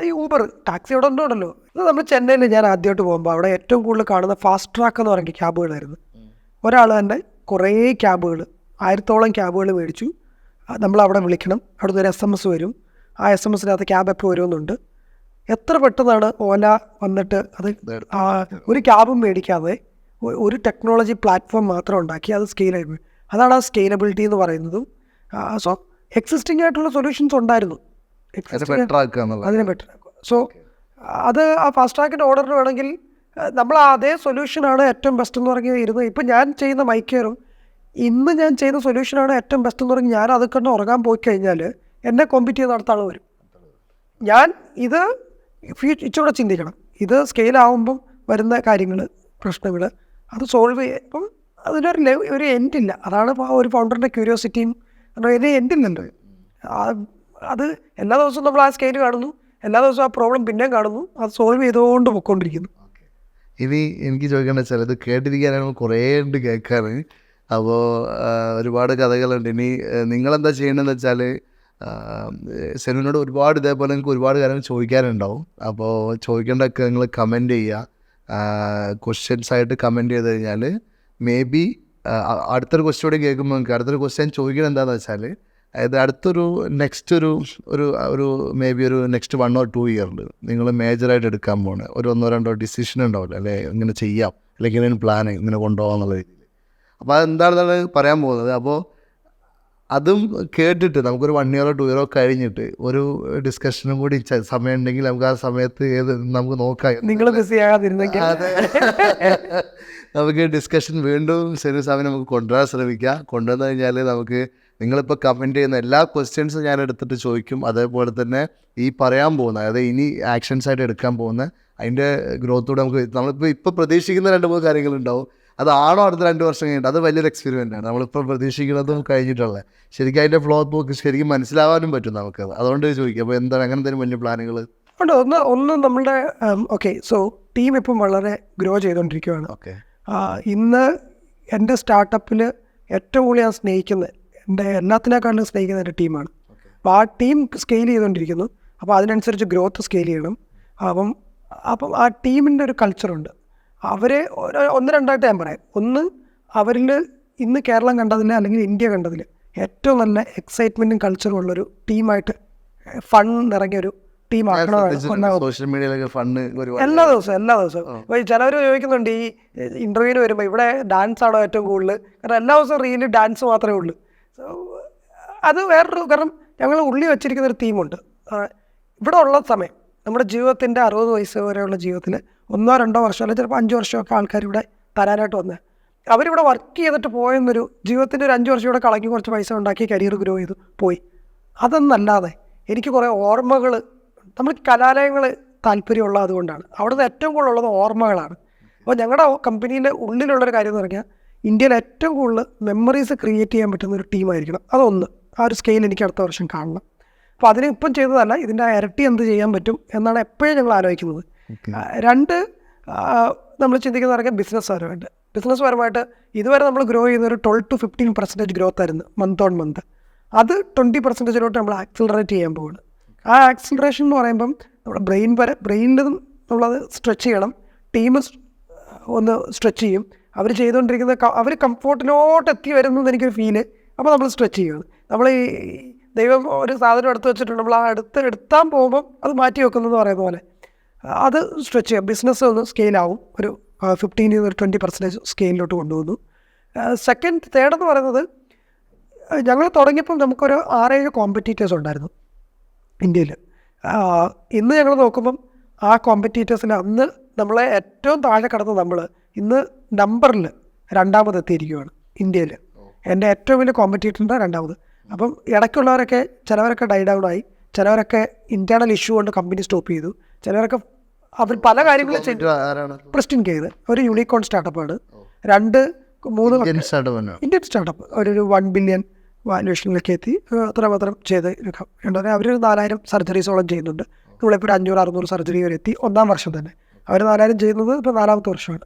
ഈ ഊബർ ടാക്സി അവിടെ ഉണ്ടല്ലോ. ഇത് നമ്മൾ ചെന്നൈയിൽ ഞാൻ ആദ്യമായിട്ട് പോകുമ്പോൾ അവിടെ ഏറ്റവും കൂടുതൽ കാണുന്ന ഫാസ്റ്റ് ട്രാക്ക് എന്ന് പറയുന്ന ക്യാബുകളായിരുന്നു. ഒരാൾ തന്നെ കുറേ ക്യാബുകൾ, 1000ഓളം ക്യാബുകൾ മേടിച്ചു. നമ്മളവിടെ വിളിക്കണം, അവിടുന്ന് ഒരു SMS വരും. ആ SMS-നകത്ത് ക്യാബ് എപ്പോൾ വരുമെന്നുണ്ട്. എത്ര പെട്ടെന്നാണ് ഓല വന്നിട്ട് അത് ഒരു ക്യാബും മേടിക്കാതെ ഒരു ടെക്നോളജി പ്ലാറ്റ്ഫോം മാത്രം ഉണ്ടാക്കി അത് സ്കെയിലായി പോയി. അതാണ് ആ സ്കെയിലബിലിറ്റി എന്ന് പറയുന്നതും. സോ എക്സിസ്റ്റിംഗ് ആയിട്ടുള്ള സൊല്യൂഷൻസ് ഉണ്ടായിരുന്നു, അതിനെ ബെറ്റർ ആക്കുക. സോ അത് ആ ഫാസ്റ്റ് ട്രാക്കിൻ്റെ ഓർഡറിന് വേണമെങ്കിൽ നമ്മൾ അതേ സൊല്യൂഷനാണ് ഏറ്റവും ബെസ്റ്റ് എന്ന് പറഞ്ഞ് ഇരുന്നത്. ഇപ്പം ഞാൻ ചെയ്യുന്ന മൈക്കെയറും ഇന്ന് ഞാൻ ചെയ്യുന്ന സൊല്യൂഷനാണ് ഏറ്റവും ബെസ്റ്റ് എന്ന് പറഞ്ഞ് ഞാൻ അത് കണ്ട് ഉറങ്ങാൻ പോയി കഴിഞ്ഞാൽ എന്നെ കോമ്പീറ്റ് ചെയ്ത് നടത്താൾ വരും. ഞാൻ ഇത് ഇച്ചിലൂടെ ചിന്തിക്കണം. ഇത് സ്കെയിലാവുമ്പം വരുന്ന കാര്യങ്ങൾ, പ്രശ്നങ്ങൾ അത് സോൾവ് ഇപ്പം അതിനൊരു എൻഡില്ല. അതാണ് ഇപ്പോൾ ഒരു ഫൗണ്ടറിൻ്റെ ക്യൂരിയോസിറ്റിയും. ഒരു എൻഡില്ലല്ലോ. അത് എല്ലാ ദിവസവും നമ്മൾ ആ സ്കെയിൽ കാണുന്നു, എല്ലാ ദിവസവും ആ പ്രോബ്ലം പിന്നെയും കാണുന്നു, അത് സോൾവ് ചെയ്തുകൊണ്ട് പൊയ്ക്കൊണ്ടിരിക്കുന്നു. ഇനി എനിക്ക് ചോദിക്കേണ്ട വെച്ചാൽ ഇത് കേട്ടിരിക്കാനാണ് കുറേ ഉണ്ട് കേൾക്കാറ്. അപ്പോൾ ഒരുപാട് കഥകളുണ്ട്. ഇനി നിങ്ങളെന്താ ചെയ്യേണ്ടതെന്ന് വെച്ചാൽ സെനുവിനോട് ഒരുപാട് ഇതേപോലെ നിങ്ങൾക്ക് ഒരുപാട് കാര്യങ്ങൾ ചോദിക്കാനുണ്ടാവും. അപ്പോൾ ചോദിക്കേണ്ടതൊക്കെ നിങ്ങൾ കമൻറ്റ് ചെയ്യുക. ക്വസ്റ്റ്യൻസ് ആയിട്ട് കമൻറ്റ് ചെയ്ത് കഴിഞ്ഞാൽ മേ ബി അടുത്തൊരു ക്വസ്റ്റ്യൻ കൂടി കേൾക്കുമ്പോൾ നിങ്ങൾക്ക് അടുത്തൊരു ക്വസ്റ്റ്യൻ ചോദിക്കുന്നത് എന്താണെന്ന് വെച്ചാൽ, അതായത് അടുത്തൊരു നെക്സ്റ്റ് ഒരു മേ ബി ഒരു നെക്സ്റ്റ് 1 or 2 ഇയറിൽ നിങ്ങൾ മേജറായിട്ട് എടുക്കാൻ പോകുന്ന ഒരു 1-2 ഡിസിഷൻ ഉണ്ടാവില്ല, അല്ലേ? ഇങ്ങനെ ചെയ്യാം, അല്ലെങ്കിൽ ഇങ്ങനെ പ്ലാൻ ഇങ്ങനെ കൊണ്ടുപോകാം എന്നുള്ള രീതിയിൽ. അപ്പോൾ അതെന്താണെന്നാണ് പറയാൻ പോകുന്നത്. അപ്പോൾ അതും കേട്ടിട്ട് നമുക്കൊരു 1 year or 2 year കഴിഞ്ഞിട്ട് ഒരു ഡിസ്കഷനും കൂടി സമയം ഉണ്ടെങ്കിൽ നമുക്ക് ആ സമയത്ത് നമുക്ക് നോക്കാം. നിങ്ങൾ ബിസി ആകാതിരുന്നെങ്കിൽ അതെ, നമുക്ക് ഡിസ്കഷൻ വീണ്ടും സെനു സാമിനെ നമുക്ക് കൊണ്ടുവരാൻ ശ്രമിക്കാം. കൊണ്ടുവന്നു കഴിഞ്ഞാൽ നമുക്ക് നിങ്ങളിപ്പോൾ കമൻറ്റ് ചെയ്യുന്ന എല്ലാ ക്വസ്റ്റ്യൻസും ഞാൻ എടുത്തിട്ട് ചോദിക്കും. അതേപോലെ തന്നെ ഈ പറയാൻ പോകുന്ന, അതായത് ഇനി ആക്ഷൻസ് ആയിട്ട് എടുക്കാൻ പോകുന്ന അതിൻ്റെ ഗ്രോത്തൂടെ നമ്മളിപ്പോൾ പ്രതീക്ഷിക്കുന്ന 2-3 കാര്യങ്ങളുണ്ടാവും. അതാണോ അടുത്ത 2 വർഷം കഴിഞ്ഞിട്ട്, അത് വലിയൊരു എക്സ്പെരിമെൻ്റ് ആണ്. നമ്മളിപ്പോൾ പ്രതീക്ഷിക്കുന്നതും കഴിഞ്ഞിട്ടുള്ളത് ശരിക്കും അതിൻ്റെ ഫ്ലോ നോക്കി ശരിക്കും മനസ്സിലാവാനും പറ്റും നമുക്കത്. അതുകൊണ്ട് ചോദിക്കും. അപ്പോൾ എന്താണ് അങ്ങനെ എന്തെങ്കിലും വലിയ പ്ലാനുകൾ ഉണ്ട്? ഒന്ന് നമ്മളുടെ ഓക്കെ, സോ ടീം ഇപ്പം വളരെ ഗ്രോ ചെയ്തുകൊണ്ടിരിക്കുകയാണ്. ഓക്കെ, ഇന്ന് എൻ്റെ സ്റ്റാർട്ടപ്പിൽ ഏറ്റവും കൂടുതൽ ഞാൻ സ്നേഹിക്കുന്നത്, എൻ്റെ എല്ലാത്തിനേക്കാളും സ്നേഹിക്കുന്ന എൻ്റെ ടീമാണ്. അപ്പോൾ ആ ടീം സ്കെയിൽ ചെയ്തുകൊണ്ടിരിക്കുന്നു. അപ്പോൾ അതിനനുസരിച്ച് ഗ്രോത്ത് സ്കെയിൽ ചെയ്യണം. അപ്പം ആ ടീമിൻ്റെ ഒരു കൾച്ചറുണ്ട്. അവരെ 1-2 ഞാൻ പറയാം. ഒന്ന്, അവരിൽ ഇന്ന് കേരളം കണ്ടതിൽ അല്ലെങ്കിൽ ഇന്ത്യ കണ്ടതിൽ ഏറ്റവും നല്ല എക്സൈറ്റ്മെൻറ്റും കൾച്ചറും ഉള്ളൊരു ടീമായിട്ട്, ഫൺ നിറങ്ങിയൊരു ടീമാക്കണം. സോഷ്യൽ മീഡിയയിലൊക്കെ ഫണ്ട് എല്ലാ ദിവസവും അപ്പോൾ ചിലവർ ചോദിക്കുന്നുണ്ട് ഈ ഇൻ്റർവ്യൂവിന് വരുമ്പോൾ ഇവിടെ ഡാൻസ് ആണോ ഏറ്റവും കൂടുതൽ? കാരണം എല്ലാ ദിവസവും റീല് ഡാൻസ് മാത്രമേ ഉള്ളൂ. അത് വേറൊരു കാരണം, ഞങ്ങൾ ഉള്ളി വെച്ചിരിക്കുന്നൊരു തീമുണ്ട്. ഇവിടെ ഉള്ള സമയം, നമ്മുടെ ജീവിതത്തിൻ്റെ 60 വയസ്സ് വരെയുള്ള ജീവിതത്തിൽ 1-2 വർഷം അല്ലെങ്കിൽ ചിലപ്പോൾ 5 വർഷമൊക്കെ ആൾക്കാർ ഇവിടെ തരാനായിട്ട് വന്നത്. അവരിവിടെ വർക്ക് ചെയ്തിട്ട് പോയെന്നൊരു ജീവിതത്തിൻ്റെ ഒരു 5 വർഷം ഇവിടെ കളക്കി കുറച്ച് പൈസ ഉണ്ടാക്കി കരിയർ ഗ്രോ ചെയ്തു പോയി. അതൊന്നല്ലാതെ എനിക്ക് കുറേ ഓർമ്മകൾ, നമ്മൾ കലാലയങ്ങൾ താല്പര്യമുള്ള അതുകൊണ്ടാണ്. അവിടുന്ന് ഏറ്റവും കൂടുതലുള്ളത് ഓർമ്മകളാണ്. അപ്പോൾ ഞങ്ങളുടെ കമ്പനീൻ്റെ ഉള്ളിലുള്ളൊരു കാര്യം എന്ന് പറഞ്ഞാൽ ഇന്ത്യയിൽ ഏറ്റവും കൂടുതൽ മെമ്മറീസ് ക്രിയേറ്റ് ചെയ്യാൻ പറ്റുന്ന ഒരു ടീമായിരിക്കണം. അതൊന്ന്, ആ ഒരു സ്കെയിൽ എനിക്ക് അടുത്ത വർഷം കാണണം. അപ്പോൾ അതിന് ഇപ്പം ചെയ്തതല്ല, ഇതിൻ്റെ ഇരട്ടി എന്ത് ചെയ്യാൻ പറ്റും എന്നാണ് എപ്പോഴും ഞങ്ങൾ ആലോചിക്കുന്നത്. 2, നമ്മൾ ചിന്തിക്കുന്ന പറഞ്ഞാൽ ബിസിനസ് പരമായിട്ട് ഇതുവരെ നമ്മൾ ഗ്രോ ചെയ്യുന്ന ഒരു 12 to 15% ഗ്രോത്ത് ആയിരുന്നു മന്ത് ഓൺ മന്ത്. അത് 20% നമ്മൾ ആക്സിലറേറ്റ് ചെയ്യാൻ പോകുന്നത്. ആ ആക്സിലറേഷൻ എന്ന് പറയുമ്പം നമ്മുടെ ബ്രെയിനിൽ നമ്മളത് സ്ട്രെച്ച് ചെയ്യണം. ടീം ഒന്ന് സ്ട്രെച്ച് ചെയ്യും. അവർ ചെയ്തുകൊണ്ടിരിക്കുന്ന അവർ കംഫോർട്ടിലോട്ട് എത്തി വരുന്നത് എനിക്കൊരു ഫീല്. അപ്പോൾ നമ്മൾ സ്ട്രെച്ച് ചെയ്യുന്നത്. നമ്മൾ ഈ ദൈവം ഒരു സാധനം എടുത്ത് വെച്ചിട്ടുണ്ട്, നമ്മൾ ആ എടുത്താൻ പോകുമ്പം അത് മാറ്റി വെക്കുന്നത് പറയുന്ന പോലെ അത് സ്ട്രെച്ച് ചെയ്യാം. ബിസിനസ് ഒന്ന് സ്കെയിലാവും. ഒരു 15-20% സ്കെയിലിലോട്ട് കൊണ്ടുവന്നു. തേർഡ് എന്ന് പറയുന്നത്, ഞങ്ങൾ തുടങ്ങിയപ്പോൾ നമുക്കൊരു 6-7 കോമ്പറ്റീറ്റേഴ്സ് ഉണ്ടായിരുന്നു ഇന്ത്യയിൽ. ഇന്ന് ഞങ്ങൾ നോക്കുമ്പം ആ കോമ്പറ്റീറ്റേഴ്സിൽ അന്ന് നമ്മളെ ഏറ്റവും താഴെ കടന്ന് നമ്മൾ ഇന്ന് നമ്പറിൽ 2ാമത് എത്തിയിരിക്കുകയാണ് ഇന്ത്യയിൽ. എൻ്റെ ഏറ്റവും വലിയ കോമ്പറ്റീറ്ററിൻ്റെ 2ാമത്. അപ്പം ഇടയ്ക്കുള്ളവരൊക്കെ ചിലവരൊക്കെ ഡൗൺ ആയി, ചിലവരൊക്കെ ഇൻറ്റേർണൽ ഇഷ്യൂ കൊണ്ട് കമ്പനി സ്റ്റോപ്പ് ചെയ്തു, ചിലവരൊക്കെ അവർ പല കാര്യങ്ങളും ചെയ്തു. പ്രിസ്റ്റിൻ കേത് ഒരു യൂണിക്കോൺ സ്റ്റാർട്ടപ്പാണ്. 2-3 ഇന്ത്യൻ സ്റ്റാർട്ടപ്പ് ഒരു 1 billion വാല്യുവേഷനിലേക്ക് എത്തി. അത്രമാത്രം ചെയ്ത് അവർ 4000 സർജറീസോളം ചെയ്യുന്നുണ്ട്. നമ്മളിപ്പോൾ 500-600 സർജറി വരെ എത്തി 1ാം വർഷം തന്നെ. അവർ 4000 ചെയ്യുന്നത് ഇപ്പോൾ 4ാമത്തെ വർഷമാണ്.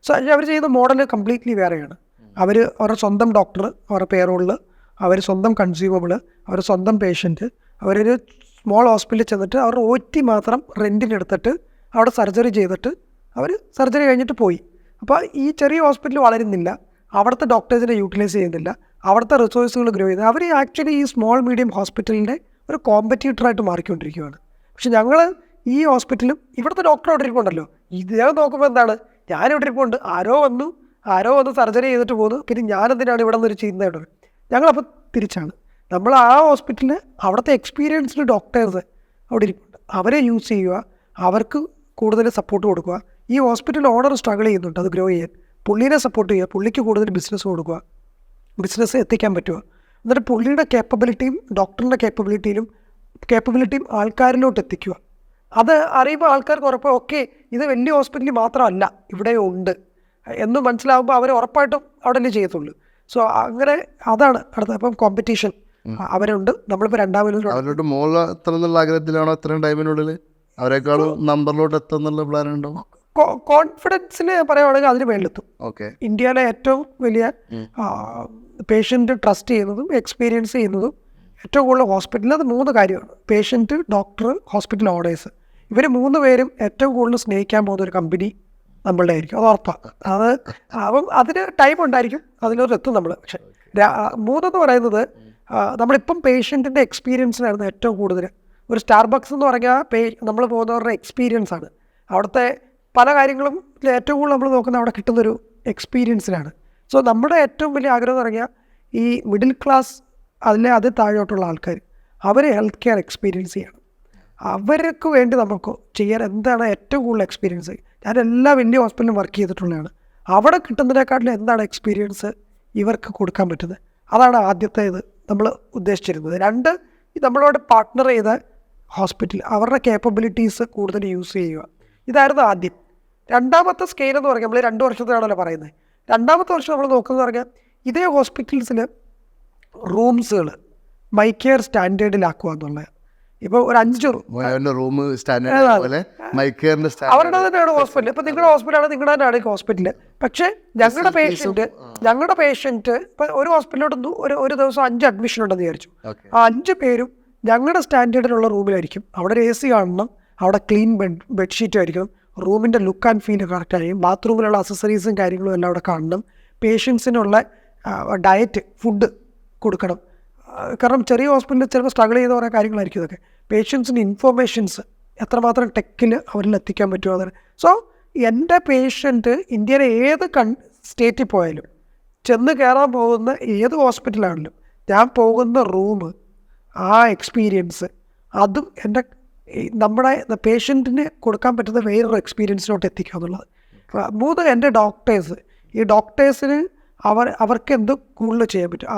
സോ അവർ ചെയ്യുന്ന മോഡൽ കംപ്ലീറ്റ്ലി വേറെയാണ്. അവരുടെ സ്വന്തം ഡോക്ടർ, അവരുടെ പേറോളിൽ അവർ സ്വന്തം കൺസ്യൂമബിൾ, അവർ സ്വന്തം പേഷ്യൻറ്റ്, അവരൊരു സ്മോൾ ഹോസ്പിറ്റലിൽ ചെന്നിട്ട് അവരുടെ OT മാത്രം റെൻറ്റിനെടുത്തിട്ട് അവിടെ സർജറി ചെയ്തിട്ട് അവർ സർജറി കഴിഞ്ഞിട്ട് പോയി. അപ്പോൾ ഈ ചെറിയ ഹോസ്പിറ്റൽ വളരുന്നില്ല, അവിടുത്തെ ഡോക്ടേഴ്സിനെ യൂട്ടിലൈസ് ചെയ്യുന്നില്ല, അവിടുത്തെ റിസോഴ്സുകൾ ഗ്രോ ചെയ്യുന്നത്. അവർ ആക്ച്വലി ഈ സ്മോൾ മീഡിയം ഹോസ്പിറ്റലിൻ്റെ ഒരു കോമ്പറ്റീറ്ററായിട്ട് മാറിക്കൊണ്ടിരിക്കുകയാണ്. പക്ഷെ ഞങ്ങൾ ഈ ഹോസ്പിറ്റലും ഇവിടുത്തെ ഡോക്ടർ അവിടെ ഇരിപ്പുണ്ടല്ലോ, ഇദ്ദേഹം നോക്കുമ്പോൾ എന്താണ്, ഞാനിവിടെ ഇരിപ്പുണ്ട്, ആരോ വന്ന് സർജറി ചെയ്തിട്ട് പോകുന്നു, പിന്നെ ഞാനെന്തിനാണ് ഇവിടെ നിന്നൊരു ചെയ്യുന്നതായിട്ട്. ഞങ്ങളപ്പോൾ തിരിച്ചാണ്. നമ്മൾ ആ ഹോസ്പിറ്റലിൽ അവിടുത്തെ എക്സ്പീരിയൻസ്ഡ് ഡോക്ടേഴ്സ് അവിടെ ഇരിപ്പുണ്ട്, അവരെ യൂസ് ചെയ്യുക, അവർക്ക് കൂടുതൽ സപ്പോർട്ട് കൊടുക്കുക. ഈ ഹോസ്പിറ്റൽ ഓണർ സ്ട്രഗിൾ ചെയ്യുന്നുണ്ട് അത് ഗ്രോ ചെയ്യാൻ, പുള്ളീനെ സപ്പോർട്ട് ചെയ്യുക, പുള്ളിക്ക് കൂടുതൽ ബിസിനസ് കൊടുക്കുക, ബിസിനസ് എത്തിക്കാൻ പറ്റുക. എന്നിട്ട് പുള്ളിയുടെ കേപ്പബിലിറ്റിയും ഡോക്ടറിൻ്റെ കേപ്പബിലിറ്റിയും ആൾക്കാരിലോട്ട് എത്തിക്കുക. അത് അറിയുമ്പോൾ ആൾക്കാർക്ക് ഉറപ്പ് ഓക്കെ ഇത് വലിയ ഹോസ്പിറ്റലിൽ മാത്രമല്ല ഇവിടെ ഉണ്ട് എന്ന് മനസ്സിലാകുമ്പോൾ അവർ ഉറപ്പായിട്ടും അവിടെ തന്നെ ചെയ്യത്തുള്ളൂ. സോ അങ്ങനെ അതാണ് അടുത്ത. അപ്പം കോമ്പറ്റീഷൻ അവരുണ്ട്, നമ്മളിപ്പോൾ അവരോട്ട് മുകളിൽ എത്തണമെന്നുള്ള ആഗ്രഹത്തിലാണോ ഇത്രയും ടൈമിനുള്ളിൽ അവരെക്കാളും നമ്പറിലോട്ട് എത്തുന്നുള്ള പ്ലാൻ ഉണ്ടോ? കോൺഫിഡൻസിന് പറയുവാണെങ്കിൽ അതിന് മേളിലെത്തും. ഓക്കെ. ഇന്ത്യയിലെ ഏറ്റവും വലിയ പേഷ്യൻ്റ് ട്രസ്റ്റ് ചെയ്യുന്നതും എക്സ്പീരിയൻസ് ചെയ്യുന്നതും ഏറ്റവും കൂടുതൽ ഹോസ്പിറ്റലിൽ അത് 3 കാര്യമാണ്: പേഷ്യൻറ്റ്, ഡോക്ടർ, ഹോസ്പിറ്റൽ ഓണേഴ്സ്. ഇവർ 3 പേരും ഏറ്റവും കൂടുതൽ സ്നേഹിക്കാൻ പോകുന്ന ഒരു കമ്പനി നമ്മളുടെ ആയിരിക്കും, അത് ഉറപ്പാണ്. അപ്പം അതിന് ടൈം ഉണ്ടായിരിക്കും, അതിലൊരെത്തും നമ്മൾ. പക്ഷേ 3 എന്ന് പറയുന്നത് നമ്മളിപ്പം പേഷ്യൻറ്റിൻ്റെ എക്സ്പീരിയൻസിനായിരുന്നു ഏറ്റവും കൂടുതൽ. ഒരു സ്റ്റാർബക്സ് എന്ന് പറഞ്ഞാൽ നമ്മൾ പോകുന്നവരുടെ എക്സ്പീരിയൻസ് ആണ്. അവിടുത്തെ പല കാര്യങ്ങളും ഏറ്റവും കൂടുതൽ നമ്മൾ നോക്കുന്നത് അവിടെ കിട്ടുന്നൊരു എക്സ്പീരിയൻസിനാണ്. സോ നമ്മുടെ ഏറ്റവും വലിയ ആഗ്രഹം എന്ന് പറഞ്ഞാൽ ഈ മിഡിൽ ക്ലാസ് അത് താഴോട്ടുള്ള ആൾക്കാർ അവർ ഹെൽത്ത് കെയർ എക്സ്പീരിയൻസ് ചെയ്യണം. അവർക്ക് വേണ്ടി നമുക്ക് ചെയ്യാൻ എന്താണ് ഏറ്റവും കൂടുതൽ എക്സ്പീരിയൻസ്. ഞാൻ എല്ലാ വലിയ ഹോസ്പിറ്റലിലും വർക്ക് ചെയ്തിട്ടുള്ളതാണ്. അവിടെ കിട്ടുന്നതിനെക്കാട്ടിലും എന്താണ് എക്സ്പീരിയൻസ് ഇവർക്ക് കൊടുക്കാൻ പറ്റുന്നത്, അതാണ് ആദ്യത്തേത് നമ്മൾ ഉദ്ദേശിച്ചിരുന്നത്. 2, നമ്മളോട് പാർട്ട്ണർ ചെയ്ത ഹോസ്പിറ്റൽ അവരുടെ കേപ്പബിലിറ്റീസ് കൂടുതൽ യൂസ് ചെയ്യുക, ഇതായിരുന്നു ആദ്യം. 2ാമത്തെ സ്കെയിൽ എന്ന് പറഞ്ഞാൽ നമ്മൾ 2 വർഷത്തിലാണല്ലോ പറയുന്നത്. 2ാമത്തെ വർഷം നമ്മൾ നോക്കുന്നത് പറഞ്ഞാൽ ഇതേ ഹോസ്പിറ്റൽസിൽ റൂംസുകൾ മൈക്കെയർ സ്റ്റാൻഡേർഡിലാക്കുക എന്നുള്ളത്. ഇപ്പോൾ ഒരു 5 റൂം അവരുടെ തന്നെയാണ് ഹോസ്പിറ്റൽ. ഇപ്പോൾ നിങ്ങളുടെ ഹോസ്പിറ്റലാണ് നിങ്ങളുടെ തന്നെയാണ് ഹോസ്പിറ്റൽ. പക്ഷേ ഞങ്ങളുടെ പേഷ്യൻറ്റ് ഇപ്പോൾ ഒരു ഹോസ്പിറ്റലിലോട്ട് ഒരു ദിവസം 5 അഡ്മിഷൻ ഉണ്ടെന്ന് വിചാരിച്ചു. ആ 5 പേരും ഞങ്ങളുടെ സ്റ്റാൻഡേർഡിലുള്ള റൂമിലായിരിക്കും. അവിടെ ഒരു AC കാണണം, അവിടെ ക്ലീൻ ബെഡ്ഷീറ്റും ആയിരിക്കണം, റൂമിൻ്റെ ലുക്ക് ആൻഡ് ഫീൽ കറക്റ്റ് ആയിരിക്കും, ബാത്റൂമിലുള്ള അക്സസറീസും കാര്യങ്ങളും എല്ലാം അവിടെ കാണണം, പേഷ്യൻസിനുള്ള ഡയറ്റ് ഫുഡ് കൊടുക്കണം. കാരണം ചെറിയ ഹോസ്പിറ്റലിൽ ചിലപ്പോൾ സ്ട്രഗിൾ ചെയ്ത കുറേ കാര്യങ്ങളായിരിക്കും ഇതൊക്കെ. പേഷ്യൻസിന് ഇൻഫോർമേഷൻസ് എത്രമാത്രം ടെക്കിൽ അവരിൽ എത്തിക്കാൻ പറ്റുമോ അതാണ്. സോ എൻ്റെ പേഷ്യൻറ്റ് ഇന്ത്യയിലെ ഏത് സ്റ്റേറ്റിൽ പോയാലും ചെന്ന് കയറാൻ പോകുന്ന ഏത് ഹോസ്പിറ്റലാണെങ്കിലും ഞാൻ പോകുന്ന റൂം, ആ എക്സ്പീരിയൻസ്, അതും നമ്മുടെ പേഷ്യൻറ്റിന് കൊടുക്കാൻ പറ്റുന്ന വേറൊരു എക്സ്പീരിയൻസിലോട്ട് എത്തിക്കുക എന്നുള്ളത്. 3, എൻ്റെ ഡോക്ടേഴ്സ്. ഈ ഡോക്ടേഴ്സിന് അവർക്ക് എന്ത് കൂടുതൽ ചെയ്യാൻ പറ്റും,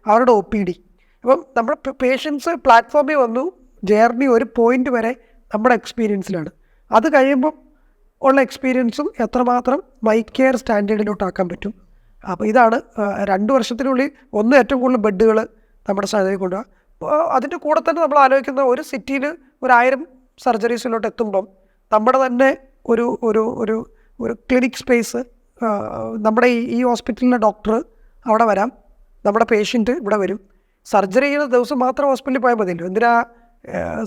അവരുടെ OPD. അപ്പം നമ്മുടെ പേഷ്യൻസ് പ്ലാറ്റ്ഫോമിൽ വന്നു, ജേർണി ഒരു പോയിൻ്റ് വരെ നമ്മുടെ എക്സ്പീരിയൻസിലാണ്. അത് കഴിയുമ്പം ഉള്ള എക്സ്പീരിയൻസും എത്രമാത്രം മൈക്കെയർ സ്റ്റാൻഡേർഡിലോട്ടാക്കാൻ പറ്റും. അപ്പോൾ ഇതാണ് 2 വർഷത്തിനുള്ളിൽ ഏറ്റവും കൂടുതൽ ബെഡുകൾ നമ്മുടെ സ്ഥലത്തേക്ക് കൊണ്ടുപോകുക. അതിൻ്റെ കൂടെ തന്നെ നമ്മൾ ആലോചിക്കുന്ന ഒരു സിറ്റിയിൽ 1000 സർജറീസിലോട്ട് എത്തുമ്പം നമ്മുടെ തന്നെ ഒരു ഒരു ഒരു ഒരു ക്ലിനിക് സ്പേസ്, നമ്മുടെ ഈ ഹോസ്പിറ്റലിലെ ഡോക്ടർ അവിടെ വരാം, നമ്മുടെ പേഷ്യൻറ്റ് ഇവിടെ വരും. സർജറി ചെയ്യുന്ന ദിവസം മാത്രം ഹോസ്പിറ്റലിൽ പോയാൽ മതിയല്ലോ. എന്തിനാ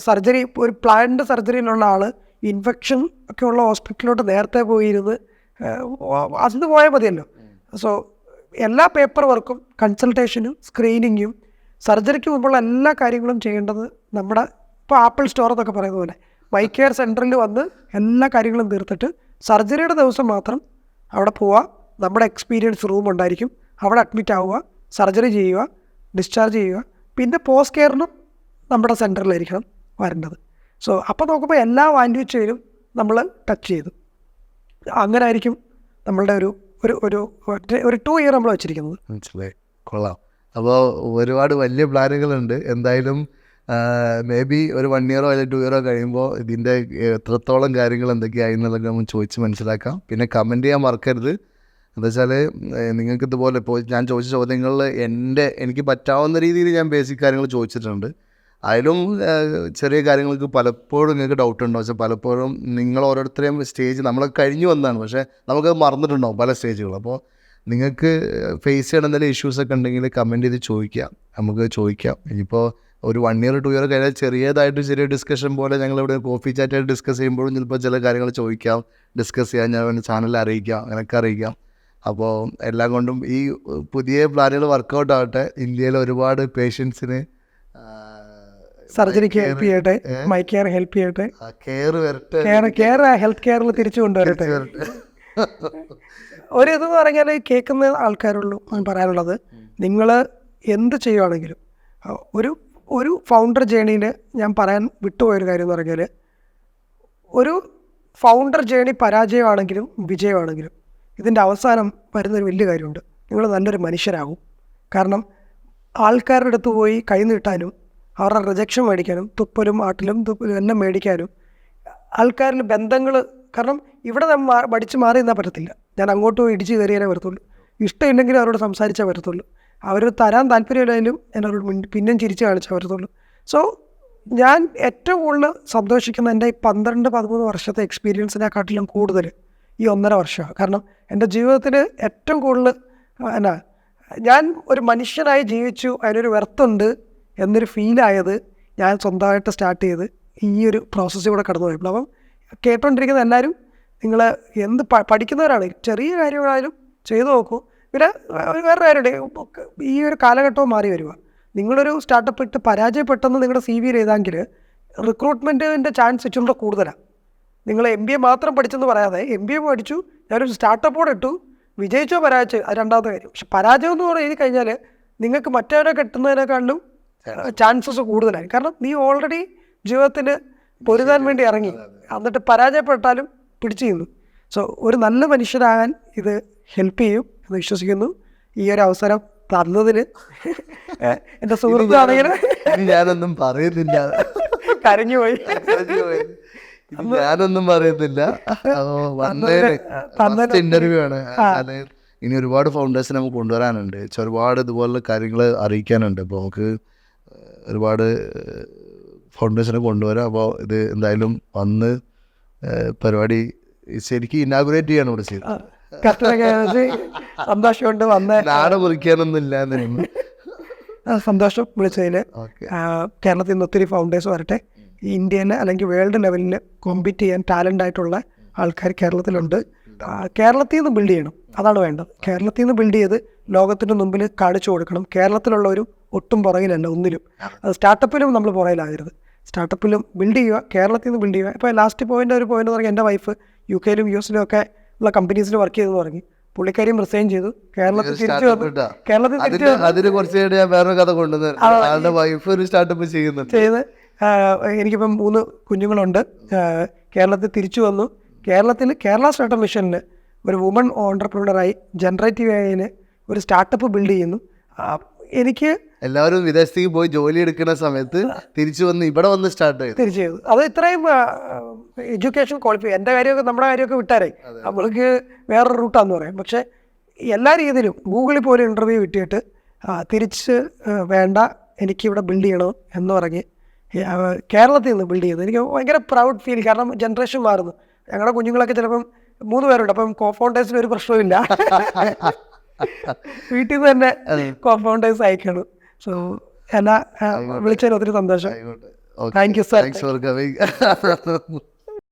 സർജറി, ഒരു പ്ലാൻഡ് സർജറിയിലുള്ള ആൾ ഇൻഫെക്ഷൻ ഒക്കെ ഉള്ള ഹോസ്പിറ്റലിലോട്ട് നേരത്തെ പോയിരുന്ന് അന്ന് പോയാൽ മതിയല്ലോ. സോ എല്ലാ പേപ്പർ വർക്കും കൺസൾട്ടേഷനും സ്ക്രീനിങ്ങും സർജറിക്ക് മുമ്പുള്ള എല്ലാ കാര്യങ്ങളും ചെയ്യേണ്ടത് നമ്മുടെ ഇപ്പോൾ ആപ്പിൾ സ്റ്റോർ എന്നൊക്കെ പറയുന്ന പോലെ മൈക്കെയർ സെൻറ്ററിൽ വന്ന് എല്ലാ കാര്യങ്ങളും തീർത്തിട്ട് സർജറിയുടെ ദിവസം മാത്രം അവിടെ പോവുക. നമ്മുടെ എക്സ്പീരിയൻസ് റൂം ഉണ്ടായിരിക്കും, അവിടെ അഡ്മിറ്റ് ആവുക, സർജറി ചെയ്യുക, ഡിസ്ചാർജ് ചെയ്യുക. പിന്നെ പോസ്റ്റ് കെയറിനും നമ്മുടെ സെൻറ്ററിലായിരിക്കണം വരേണ്ടത്. സോ അപ്പോൾ നോക്കുമ്പോൾ എല്ലാ വാല്യൂ ചെയിനും നമ്മൾ ടച്ച് ചെയ്തു. അങ്ങനെ ആയിരിക്കും നമ്മളുടെ ഒരു 2 ഇയർ നമ്മൾ വെച്ചിരിക്കുന്നത്. മനസ്സിലായി, കൊള്ളാം. അപ്പോൾ ഒരുപാട് വലിയ പ്ലാനുകളുണ്ട്. എന്തായാലും മേ ബി ഒരു 1 ഇയറോ അല്ലെങ്കിൽ 2 ഇയറോ കഴിയുമ്പോൾ ഇതിൻ്റെ എത്രത്തോളം കാര്യങ്ങൾ എന്തൊക്കെയായി എന്നുള്ളതൊക്കെ നമ്മൾ ചോദിച്ച് മനസ്സിലാക്കാം. പിന്നെ കമൻറ്റ് ചെയ്യാൻ മറക്കരുത്. എന്താ വെച്ചാൽ നിങ്ങൾക്ക് ഇതുപോലെ ഇപ്പോൾ ഞാൻ ചോദിച്ച ചോദ്യങ്ങളിൽ എനിക്ക് പറ്റാവുന്ന രീതിയിൽ ഞാൻ ബേസിക് കാര്യങ്ങൾ ചോദിച്ചിട്ടുണ്ട്. അതിലും ചെറിയ കാര്യങ്ങൾക്ക് പലപ്പോഴും നിങ്ങൾക്ക് ഡൗട്ട് ഉണ്ടാവും. പക്ഷേ പലപ്പോഴും നിങ്ങൾ ഓരോരുത്തരെയും സ്റ്റേജ് നമ്മളൊക്കെ കഴിഞ്ഞു വന്നതാണ്, പക്ഷേ നമുക്കത് മറന്നിട്ടുണ്ടാവും പല സ്റ്റേജുകൾ. അപ്പോൾ നിങ്ങൾക്ക് ഫേസ് ചെയ്യണ എന്തെങ്കിലും ഇഷ്യൂസൊക്കെ ഉണ്ടെങ്കിൽ കമൻറ്റ് ചെയ്ത് ചോദിക്കാം, നമുക്ക് ചോദിക്കാം. ഇനിയിപ്പോൾ ഒരു 1 ഇയർ 2 ഇയർ കഴിഞ്ഞാൽ ചെറിയ ഡിസ്കഷൻ പോലെ ഞങ്ങളിവിടെ കോഫി ചാറ്റായിട്ട് ഡിസ്കസ് ചെയ്യുമ്പോഴും ചിലപ്പോൾ ചില കാര്യങ്ങൾ ചോദിക്കാം, ഡിസ്കസ് ചെയ്യാൻ ഞാൻ ചാനലിൽ അറിയിക്കാം, അങ്ങനെയൊക്കെ അറിയിക്കാം. അപ്പോൾ എല്ലാം കൊണ്ടും ഈ പുതിയ പ്ലാനുകൾ വർക്കൗട്ട് ആവട്ടെ. ഇന്ത്യയിൽ ഒരുപാട് പേഷ്യൻസിന് സർജറിക്ക് ഹെൽപ്പ് ചെയ്യട്ടെ, മൈക്കെയർ ഹെൽപ്പ് ചെയ്യട്ടെ, കെയർ വരട്ടെ, കെയർ ഹെൽത്ത് കെയറിൽ തിരിച്ചു കൊണ്ടുവരട്ടെ. ഇതെന്ന് പറഞ്ഞാൽ കേൾക്കുന്ന ആൾക്കാരുള്ളൂ പറയാനുള്ളത്, നിങ്ങൾ എന്ത് ചെയ്യുവാണെങ്കിലും ഒരു ഫൗണ്ടർ ജേണിയിൽ ഞാൻ പറയാൻ വിട്ടുപോയൊരു കാര്യം എന്ന് പറഞ്ഞാൽ, ഒരു ഫൗണ്ടർ ജേണി പരാജയമാണെങ്കിലും വിജയമാണെങ്കിലും ഇതിൻ്റെ അവസാനം വരുന്നൊരു വലിയ കാര്യമുണ്ട്. നിങ്ങൾ നല്ലൊരു മനുഷ്യരാകും. കാരണം ആൾക്കാരുടെ അടുത്ത് പോയി കൈ നീട്ടാനും അവരുടെ റിജക്ഷൻ മേടിക്കാനും തുപ്പലും ആട്ടിലും എല്ലാം മേടിക്കാനും ആൾക്കാരിൽ ബന്ധങ്ങൾ, കാരണം ഇവിടെ നമ്മൾ പഠിച്ച് മാറി നിന്നാൽ പറ്റത്തില്ല. ഞാൻ അങ്ങോട്ട് പോയി ഇടിച്ച് കയറിയാലേ വരത്തുള്ളൂ. ഇഷ്ടമില്ലെങ്കിലും അവരോട് സംസാരിച്ചാൽ വരത്തുള്ളൂ. അവർ തരാൻ താല്പര്യമില്ലെങ്കിലും ഞാൻ അവരോട് പിന്നെയും ചിരിച്ച് കാണിച്ചാൽ വരത്തുള്ളൂ. സോ ഞാൻ ഏറ്റവും കൂടുതൽ സന്തോഷിക്കുന്ന എൻ്റെ ഈ 12-13 വർഷത്തെ എക്സ്പീരിയൻസിനെക്കാട്ടിലും കൂടുതൽ ഈ 1.5 വർഷമാണ്. കാരണം എൻ്റെ ജീവിതത്തിൽ ഏറ്റവും കൂടുതൽ ഞാൻ ഒരു മനുഷ്യനായി ജീവിച്ചു, അതിനൊരു വെർത്തുണ്ട് എന്നൊരു ഫീലായത് ഞാൻ സ്വന്തമായിട്ട് സ്റ്റാർട്ട് ചെയ്ത് ഈ ഒരു പ്രോസസ്സിലൂടെ കടന്നു പോയപ്പോൾ. അപ്പം കേട്ടോണ്ടിരിക്കുന്ന എല്ലാവരും നിങ്ങൾ എന്ത് പഠിക്കുന്നവരാണ്, ചെറിയ കാര്യങ്ങളായാലും ചെയ്തു നോക്കൂ. പിന്നെ വേറെ കാര്യമുണ്ട്, ഈ ഒരു കാലഘട്ടവും മാറി വരിക. നിങ്ങളൊരു സ്റ്റാർട്ടപ്പ് ഇട്ട് പരാജയപ്പെട്ടെന്ന് നിങ്ങളുടെ CV എഴുതാമെങ്കിൽ റിക്രൂട്ട്മെൻറ്റിൻ്റെ ചാൻസ് ഇച്ചിരി കൂടുതലാണ്. നിങ്ങൾ MBA മാത്രം പഠിച്ചെന്ന് പറയാതെ MBA പഠിച്ചു, ഞാനൊരു സ്റ്റാർട്ടപ്പോടെ ഇട്ടു, വിജയിച്ചോ പരാജയം അത് രണ്ടാമത്തെ കാര്യം. പക്ഷെ പരാജയം എന്ന് പറഞ്ഞ് എഴുതി കഴിഞ്ഞാൽ നിങ്ങൾക്ക് മറ്റവരെ കിട്ടുന്നതിനേക്കാളും ചാൻസസ് കൂടുതലായി. കാരണം നീ ഓൾറെഡി ജീവിതത്തിൽ പൊരുതാൻ വേണ്ടി ഇറങ്ങി, എന്നിട്ട് പരാജയപ്പെട്ടാലും പിടിച്ചു നിന്നു. സോ ഒരു നല്ല മനുഷ്യരാകാൻ ഇത് ഹെൽപ്പ് ചെയ്യും എന്ന് വിശ്വസിക്കുന്നു. ഈ ഒരു അവസരം തന്നതിന് എൻ്റെ സുഹൃത്താണെങ്കിൽ ഞാനൊന്നും പറയുന്നില്ല, കരഞ്ഞുപോയി. ഞാനൊന്നും പറയുന്നില്ല. ഇന്റർവ്യൂ ആണ്. ഇനി ഒരുപാട് ഫൗണ്ടേഴ്സിനെ നമുക്ക് കൊണ്ടുവരാനുണ്ട്, ഒരുപാട് ഇതുപോലുള്ള കാര്യങ്ങൾ അറിയിക്കാനുണ്ട്. അപ്പോൾ നമുക്ക് ഒരുപാട് ഫൗണ്ടേഴ്സിനെ കൊണ്ടുവരാം. അപ്പോൾ ഇത് എന്തായാലും വന്ന് പരിപാടി ശരിക്കും ഇനാഗുറേറ്റ് ചെയ്യാണ് ഇവിടെ ചെയ്തത്. സന്തോഷമുണ്ട് വന്ന് നാട് മുറിക്കാനൊന്നും ഇല്ല. സന്തോഷം വിളിച്ചതിൽ. കേരളത്തിൽ നിന്ന് ഒത്തിരി ഫൗണ്ടേഴ്സ് വരട്ടെ. ഇന്ത്യയിൽ അല്ലെങ്കിൽ വേൾഡ് ലെവലിൽ കോമ്പീറ്റ് ചെയ്യാൻ ടാലൻ്റ് ആയിട്ടുള്ള ആൾക്കാർ കേരളത്തിലുണ്ട്. കേരളത്തിൽ നിന്ന് ബിൽഡ് ചെയ്യണം, അതാണ് വേണ്ടത്. കേരളത്തിൽ നിന്ന് ബിൽഡ് ചെയ്ത് ലോകത്തിൻ്റെ മുമ്പിൽ കാണിച്ചു കൊടുക്കണം. കേരളത്തിലുള്ളവരും ഒട്ടും പുറകിലല്ല ഒന്നിലും. അത് സ്റ്റാർട്ടപ്പിലും നമ്മൾ പുറകിലാകരുത്. സ്റ്റാർട്ടപ്പിലും ബിൽഡ് ചെയ്യുക, കേരളത്തിൽ നിന്ന് ബിൽഡ് ചെയ്യുക. ഇപ്പോൾ ലാസ്റ്റ് പോയിൻ്റ് ഒരു പോയിൻ്റ് എന്ന് പറഞ്ഞാൽ എൻ്റെ വൈഫ് UK-ലും US-ലും ഒക്കെ ഉള്ള കമ്പനീസിൽ വർക്ക് ചെയ്തെന്ന് പറഞ്ഞു. പുള്ളിക്കാരിയും റിസൈൻ ചെയ്തു, കേരളത്തിൽ തിരിച്ചു വന്നു. അതിന് കുറച്ച് ഞാൻ വേറെ കഥ കൊണ്ടുവന്നു. വൈഫ് ഒരു സ്റ്റാർട്ടപ്പ് ചെയ്ത് എനിക്കിപ്പം 3 കുഞ്ഞുങ്ങളുണ്ട്. കേരളത്തിൽ തിരിച്ചു വന്നു. കേരള സ്റ്റാർട്ടപ്പ് മിഷനിൽ ഒരു വുമൺ ഓൺടർപ്രണറായി ജനറേറ്റീവ് AI ഒരു സ്റ്റാർട്ടപ്പ് ബിൽഡ് ചെയ്യുന്നു. എനിക്ക് എല്ലാവരും വിദേശത്തേക്ക് പോയി ജോലി എടുക്കുന്ന സമയത്ത് തിരിച്ചു വന്ന് ഇവിടെ വന്ന് സ്റ്റാർട്ട് ചെയ്തു. അത് ഇത്രയും എഡ്യൂക്കേഷൻ ക്വാളിഫൈ, എൻ്റെ കാര്യമൊക്കെ നമ്മുടെ കാര്യമൊക്കെ വിട്ടാരേ നമ്മൾക്ക് വേറൊരു റൂട്ടാന്ന് പറയാം. പക്ഷേ എല്ലാ രീതിയിലും ഗൂഗിളിൽ പോലും ഇൻ്റർവ്യൂ കിട്ടിയിട്ട് തിരിച്ച് വേണ്ട, എനിക്കിവിടെ ബിൽഡ് ചെയ്യണം എന്ന് പറഞ്ഞ് കേരളത്തിൽ നിന്ന് ബിൽഡ് ചെയ്തു. എനിക്ക് ഭയങ്കര പ്രൗഡ് ഫീൽ. കാരണം ജനറേഷൻ മാറുന്നു. ഞങ്ങളുടെ കുഞ്ഞുങ്ങളൊക്കെ ചിലപ്പം 3 പേരുണ്ട്. അപ്പം കോഫൗണ്ടേഴ്സിന് ഒരു പ്രശ്നമില്ല, വീട്ടിൽ നിന്ന് തന്നെ കോഫൗണ്ടേഴ്സ് അയക്കണം. സോ എന്നാ വിളിച്ചതിന് ഒത്തിരി സന്തോഷം. Thank you sir.